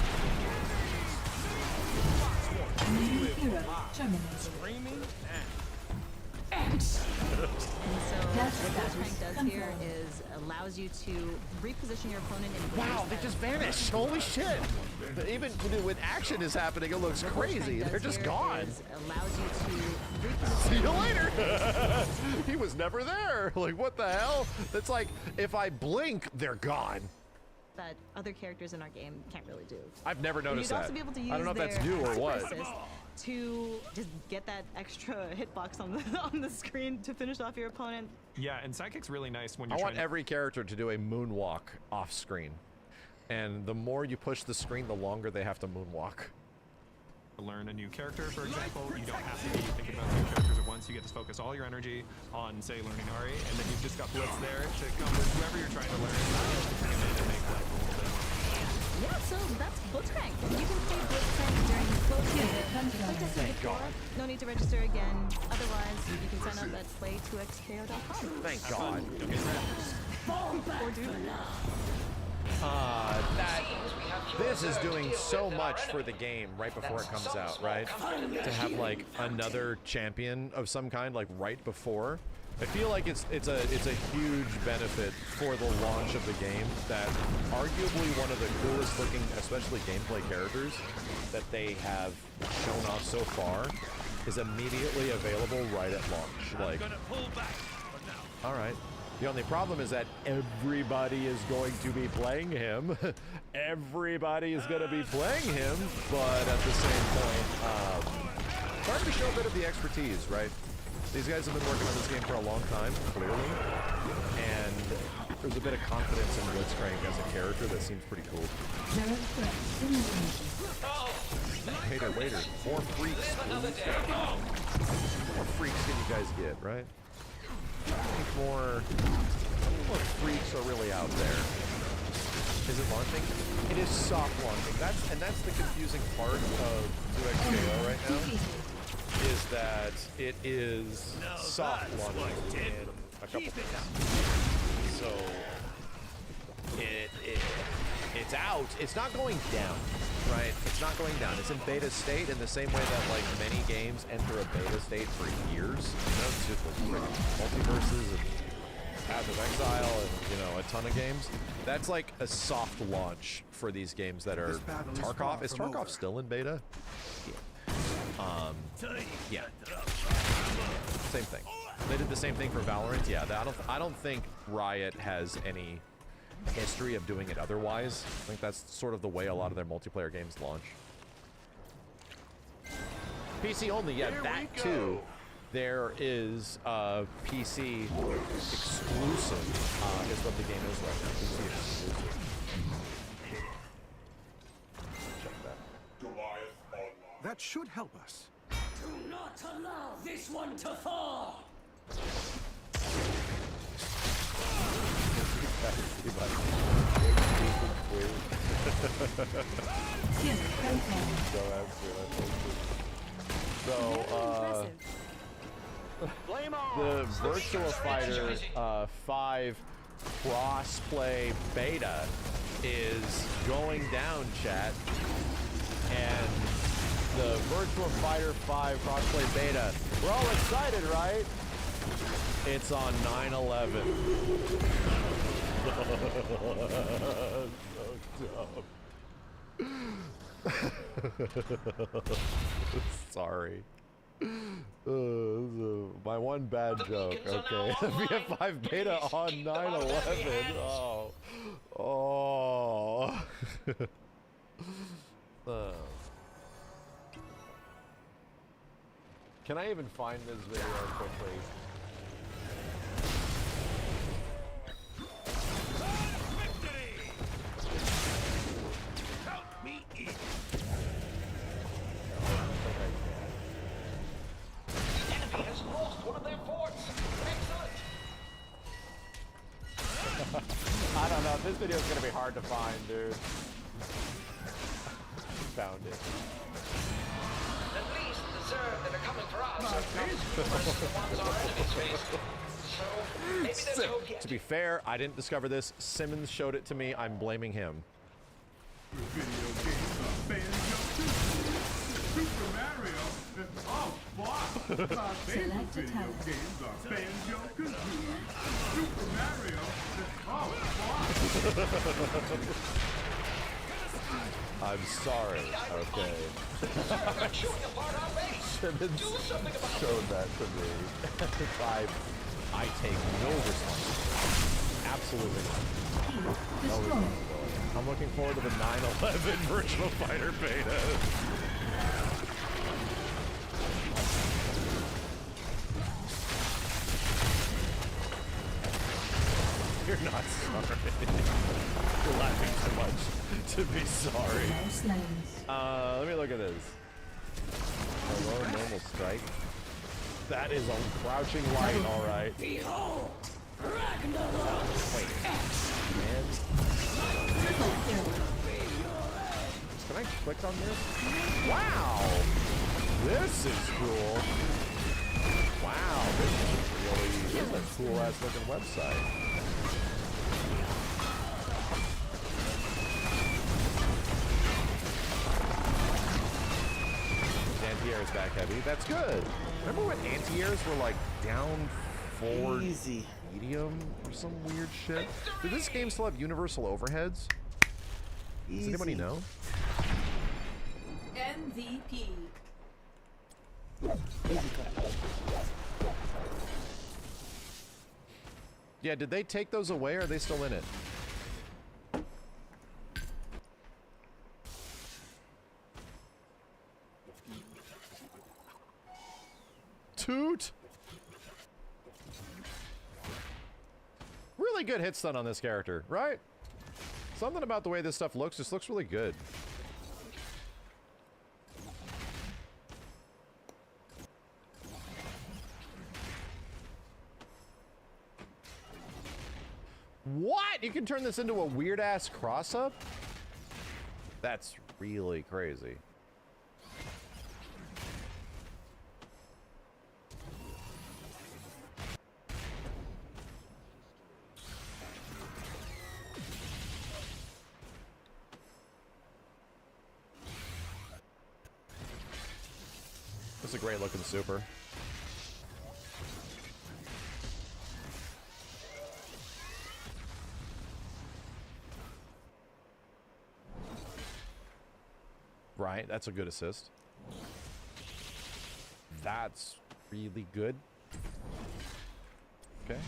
Fox 1, live, streaming And so what Blitzcrank does here is allows you to reposition your opponent in ways Wow, they that- just vanished. Holy shit. Even when action is happening, it looks crazy. They're just gone. Allows you to reposition. See you later. He was never there. Like, what the hell? That's like, if I blink, they're gone. That other characters in our game can't really do. I've never noticed You'd that. also be able to use I don't know if that's their new or what. active assist to just get that extra hitbox on the on the screen to finish off your opponent. Yeah, and Sidekick's really nice when I you're want trying every character to do a moonwalk off screen. And the more you push the screen, the longer they have to moonwalk. to learn a new character, for example. You don't have to be thinking about new characters at once. You get to focus all your energy on, say, learning Ari, and then you've just got Blitz there to come with whoever you're trying to learn to bring him in and make life a little bit. Yeah, so that's Blitzcrank. You can play Blitzcrank during closed beta. Like I said before, no need to register again. Otherwise, you can sign up at play2xko.com. Thank God. Or do This is doing so much for the game right before it comes out, right? To have like another champion of some kind like right before. I feel like it's a huge benefit for the launch of the game that arguably one of the coolest looking, especially gameplay characters that they have shown off so far is immediately available right at launch. Like, all right. The only problem is that everybody is going to be playing him. Everybody is going to be playing him, but at the same point, it's hard to show a bit of the expertise, right? These guys have been working on this game for a long time, clearly, and there's a bit of confidence in Blitzcrank as a character that seems pretty cool. Waiter, more freaks, please. More freaks can you guys get, right? How many more freaks are really out there? Is it launching? It is soft launching. That's the confusing part of 2xko right now. Is that it is soft launching in a couple things. So it's out. It's not going down, right? It's not going down. It's in beta state in the same way that like many games enter a beta state for years. You know, it's just like Multiverses and Path of Exile and a ton of games. That's like a soft launch for these games that are Tarkov. Is Tarkov still in beta? Yeah. Same thing. They did the same thing for Valorant. Yeah, I don't think Riot has any history of doing it otherwise. I think that's sort of the way a lot of their multiplayer games launch. PC only, yeah, that too. There is PC exclusive is what the game is right now. PC exclusive. Check that. That should help us. Do not allow this one to fall! So, the Virtua Fighter 5 crossplay beta is going down, chat, and the Virtua Fighter 5 crossplay beta, we're all excited, right? It's on 9/11. So dumb. Sorry. My one bad joke, okay. VF5 beta on 9/11. Oh. Can I even find this video quickly? Count me in. Enemy has lost one of their forts. Excellent. I don't know. This video is gonna be hard to find, dude. Found it. At least deserve that are coming for us are not as numerous as the ones our enemies faced. So maybe there's hope yet. To be fair, I didn't discover this. Simmons showed it to me. I'm blaming him. Video games are Banjo-Kazooie, Super Mario, and oh fuck! My favorite video games are Banjo-Kazooie, Super Mario, and oh fuck! I'm sorry. Okay. Simmons showed that to me. I take no responsibility. Absolutely not. No responsibility. I'm looking forward to the 9/11 Virtual Fighter beta. You're not sorry. You're laughing too much to be sorry. Let me look at this. Hello, normal strike. That is on crouching light, alright. Behold! Wait. Man. Can I click on this? Wow! This is cool. Wow, this is a cool ass looking website. Anti-air is back heavy. That's good. Remember when anti-airs were like down forward medium or some weird shit? Do this game still have universal overheads? Does anybody know? MVP. Yeah, did they take those away or are they still in it? Toot! Really good hit stun on this character, right? Something about the way this stuff looks just looks really good. What? You can turn this into a weird-ass cross-up? That's really crazy. That's a great looking super. Right, that's a good assist. That's really good. Okay.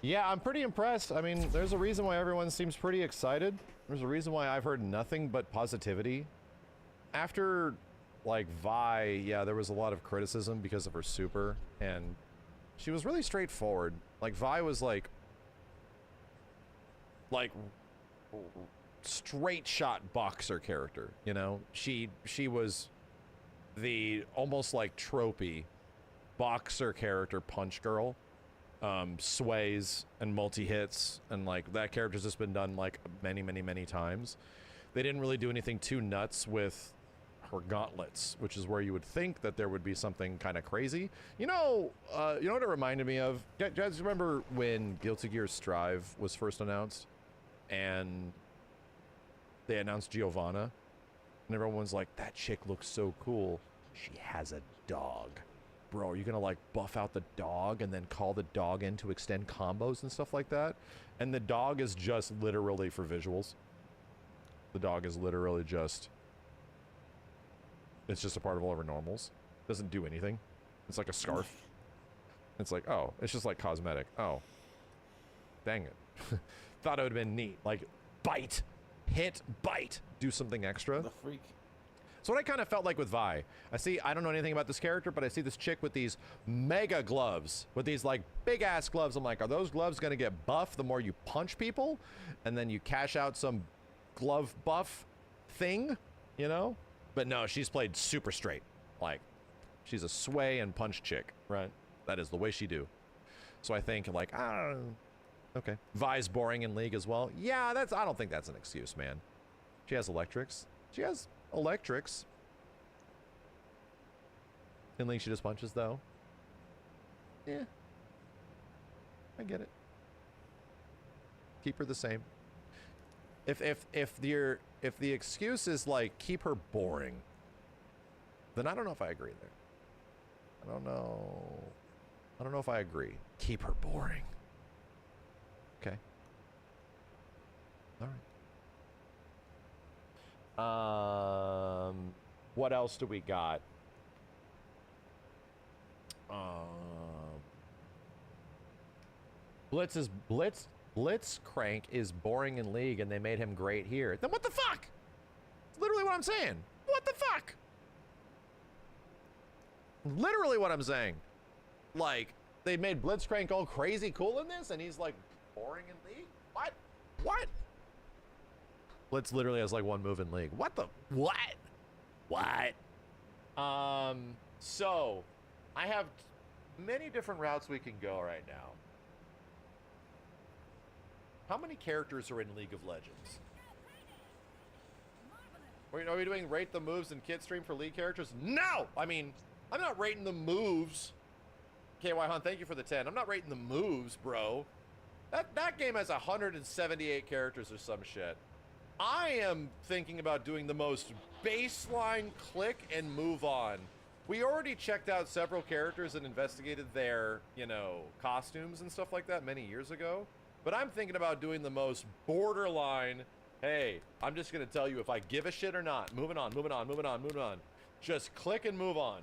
Yeah, I'm pretty impressed. I mean, there's a reason why everyone seems pretty excited. There's a reason why I've heard nothing but positivity. After, like, Vi, yeah, there was a lot of criticism because of her super, and she was really straightforward. Like, Vi was like straight shot boxer character, you know? She was the almost like tropey boxer character punch girl. Sways and multi-hits, and like that character's just been done like many times. They didn't really do anything too nuts with her gauntlets, which is where you would think that there would be something kind of crazy. You know what it reminded me of? You guys remember when Guilty Gear Strive was first announced and they announced Giovanna, and everyone was like, that chick looks so cool. She has a dog. Bro, are you gonna like buff out the dog and then call the dog in to extend combos and stuff like that? And the dog is just literally for visuals. The dog is literally just It's just a part of all of our normals. Doesn't do anything. It's like a scarf. It's like, oh, it's just like cosmetic. Oh. Dang it. Thought it would have been neat. Like, bite. Hit, bite. Do something extra. The freak. So what I kind of felt like with Vi. I don't know anything about this character, but I see this chick with these mega gloves. With these, like, big-ass gloves. I'm like, are those gloves going to get buff the more you punch people? And then you cash out some glove buff thing, you know? But no, she's played super straight. Like, she's a sway and punch chick, right? That is the way she do. So I think, like, I don't know. Okay. Vi's boring in League as well. Yeah, I don't think that's an excuse, man. She has electrics. She has electrics. In League, she just punches, though. Yeah. I get it. Keep her the same. If the excuse is, like, keep her boring, then I don't know if I agree there. I don't know if I agree. Keep her boring. Okay. All right. What else do we got? Blitzcrank is boring in League and they made him great here. Then what the fuck? It's literally what I'm saying. What the fuck? Literally what I'm saying. Like, they made Blitzcrank all crazy cool in this and he's like boring in League? What? What? Blitz literally has like one move in League. What the? What? What? So I have many different routes we can go right now. How many characters are in League of Legends? Are we doing rate the moves in Kit Stream for League characters? No! I mean, I'm not rating the moves. KY Hunt, thank you for the 10. I'm not rating the moves, bro. That game has 178 characters or some shit. I am thinking about doing the most baseline click and move on. We already checked out several characters and investigated their, you know, costumes and stuff like that many years ago. But I'm thinking about doing the most borderline, hey, I'm just going to tell you if I give a shit or not. Moving on, moving on, moving on, moving on. Just click and move on.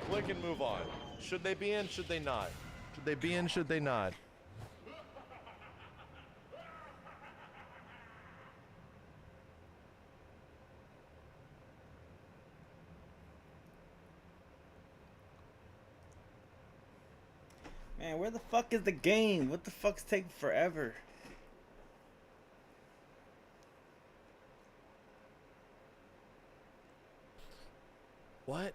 Click and move on. Should they be in? Should they not? Should they be in? Should they not? Man, where the fuck is the game? What the fuck's taking forever? What?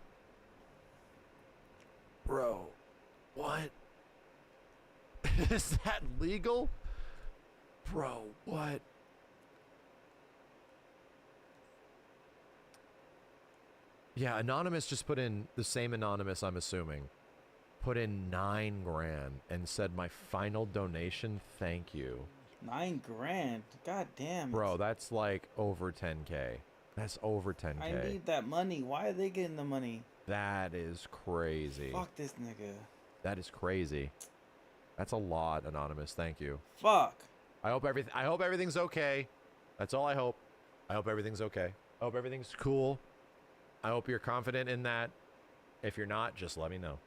Bro, what? Is that legal? Bro, what? Yeah, Anonymous just put in, the same Anonymous, I'm assuming, put in 9 grand and said my final donation, thank you. 9 grand? God damn. Bro, that's like over 10K. That's over 10K. I need that money. Why are they getting the money? That is crazy. Fuck this nigga. That is crazy. That's a lot, Anonymous. Thank you. Fuck. I hope everything's okay. That's all I hope. I hope everything's okay. I hope everything's cool. I hope you're confident in that. If you're not, just let me know.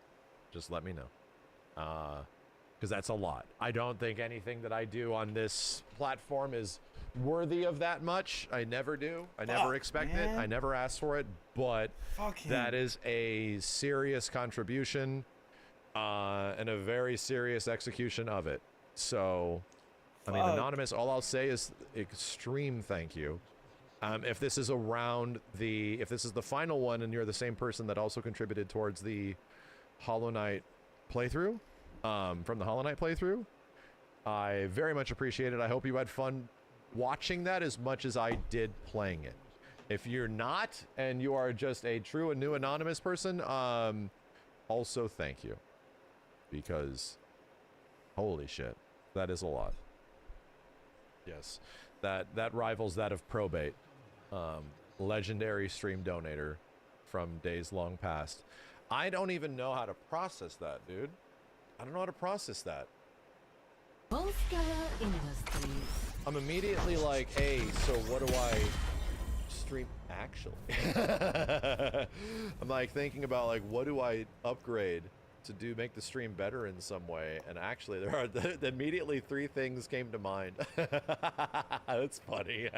Just let me know. Because that's a lot. I don't think anything that I do on this platform is worthy of that much. I never do. I never expect it. I never ask for it. But that is a serious contribution and a very serious execution of it. So, I mean, Anonymous, all I'll say is extreme thank you. If this is if this is the final one and you're the same person that also contributed towards the Hollow Knight playthrough, from the Hollow Knight playthrough, I very much appreciate it. I hope you had fun watching that as much as I did playing it. If you're not, and you are just a true and new Anonymous person, also thank you. Because, holy shit, that is a lot. Yes, that rivals that of Probate, legendary stream donator from days long past. I don't even know how to process that, dude. I don't know how to process that. Volskaya Industries. I'm immediately like, hey, so what do I stream actually. I'm like thinking about like what do I upgrade to make the stream better in some way, and actually there are immediately 3 things came to mind. That's funny.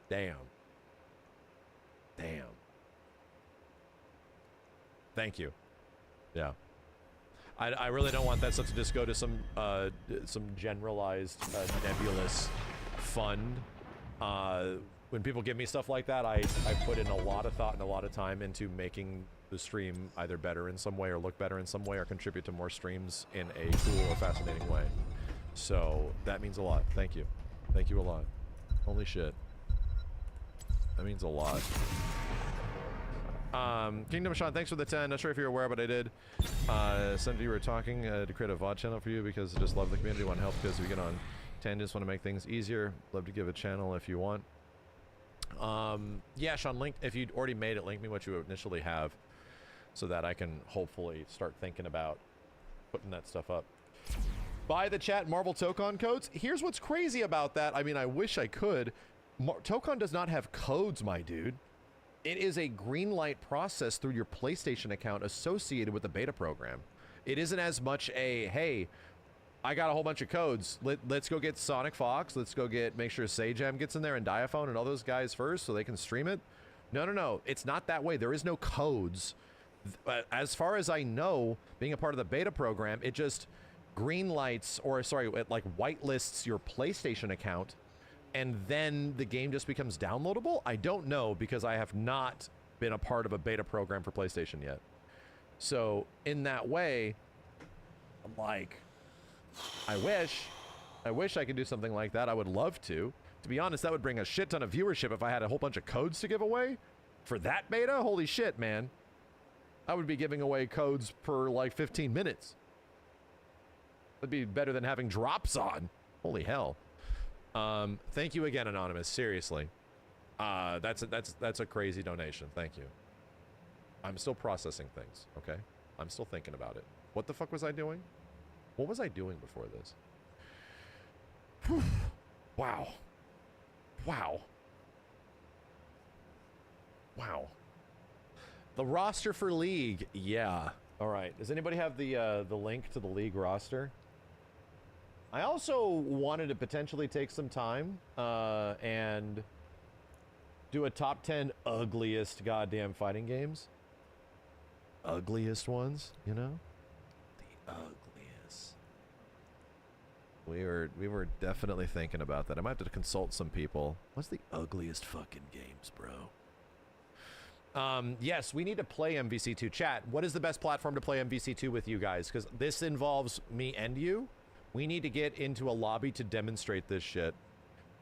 Damn. Thank you. Yeah. I really don't want that stuff to just go to some generalized nebulous fund. When people give me stuff like that, I put in a lot of thought and a lot of time into making the stream either better in some way or look better in some way or contribute to more streams in a cool or fascinating way. So that means a lot. Thank you. Thank you a lot. Holy shit. That means a lot. Kingdom Sean, thanks for the 10. Not sure if you're aware, but I did. Some of you were talking to create a VOD channel for you because I just love the community. Want to help because we get on tangents, want to make things easier. Love to give a channel if you want. Yeah, Sean, link if you'd already made it, link me what you initially have so that I can hopefully start thinking about putting that stuff up. Buy the chat Marvel Tokon codes. Here's what's crazy about that. I mean, I wish I could. Tokon does not have codes, my dude. It is a green light process through your PlayStation account associated with the beta program. It isn't as much a, hey, I got a whole bunch of codes. Let's go get Sonic Fox. Let's go make sure Sajam gets in there and Diaphone and all those guys first so they can stream it. No. It's not that way. There is no codes. As far as I know, being a part of the beta program, it just green lights, or sorry, it like whitelists your PlayStation account, and then the game just becomes downloadable? I don't know because I have not been a part of a beta program for PlayStation yet. So in that way, I'm like, I wish I could do something like that. I would love to. To be honest, that would bring a shit ton of viewership if I had a whole bunch of codes to give away for that beta. Holy shit, man. I would be giving away codes per like 15 minutes. That'd be better than having drops on. Holy hell. Thank you again, Anonymous. Seriously. That's a crazy donation. Thank you. I'm still processing things, okay? I'm still thinking about it. What the fuck was I doing? What was I doing before this? Whew. Wow. Wow. Wow. The roster for League. Yeah. All right. Does anybody have the link to the League roster? I also wanted to potentially take some time and do a top 10 ugliest goddamn fighting games. Ugliest ones, you know? The ugliest. We were definitely thinking about that. I might have to consult some people. What's the ugliest fucking games, bro? Yes, we need to play MVC2. Chat, what is the best platform to play MVC2 with you guys? Because this involves me and you. We need to get into a lobby to demonstrate this shit.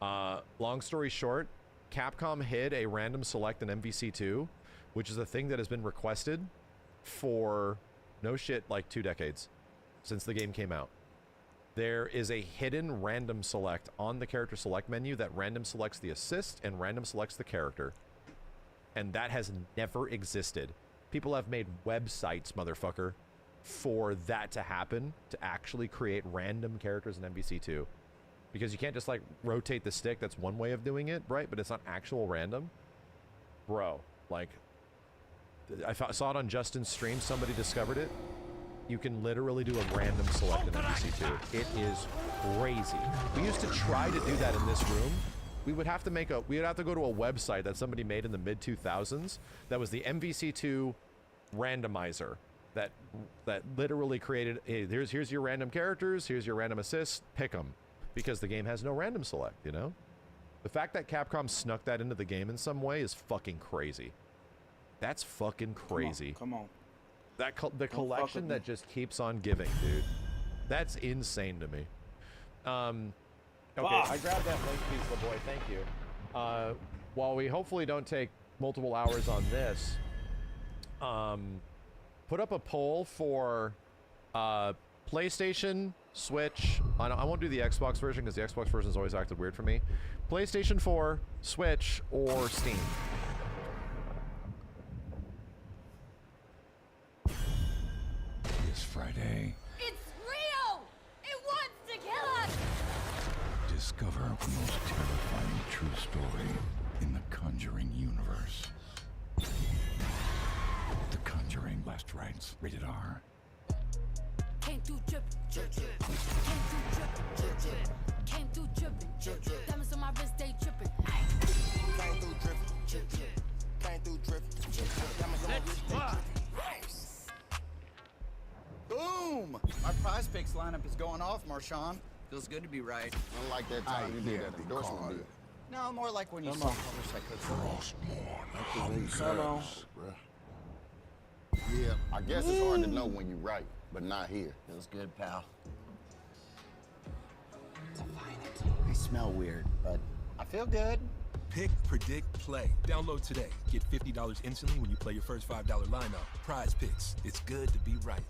Long story short, Capcom hid a random select in MVC2, which is a thing that has been requested for no shit like 2 decades since the game came out. There is a hidden random select on the character select menu that random selects the assist and random selects the character. And that has never existed. People have made websites, motherfucker, for that to happen, to actually create random characters in MVC2. Because you can't just like rotate the stick. That's one way of doing it, right? But it's not actual random. Bro, like, I saw it on Justin's stream. Somebody discovered it. You can literally do a random select in MVC2. It is crazy. We used to try to do that in this room. We would have to go to a website that somebody made in the mid-2000s that was the MVC2 randomizer that literally created, hey, here's your random characters, here's your random assists, pick them. Because the game has no random select, you know? The fact that Capcom snuck that into the game in some way is fucking crazy. That's fucking crazy. Come on. The collection that just keeps on giving, dude. That's insane to me. Okay, I grabbed that link piece, LaBoy. Thank you. While we hopefully don't take multiple hours on this, put up a poll for PlayStation, Switch. I won't do the Xbox version because the Xbox version has always acted weird for me. PlayStation 4, Switch, or Steam. This Friday, It's Rio! It wants to kill us! discover the most terrifying true story in the Conjuring universe. The Conjuring. Last rites. Rated R. Came through drippin', drip, drip. Came through drippin', drip, drip. Came through drippin', drip, drip. Diamonds on my wrist, they drippin'. Came through drippin', drip, drip. Came through drippin', drip, drip. Diamonds on my wrist, they drippin'. Nice. Boom! My prize picks lineup is going off, Marshawn. Feels good to be right. Unlike that time you did that endorsement deal. No, more like when you saw publish that could Hello. Yeah, I guess it's hard to know when you're right, but not here. Feels good, pal. I smell weird, but I feel good. Pick, predict, play. Download today. Get $50 instantly when you play your first $5 lineup. Prize Picks. It's good to be right.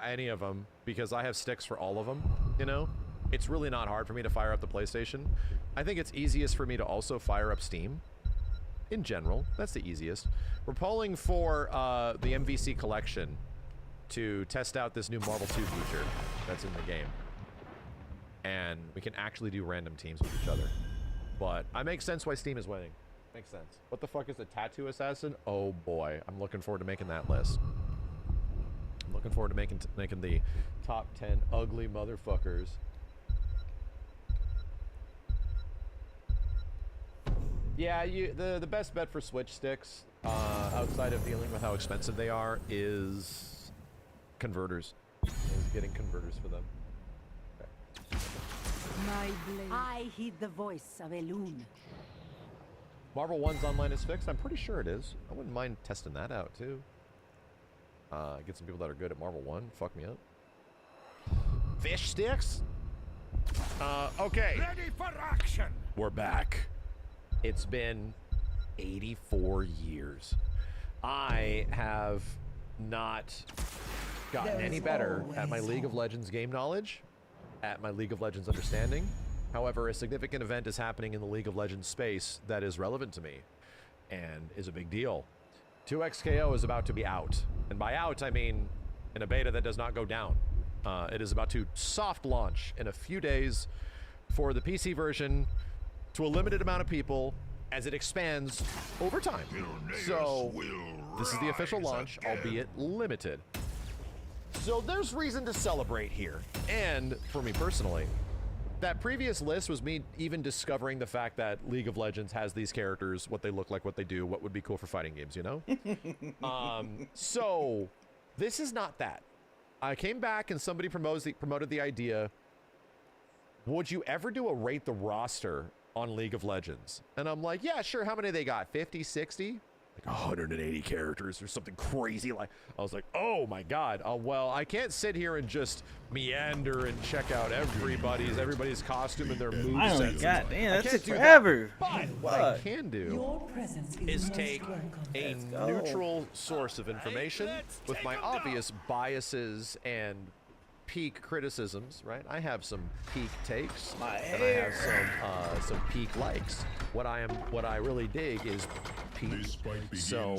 Any of them, because I have sticks for all of them, you know? It's really not hard for me to fire up the PlayStation. I think it's easiest for me to also fire up Steam. In general, that's the easiest. We're polling for the MVC collection to test out this new Marvel 2 feature that's in the game. And we can actually do random teams with each other. But I make sense why Steam is winning. Makes sense. What the fuck is a tattoo assassin? Oh boy, I'm looking forward to making that list. I'm looking forward to making the top 10 ugly motherfuckers. Yeah, the best bet for Switch sticks, outside of dealing with how expensive they are, is converters. Is getting converters for them. Okay. I heed the voice of Elune. Marvel 1's online is fixed? I'm pretty sure it is. I wouldn't mind testing that out too. Get some people that are good at Marvel 1. Fuck me up. Fish sticks? Okay. Ready for action. We're back. It's been 84 years. I have not gotten any better at my League of Legends game knowledge, at my League of Legends understanding. However, a significant event is happening in the League of Legends space that is relevant to me and is a big deal. 2XKO is about to be out. And by out, I mean in a beta that does not go down. It is about to soft launch in a few days for the PC version to a limited amount of people as it expands over time. So this is the official launch, albeit limited. So there's reason to celebrate here. And for me personally, that previous list was me even discovering the fact that League of Legends has these characters, what they look like, what they do, what would be cool for fighting games, you know? So this is not that. I came back and somebody promoted the idea, would you ever do a rate the roster on League of Legends? And I'm like, yeah, sure. How many they got? 50, 60? Like 180 characters or something crazy. Like, I was like, oh my God. Well, I can't sit here and just meander and check out everybody's costume and their movesets. God damn, that took forever. But what I can do is take a neutral source of information with my obvious biases and peak criticisms, right? I have some peak takes, and I have some peak likes. What I really dig is peak. So,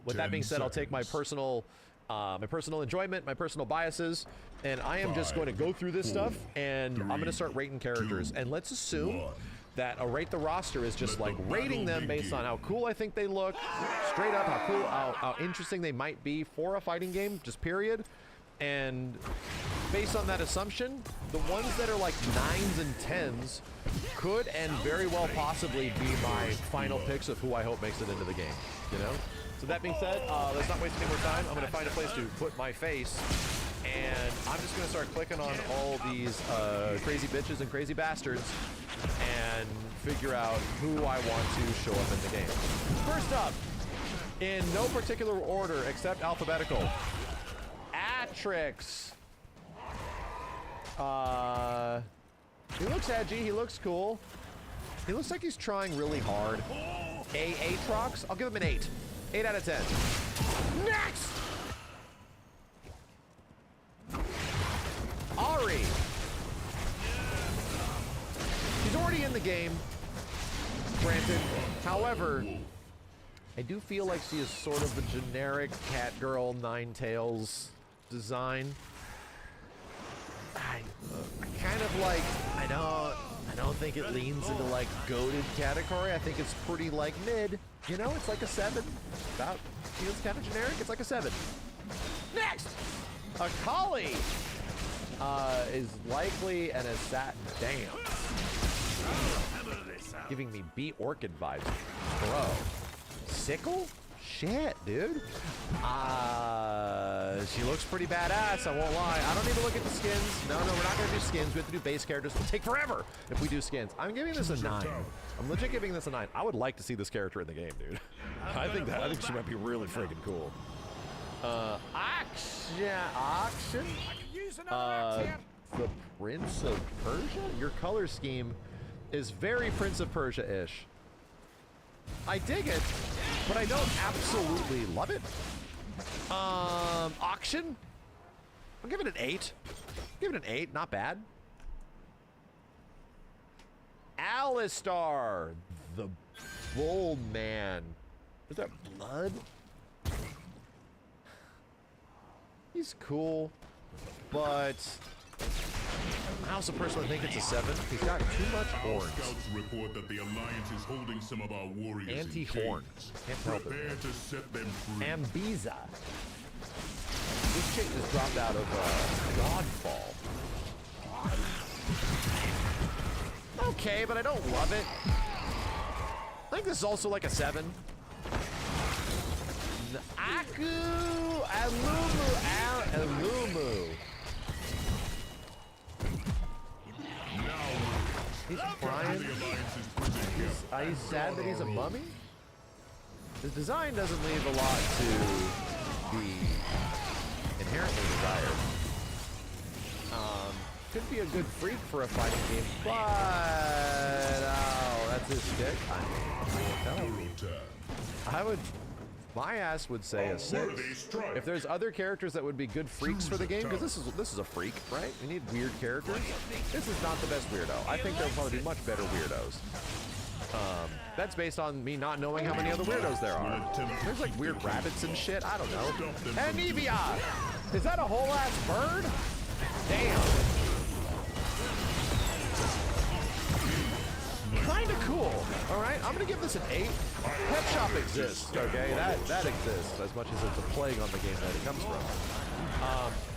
with that being said, I'll take my personal enjoyment, my personal biases, and I am just going to go through this stuff, and I'm going to start rating characters. And let's assume that a rate the roster is just like rating them based on how cool I think they look, straight up how cool, how interesting they might be for a fighting game, just period. And based on that assumption, the ones that are like 9s and 10s could and very well possibly be my final picks of who I hope makes it into the game, you know? So that being said, let's not waste any more time. I'm gonna find a place to put my face, and I'm just gonna start clicking on all these crazy bitches and crazy bastards and figure out who I want to show up in the game. First up, in no particular order except alphabetical, Atrix. He looks edgy, he looks cool. He looks like he's trying really hard. Aatrox, I'll give him an 8. 8 out of 10. Next! Ari. He's already in the game, granted. However, I do feel like she is sort of a generic Catgirl Ninetales design. I kind of like, I don't think it leans into like goated category. I think it's pretty like mid. You know, it's like a 7. That feels kind of generic. It's like a 7. Next, Akali is likely an assassin. Damn. Giving me Bee Orchid vibes, bro. Sickle? Shit, dude. She looks pretty badass, I won't lie. I don't need to look at the skins. No, we're not gonna do skins. We have to do base characters. It'll take forever if we do skins. I'm giving this a 9. I'm legit giving this a 9. I would like to see this character in the game, dude. I think she might be really freaking cool. Auction? The Prince of Persia? Your color scheme is very Prince of Persia-ish. I dig it, but I don't absolutely love it. Auction? I'll give it an 8. Give it an 8, not bad. Alistar, the Bull Man. Is that blood? He's cool, but I also personally think it's a 7. He's got too much horns. Scouts report that the Alliance is holding some of our warriors Anti-horn. Can't help it. Prepare to set them free. Ambiza. This chick just dropped out of Godfall. Okay, but I don't love it. I think this is also like a 7. Alumu. He's crying. He's sad that he's a mummy? His design doesn't leave a lot to be inherently desired. Could be a good freak for a fighting game, but that's his stick. I would, my ass would say a 6. If there's other characters that would be good freaks for the game, because this is a freak, right? We need weird characters. This is not the best weirdo. I think there'll probably be much better weirdos. That's based on me not knowing how many other weirdos there are. There's like weird rabbits and shit. I don't know. Anivia! Is that a whole ass bird? Damn. Kinda cool. Alright, I'm gonna give this an 8. Pet Shop exists, okay? That exists as much as it's a plague on the game that it comes from.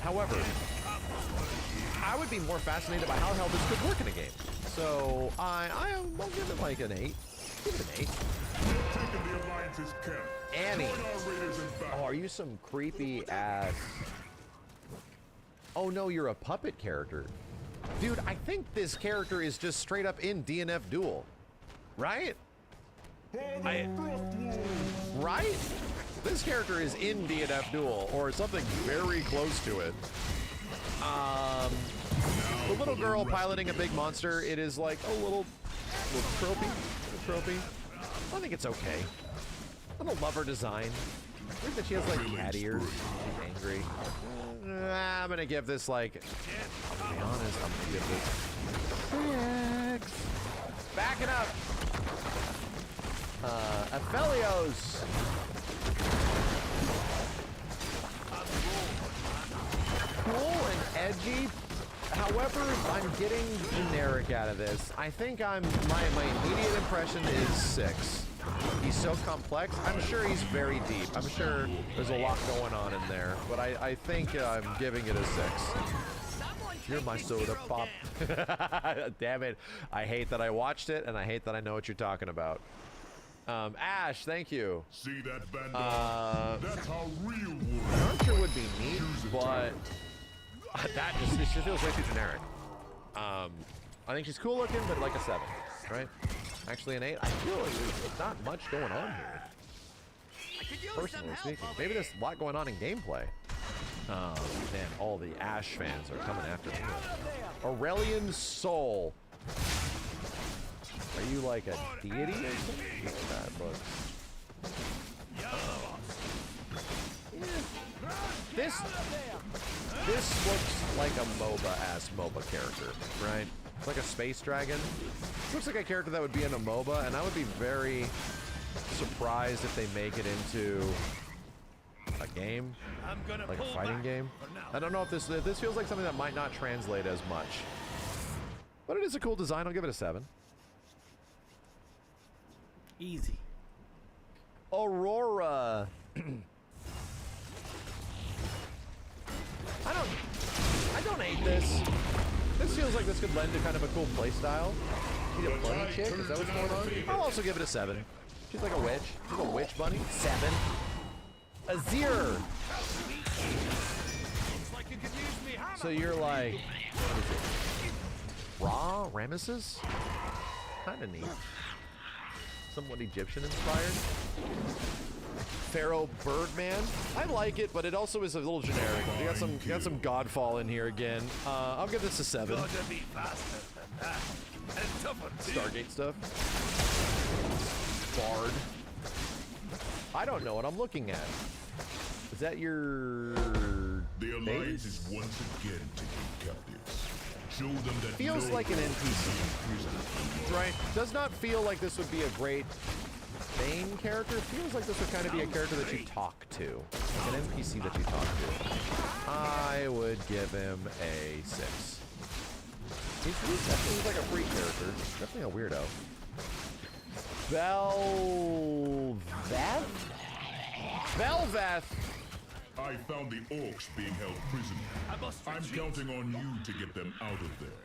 However, I would be more fascinated by how the hell this could work in a game. So I'll give it like an 8. Give it an 8. Annie. Oh, are you some creepy ass? Oh no, you're a puppet character. Dude, I think this character is just straight up in DNF Duel. Right? Right? This character is in DNF Duel, or something very close to it. The little girl piloting a big monster, it is like a little tropey. I think it's okay. I don't love her design. I think that she has like cat ears. She's angry. I'm gonna give this like, I'll be honest, I'm gonna give this 6. Backing up. Aphelios. Cool and edgy. However, I'm getting generic out of this. I think my immediate impression is 6. He's so complex. I'm sure he's very deep. I'm sure there's a lot going on in there, but I think I'm giving it a 6. You're my soda pop. Damn it. I hate that I watched it, and I hate that I know what you're talking about. Ash, thank you. See that bandana? That's how real war. Archer would be neat, but it just feels way too generic. I think she's cool looking, but like a 7, right? Actually an 8. I feel like there's not much going on here. Personally speaking. Maybe there's a lot going on in gameplay. Man, all the Ash fans are coming after me. Aurelian Soul. Are you like a deity or something? That looks. This looks like a MOBA-ass MOBA character, right? It's like a space dragon. Looks like a character that would be in a MOBA, and I would be very surprised if they make it into a game, like a fighting game. I don't know if this feels like something that might not translate as much, but it is a cool design. I'll give it a 7. Easy. Aurora. I don't hate this. This feels like this could lend to kind of a cool play style. She's a bunny chick. Is that what's going on? I'll also give it a 7. She's like a witch. She's a witch bunny. 7. Azir. So you're like, what is it? Ra? Ramesses? Kind of neat. Somewhat Egyptian inspired. Pharaoh Birdman. I like it, but it also is a little generic. You got some Godfall in here again. I'll give this a 7. Stargate stuff. Bard. I don't know what I'm looking at. Is that your The Alliance is once again taking captives. Show them that feels like an NPC. Right? Does not feel like this would be a great main character. Feels like this would kind of be a character that you talk to. Like an NPC that you talk to. I would give him a 6. He's definitely like a free character. Definitely a weirdo. Velveth? I found the orcs being held prisoner. I'm counting on you to get them out of there.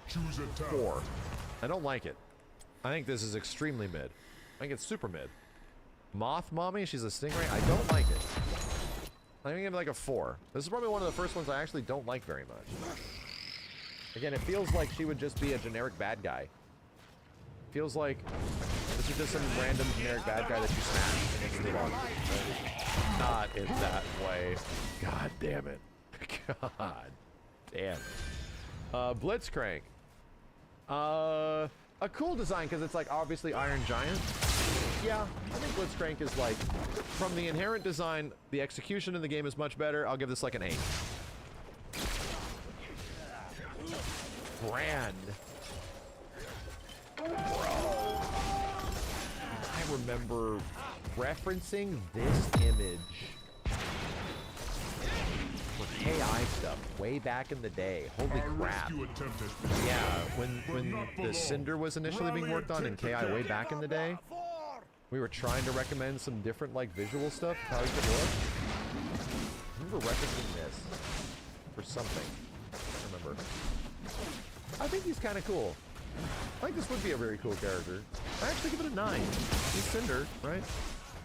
Choose a tower. 4. I don't like it. I think this is extremely mid. I think it's super mid. Moth Mommy, she's a stingray. I don't like it. I'm gonna give it like a 4. This is probably one of the first ones I actually don't like very much. Again, it feels like she would just be a generic bad guy. Feels like this is just some random generic bad guy that you smash and then you move on. Not in that way. God damn it. God damn it. Blitzcrank. A cool design because it's like obviously Iron Giant. Yeah, I think Blitzcrank is like, from the inherent design, the execution in the game is much better. I'll give this like an 8. Brand. Bro. I remember referencing this image for KI stuff way back in the day. Holy crap. Yeah, when the Cinder was initially being worked on in KI way back in the day, we were trying to recommend some different like visual stuff, how it could look. I remember referencing this for something. I don't remember. I think he's kind of cool. I think this would be a very cool character. I actually give it a 9. He's Cinder, right?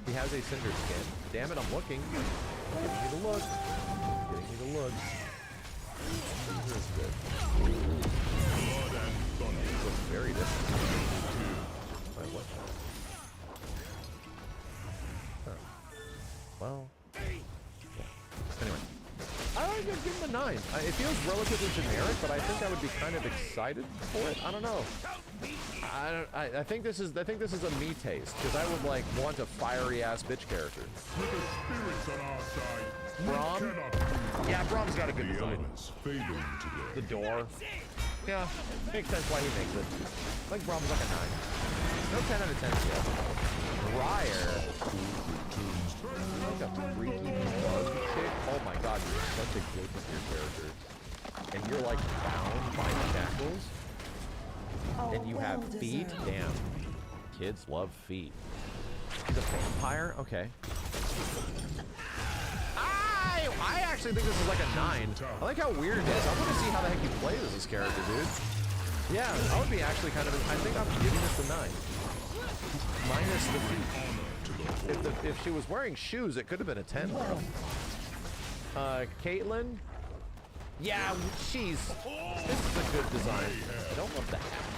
He has a Cinder skin. Damn it, I'm looking. Getting me to look. Getting me to look. Caesar is good. Looks very different. Wait, what? Huh. Well. Yeah. Anyway. I would give him a 9. It feels relatively generic, but I think I would be kind of excited for it. I don't know. I think this is a me taste because I would like want a fiery ass bitch character. Braum? Yeah, Braum's got a good design. The door. Yeah, makes sense why he makes it. I think Braum's like a 9. No 10 out of 10 yet. Briar. Like a freaky bug chick. Oh my god, you're such a good with your character. And you're like bound by shackles. And you have feet. Damn. Kids love feet. She's a vampire? Okay. I actually think this is like a 9. I like how weird it is. I want to see how the heck you play as this character, dude. Yeah, I would be actually kind of... I think I'm giving this a 9. Minus the feet. If she was wearing shoes, it could have been a 10. Caitlyn? Yeah, this is a good design. I don't love the hat.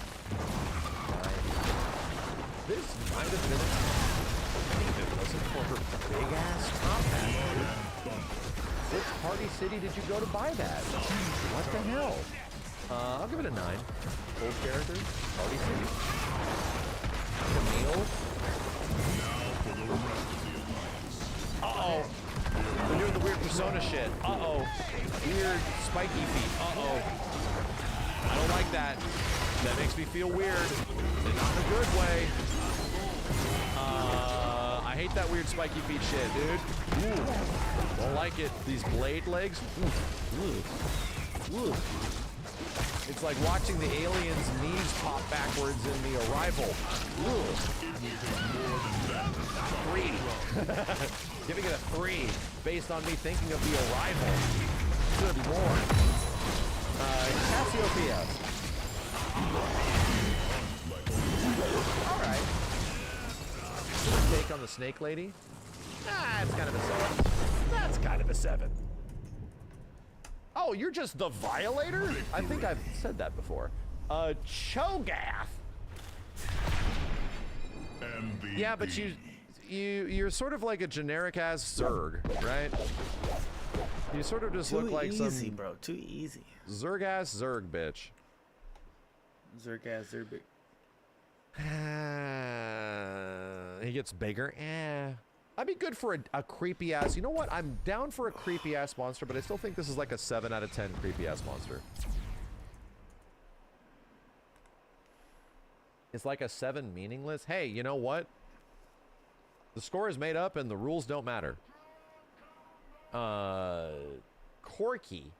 This might have been a 10 if it wasn't for her big-ass top hat. Which party city did you go to buy that? What the hell? I'll give it a 9. Old character, party city. Camille. Uh-oh. They're doing the weird persona shit. Uh-oh. Weird spiky feet. Uh-oh. I don't like that. That makes me feel weird. And not in a good way. I hate that weird spiky feet shit, dude. Ooh. Don't like it. These blade legs. Ooh. Ooh. It's like watching the aliens' knees pop backwards in The Arrival. Ooh. 3. Giving it a 3 based on me thinking of The Arrival. Good lord. Cassiopeia. Alright. Take on the snake lady. It's kind of a 7. That's kind of a 7. Oh, you're just the Violator? I think I've said that before. Cho'Gath. Yeah, but you're sort of like a generic ass Zerg, right? You sort of just look like some easy, bro. Too easy. Zerg ass Zerg bitch. Zerg ass Zerg bitch. He gets bigger. I'd be good for a creepy ass. You know what? I'm down for a creepy ass monster, but I still think this is like a 7 out of 10 creepy ass monster. It's like a 7 meaningless. Hey, you know what? The score is made up and the rules don't matter. Corky.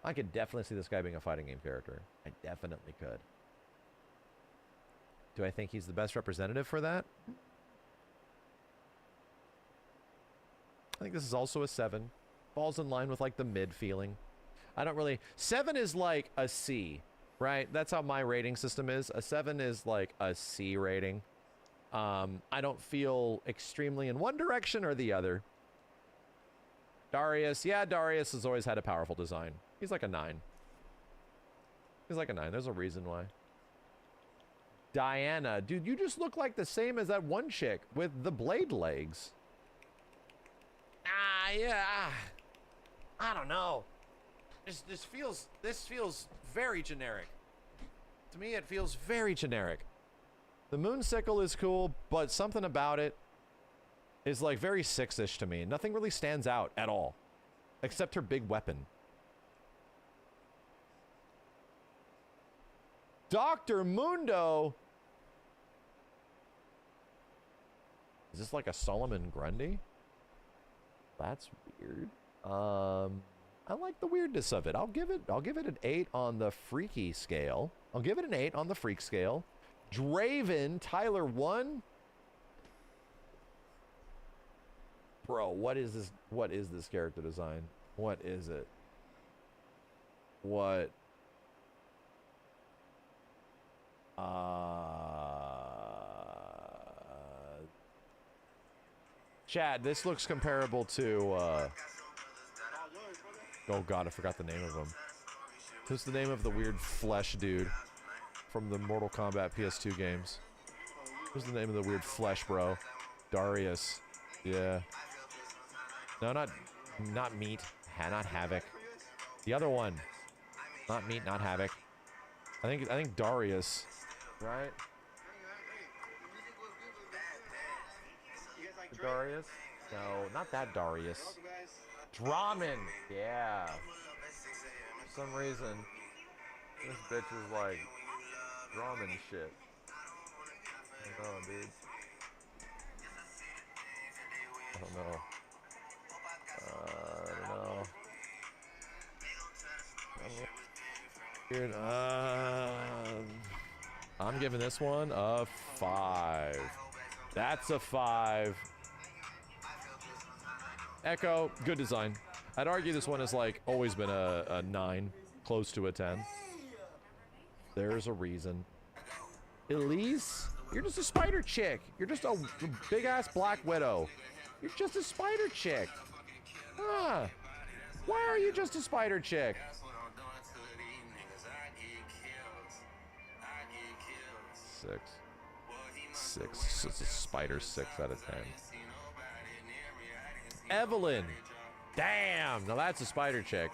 I could definitely see this guy being a fighting game character. I definitely could. Do I think he's the best representative for that? I think this is also a 7. Falls in line with like the mid feeling. I don't really... 7 is like a C, right? That's how my rating system is. A 7 is like a C rating. I don't feel extremely in one direction or the other. Darius. Yeah, Darius has always had a powerful design. He's like a 9. He's like a 9. There's a reason why. Diana. Dude, you just look like the same as that one chick with the blade legs. Yeah. I don't know. This feels very generic. To me, it feels very generic. The moon sickle is cool, but something about it is like very 6-ish to me. Nothing really stands out at all, except her big weapon. Dr. Mundo. Is this like a Solomon Grundy? That's weird. I like the weirdness of it. I'll give it an 8 on the freaky scale. I'll give it an 8 on the freak scale. Draven, Tyler 1. Bro, what is this? What is this character design? What is it? What? Chad, this looks comparable to, oh god, I forgot the name of him. What's the name of the weird flesh dude from the Mortal Kombat PS2 games? What's the name of the weird flesh bro? Darius. Yeah. No, not Meat. Not Havoc. The other one. Not Meat, not Havoc. I think Darius. Right? Darius? No, not that Darius. Draman! Yeah. For some reason, this bitch is like Draman shit. I don't know, dude. I don't know. Weird. I'm giving this one a 5. That's a 5. Echo, good design. I'd argue this one has like always been a 9, close to a 10. There's a reason. Elise, you're just a spider chick. You're just a big ass Black Widow. You're just a spider chick. Huh. Why are you just a spider chick? 6. It's a spider 6 out of 10. Evelyn. Damn. Now that's a spider chick.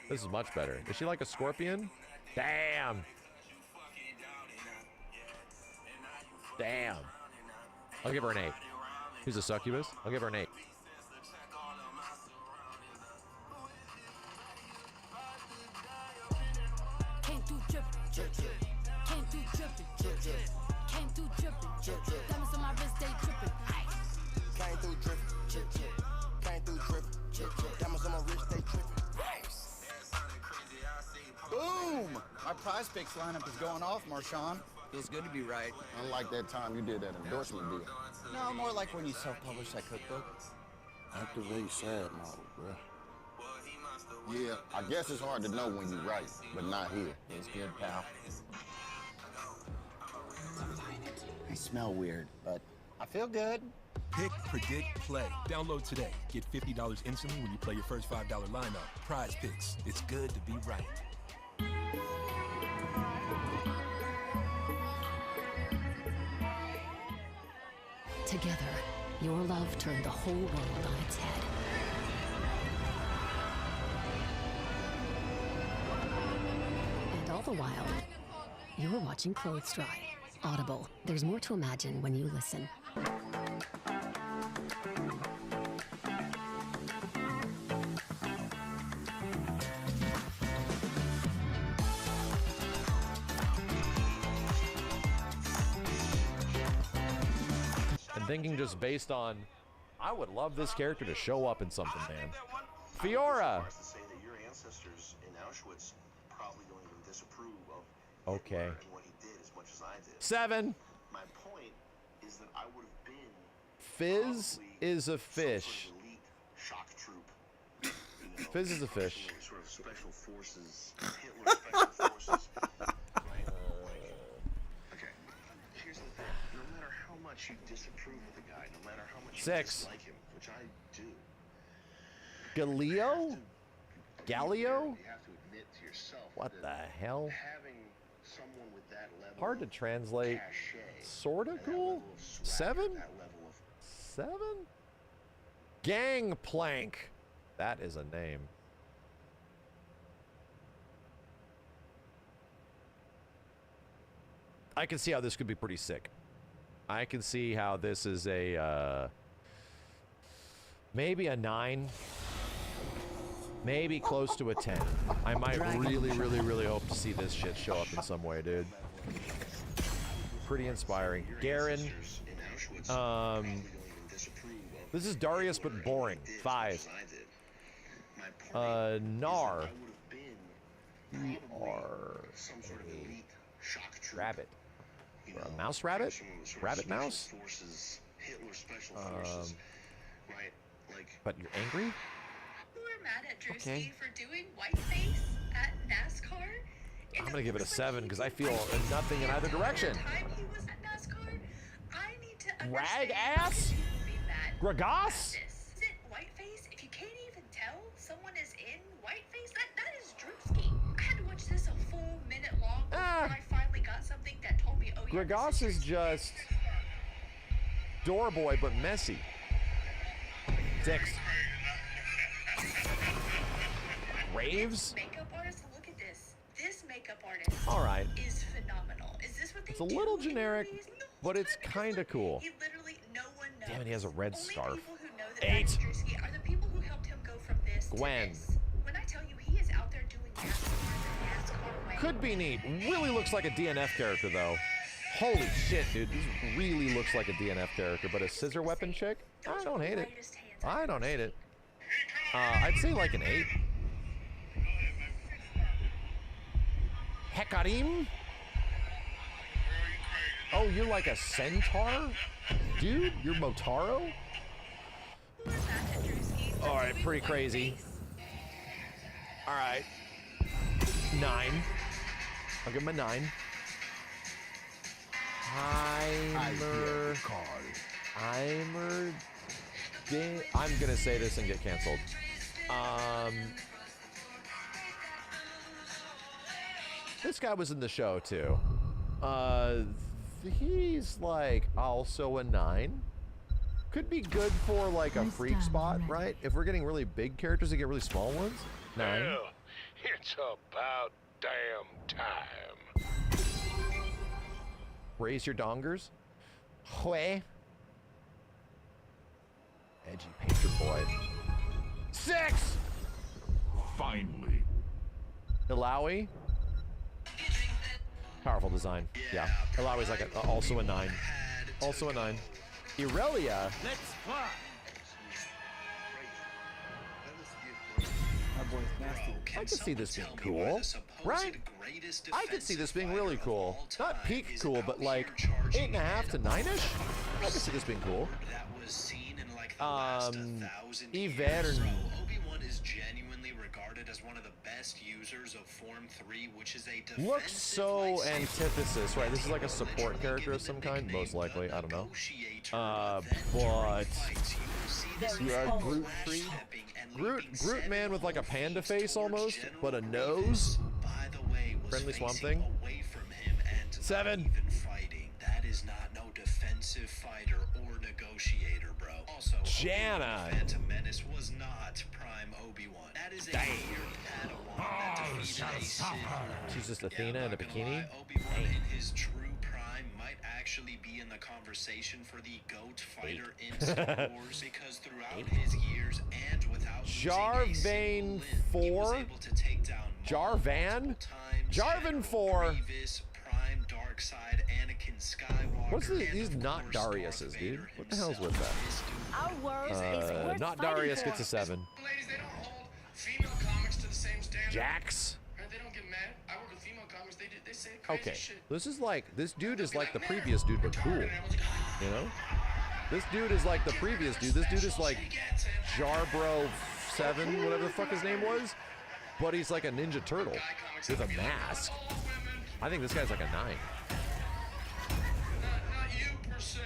This is much better. Is she like a scorpion? Damn. Damn. I'll give her an 8. Who's a succubus? I'll give her an 8. Came through drippin', came through drippin'. Our prize picks lineup is going off, Marshawn. Feels good to be right. Unlike that time you did that endorsement deal. No, more like when you self-published that cookbook. Activate sad model, bruh. Yeah, I guess it's hard to know when you write, but not here. It's good, pal. I smell weird, but I feel good. Pick, predict, play. Download today. Get $50 instantly when you play your first $5 lineup. Prize Picks. It's good to be right. Together, your love turned the whole world on its head. And all the while, you were watching clothes dry. Audible. There's more to imagine when you listen. And thinking just based on, I would love this character to show up in something, man. Fiora! To say that your ancestors in Auschwitz probably don't even disapprove of Okay. Hitler and what he did as much as I did. 7. My point is that I would have been Fizz is a fish. some sort of elite shock troop. You know, Fizz is a fish. Sort of special forces, Hitler special forces. Right? Okay. Here's the thing. No matter how much you disapprove of the guy, no matter how much you 6. dislike him, which I do, Galio? Galio? you have to admit to yourself What that the hell? having someone with that level Hard to of translate. cachet, Sorta and that cool. level of swagger, 7? that level of 7? Gangplank. That is a name. I can see how this could be pretty sick. I can see how this is a, maybe a 9. Maybe close to a 10. I might really hope to see this shit show up in some way, dude. Pretty inspiring. Garen. This is Darius, but boring. 5. Gnar. You are a rabbit. Or a mouse rabbit? Rabbit mouse? Hitler special forces, right? Like, but you're angry? People are mad at Drewski Okay. for doing whiteface at NASCAR. I'm gonna give it a 7 because I feel nothing in either direction. Time he was at NASCAR, I need to Rag understand how ass? can people be mad Gragas? at this. Is it whiteface? If you can't even tell someone is in whiteface, that is Drewski. I had to watch this a full minute long before I finally got something that told me, oh yeah, Gragas is just Doorboy, but messy. 6. Raves? Makeup artist, look at this. This makeup artist All right. is phenomenal. Is this what they It's a do little in generic, movies? No, but it's kind of cool. he literally, no one knows. Damn it, he has a red Only scarf. people who know that 8. Drewski are the people who helped him go from this Gwen. to this. When I tell you he is out there doing NASCAR the NASCAR way. Could be neat. Really looks like a DNF character, though. Holy shit, dude. This really looks like a DNF character, but a scissor weapon chick? I don't hate it. I don't hate it. I'd say like an 8. Hekarim? Oh, you're like a centaur? Dude, you're Motaro? Alright, pretty crazy. Alright. 9. I'll give him a 9. Heimer. I'm gonna say this and get canceled. This guy was in the show too. He's like also a 9. Could be good for like a freak spot, right? If we're getting really big characters to get really small ones. 9. Well, it's about damn time. Raise your dongers. Hue. Edgy painter boy. 6! Finally. Ilaoi. Powerful design. Yeah. Ilaoi's like also a 9. Also a 9. Irelia. Let's fly. Our boy's nasty. I can see this being cool, right? I could see this being really cool. Not peak cool, but like 8.5 to 9ish. I could see this being cool. Evan Obi-Wan is genuinely regarded as one of the best users of Form 3, which is a defensive looks so antithesis, right? This is like a support character of some kind, most likely. I don't know. But Groot free. Groot man with like a panda face almost, but a nose. Friendly Swamp Thing. 7. That is not no defensive fighter or negotiator, bro. Also, Janna. Phantom Menace was not Prime Obi-Wan. That is a weird Padawan that defeated a Sith. She's just Athena in a bikini. Obi-Wan in his true prime might actually be in the conversation for the GOAT fighter in Star Wars because throughout his years and without Jarvan 4. Jarvan? Jarvan 4. Prime Dark Side Anakin Skywalker. What's the, these not Darius's, dude? What the hell's with that? Our world is worth Not fighting Darius for. gets a 7. Ladies, they don't hold female comics to the same standard. Jax. They don't get mad. I work with female comics. They say crazy Okay, shit. this is like, this dude is like the previous dude, but cool. You know? This dude is like the previous dude. This dude is like Jarbro 7, whatever the fuck his name was. But he's like a Ninja Turtle with a mask. I think this guy's like a 9.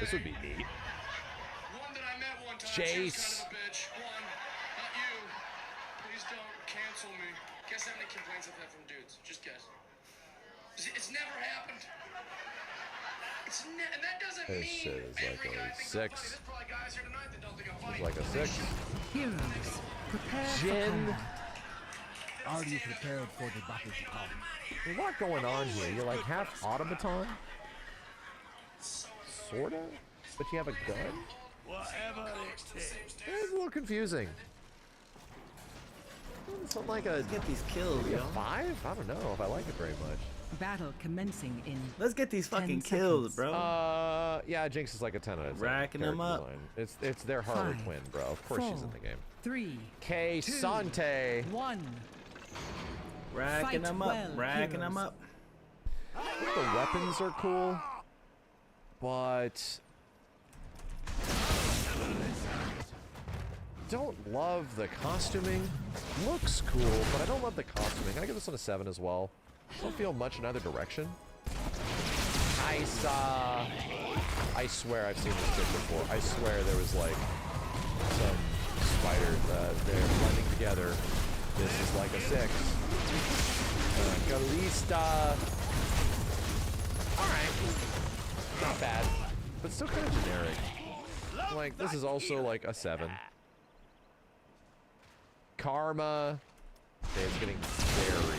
This would be neat. Chase. Please don't cancel me. Guess how many complaints I've had from dudes? Just guess. It's never happened. And that doesn't This mean shit is like every guy a thinks I'm funny. 6. There's probably guys here tonight that don't think I'm funny. It's like a 6. Heroes, prepare for Jin. combat. Are you prepared for the battle to come? There's a lot going on here. You're like half automaton. Sorta? But you have a gun? Whatever it takes. It's a little confusing. Something like a... Get these kills, maybe a yo. 5? I don't know if I like it very much. Battle commencing in. Let's get these 10 fucking kills, seconds. bro. Yeah, Jinx is like a 10 out of 10. Racking them character up. design. It's their Harley 5, Quinn, bro. Of course she's in the game. 3, K 2, Sante. 1. Racking Fight them up. well, Racking them heroes. up. I think the weapons are cool, but don't love the costuming. Looks cool, but I don't love the costuming. I give this one a 7 as well. Don't feel much in either direction. I swear I've seen this shit before. I swear there was like some spiders. They're blending together. This is like a 6. Kalista. Alright. Not bad. But still kind of generic. Like, this is also like a 7. Karma. Okay, it's getting very...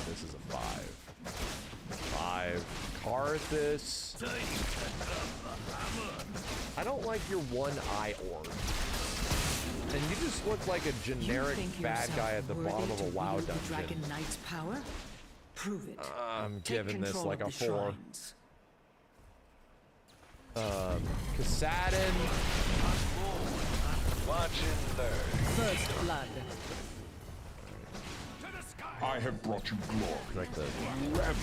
this is a 5. 5. Karthus. I don't like your one eye orb. And you just look like a generic bad guy at the bottom of a WoW dungeon. Dragon Knight's power? Prove it. I'm Take giving this control like of a the 4. shrines. Kassadin. Watch and learn. First blood. I have brought you glory. Like the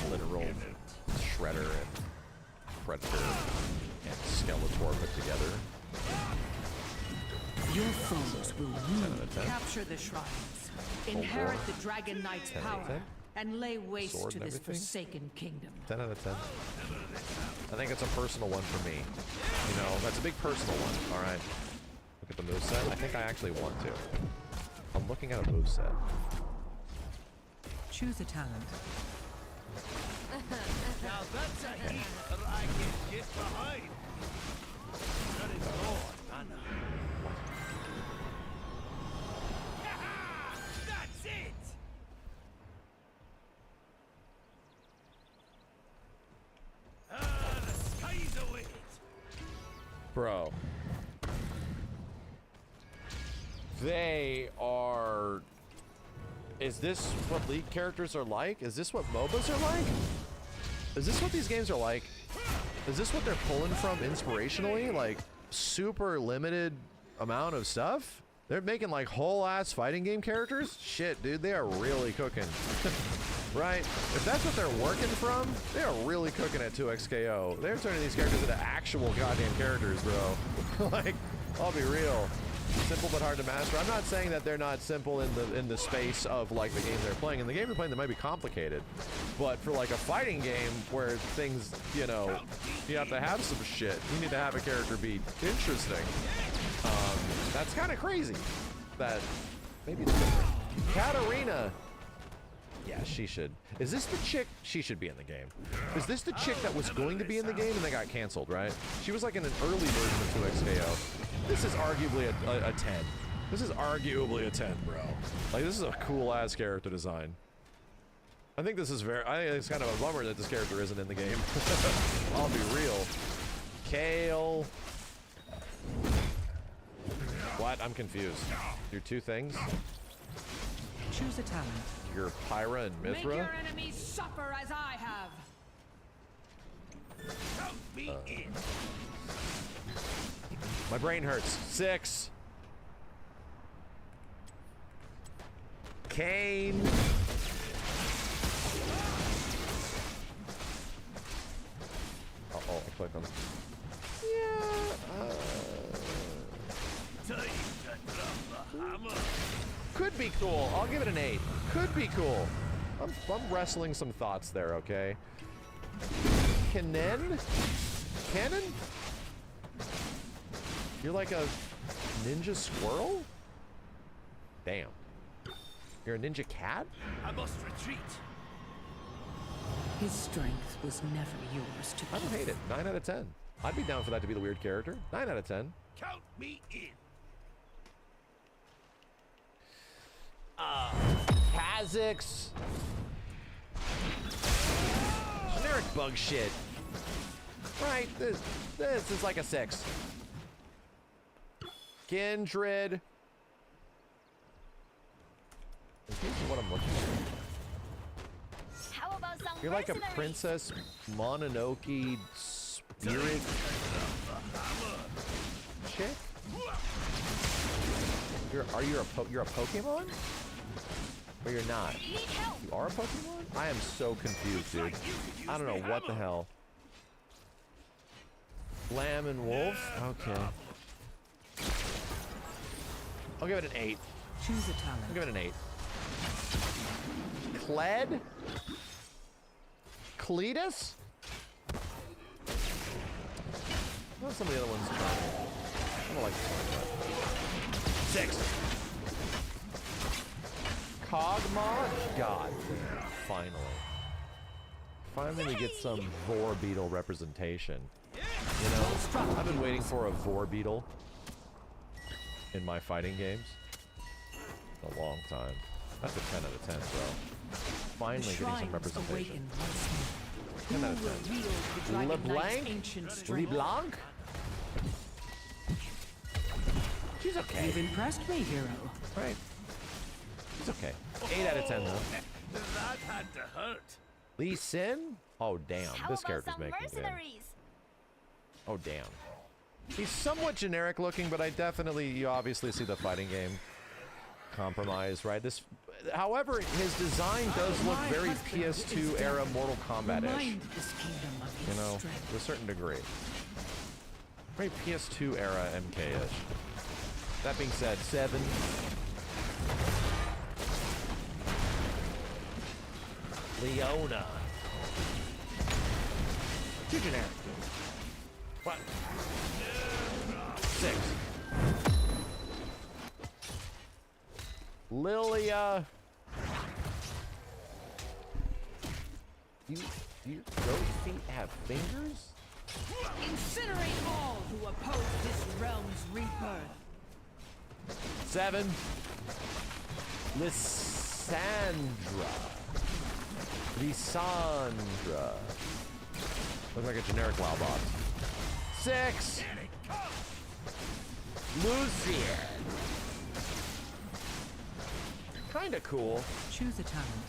literal Shredder and Predator and Skeletor put together. Your foes will 10 out of 10. capture the shrines, inherit the Dragon Knight's 10 out of power, 10. and lay waste Sword to and this everything? forsaken kingdom. 10 out of 10. I think it's a personal one for me. You know, that's a big personal one. All right. Look at the moveset. I think I actually want to. I'm looking at a moveset. Choose a talent. Now that's a healer I can get behind. That is Lord Anna. That's it! The sky's the limit. Bro. They are... Is this what League characters are like? Is this what MOBAs are like? Is this what these games are like? Is this what they're pulling from inspirationally? Like, super limited amount of stuff? They're making like whole ass fighting game characters? Shit, dude, they are really cooking. Right? If that's what they're working from, they are really cooking at 2XKO. They're turning these characters into actual goddamn characters, bro. Like, I'll be real. Simple but hard to master. I'm not saying that they're not simple in the space of like the game they're playing. In the game they're playing, they might be complicated. But for like a fighting game where things, you know, you have to have some shit. You need to have a character be interesting. That's kind of crazy. That maybe it's different. Katarina. Yeah, she should. Is this the chick? She should be in the game. Is this the chick that was going to be in the game and they got canceled, right? She was like in an early version of 2XKO. This is arguably a 10. This is arguably a 10, bro. Like, this is a cool-ass character design. I think this is very... I think it's kind of a bummer that this character isn't in the game. I'll be real. Kale. What? I'm confused. Your two things? Choose a talent. Your Pyra and Mithra? Make your enemies suffer as I have. Count me in. My brain hurts. 6. Kane. Uh-oh, I clicked on. Could be cool. I'll give it an 8. Could be cool. I'm wrestling some thoughts there, okay? Cannon? You're like a ninja squirrel? Damn. You're a ninja cat? I must retreat. His strength was never yours to keep. I don't hate it. 9 out of 10. I'd be down for that to be the weird character. 9 out of 10. Count me in. Kha'Zix. Generic bug shit. Right, this is like a 6. Kindred. Here's what I'm looking for. How about some You're like a mercenaries? Princess Mononoke spirit chick? You're a Pokemon? Or you're not? You are a Pokemon? I am so confused, dude. I don't know what the hell. Lamb and Wolf? Okay. I'll give it an 8. Choose a talent. I'll give it an 8. Kled? Cletus? What are some of the other ones? I don't like this one. 6. Cogmod? God damn, finally. Finally we get some Vorbeetle representation. You know, I've been waiting for a Vorbeetle in my fighting games a long time. That's a 10 out of 10, bro. Finally getting some representation. 10 out of 10. LeBlanc? LeBlanc? She's okay. You've impressed me, hero. Right. She's okay. 8 out of 10, though. That had to hurt. Lee Sin? Oh, damn. How This about character's some making it. mercenaries? Oh, damn. He's somewhat generic looking, but I definitely, you obviously see the fighting game compromise, right? This, however, his design does look very PS2 era Mortal Kombat-ish. You know, to a certain degree. Very PS2 era MK-ish. That being said, 7. Leona. Too generic. What? 6. Lilia. Do your goat feet have fingers? Incinerate all who oppose this realm's rebirth. 7. Lissandra. Looks like a generic WoW box. 6. Lucian. Kinda cool. Choose a talent.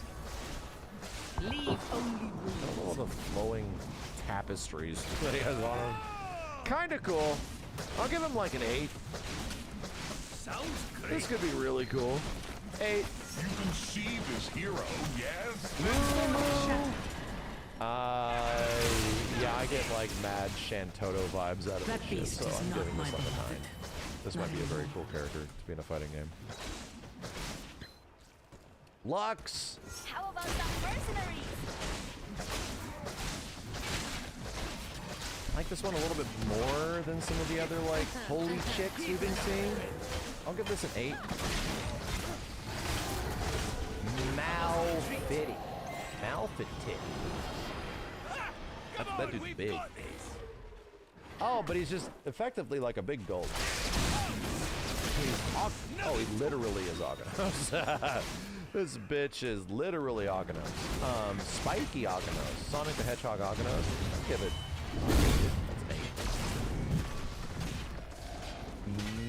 Leave only All the flowing tapestries that he has on him. Kinda cool. I'll give him like an 8. This could be really cool. 8. You can see this hero, yes? Yeah, I get like mad Shantoto vibes out of That this shit, beast so is I'm not giving my this like a 9. beloved. This might be a very cool character to be in a fighting game. Lux! How about some mercenaries? I like this one a little bit more than some of the other like holy chicks we've been seeing. I'll give this an 8. Malfitty. Malfitty. That dude's big. Oh, but he's just effectively like a big gold. Oh, he literally is Ognos. This bitch is literally Ognos. Spiky Ognos. Sonic the Hedgehog Ognos. I'll give it. That's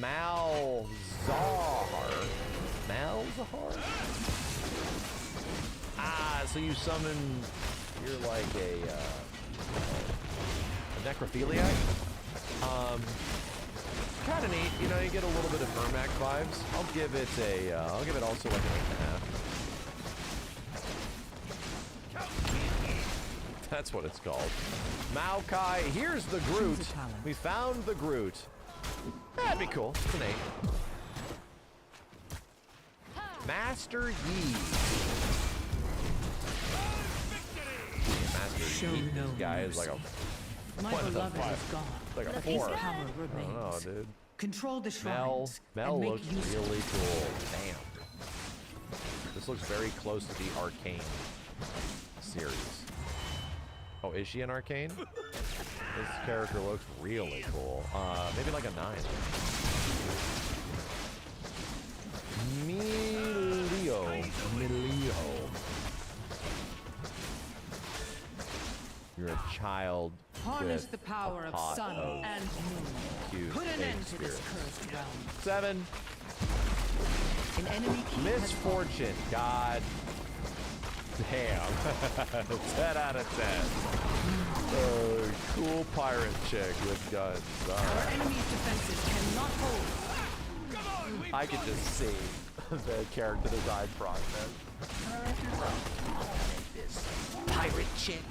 8. Malzahar. Malzahar? Ah, so you summon. You're like a necrophiliac. Kind of neat. You know, you get a little bit of Ermac vibes. I'll give it a. I'll give it also like an 8.5. That's what it's called. Maokai. Here's the Groot. We found the Groot. That'd be cool. It's an 8. Master Yi. Master Yi. This guy is like a. My What the beloved fuck? is gone. Like a But 4. his power I don't remains. know, dude. Control the Mel shrines and make looks use really cool. Damn. This looks very close to the Arcane series. Oh, is she an Arcane? This character looks really cool. Maybe like a 9. Milio. You're a child. Harness with the power a of pot sun of and moon. cute Put an egg end to this spirits. cursed realm. 7. An enemy keep has Misfortune. God damn. 10 out of 10. Cool pirate chick with guns. All Our right. enemy's defenses cannot hold. I could just see the character design process. This pirate chick,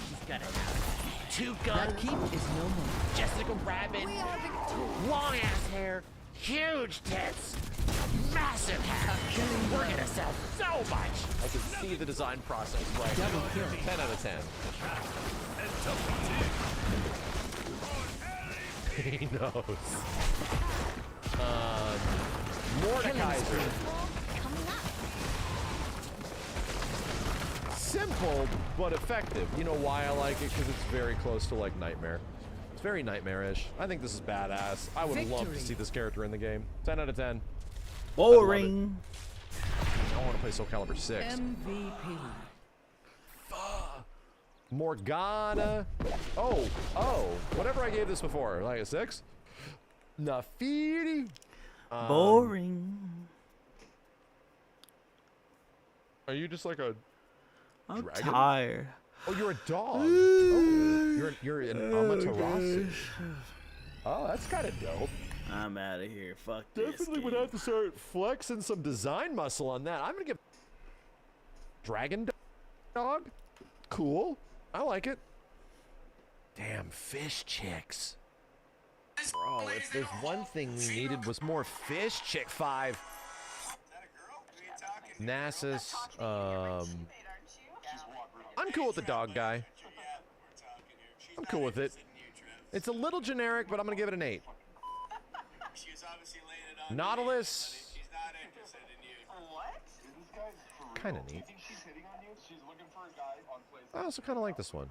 she's gonna have 2 guns. That keep is no more. Jessica Rabbit. Long ass hair. Huge tits. Massive hat. We're gonna sell so much. I can see the design process right now. 10 out of 10. He knows. Mordekaiser. Simple, but effective. You know why I like it? Because it's very close to like Nightmare. It's very Nightmare-ish. I think this is badass. I would love to see this character in the game. 10 out of 10. Boring. I want to play Soul Calibur 6. MVP. Morgana. Oh. Whatever I gave this before. Like a 6? Nafiri. Boring. Are you just like a I'm dragon? tired. Oh, you're a dog. Oh, you're an Amaterasu. Oh, that's kind of dope. I'm out of here. Fuck this. Definitely would have to start flexing some design muscle on that. I'm gonna give Dragon Dog. Cool. I like it. Damn fish chicks. Bro, if there's one thing we needed was more fish chick 5. Nasus. I'm cool with the dog guy. I'm cool with it. It's a little generic, but I'm gonna give it an 8. Nautilus. Kind of neat. I also kind of like this one.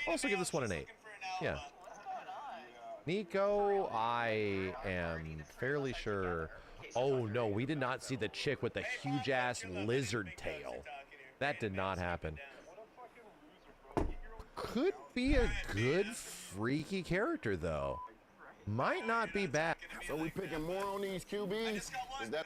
I'll also give this one an 8. Yeah. Nico, I am fairly sure. Oh no, we did not see the chick with the huge ass lizard tail. That did not happen. Could be a good freaky character though. Might not be bad. So we picking more on these QBs? Is that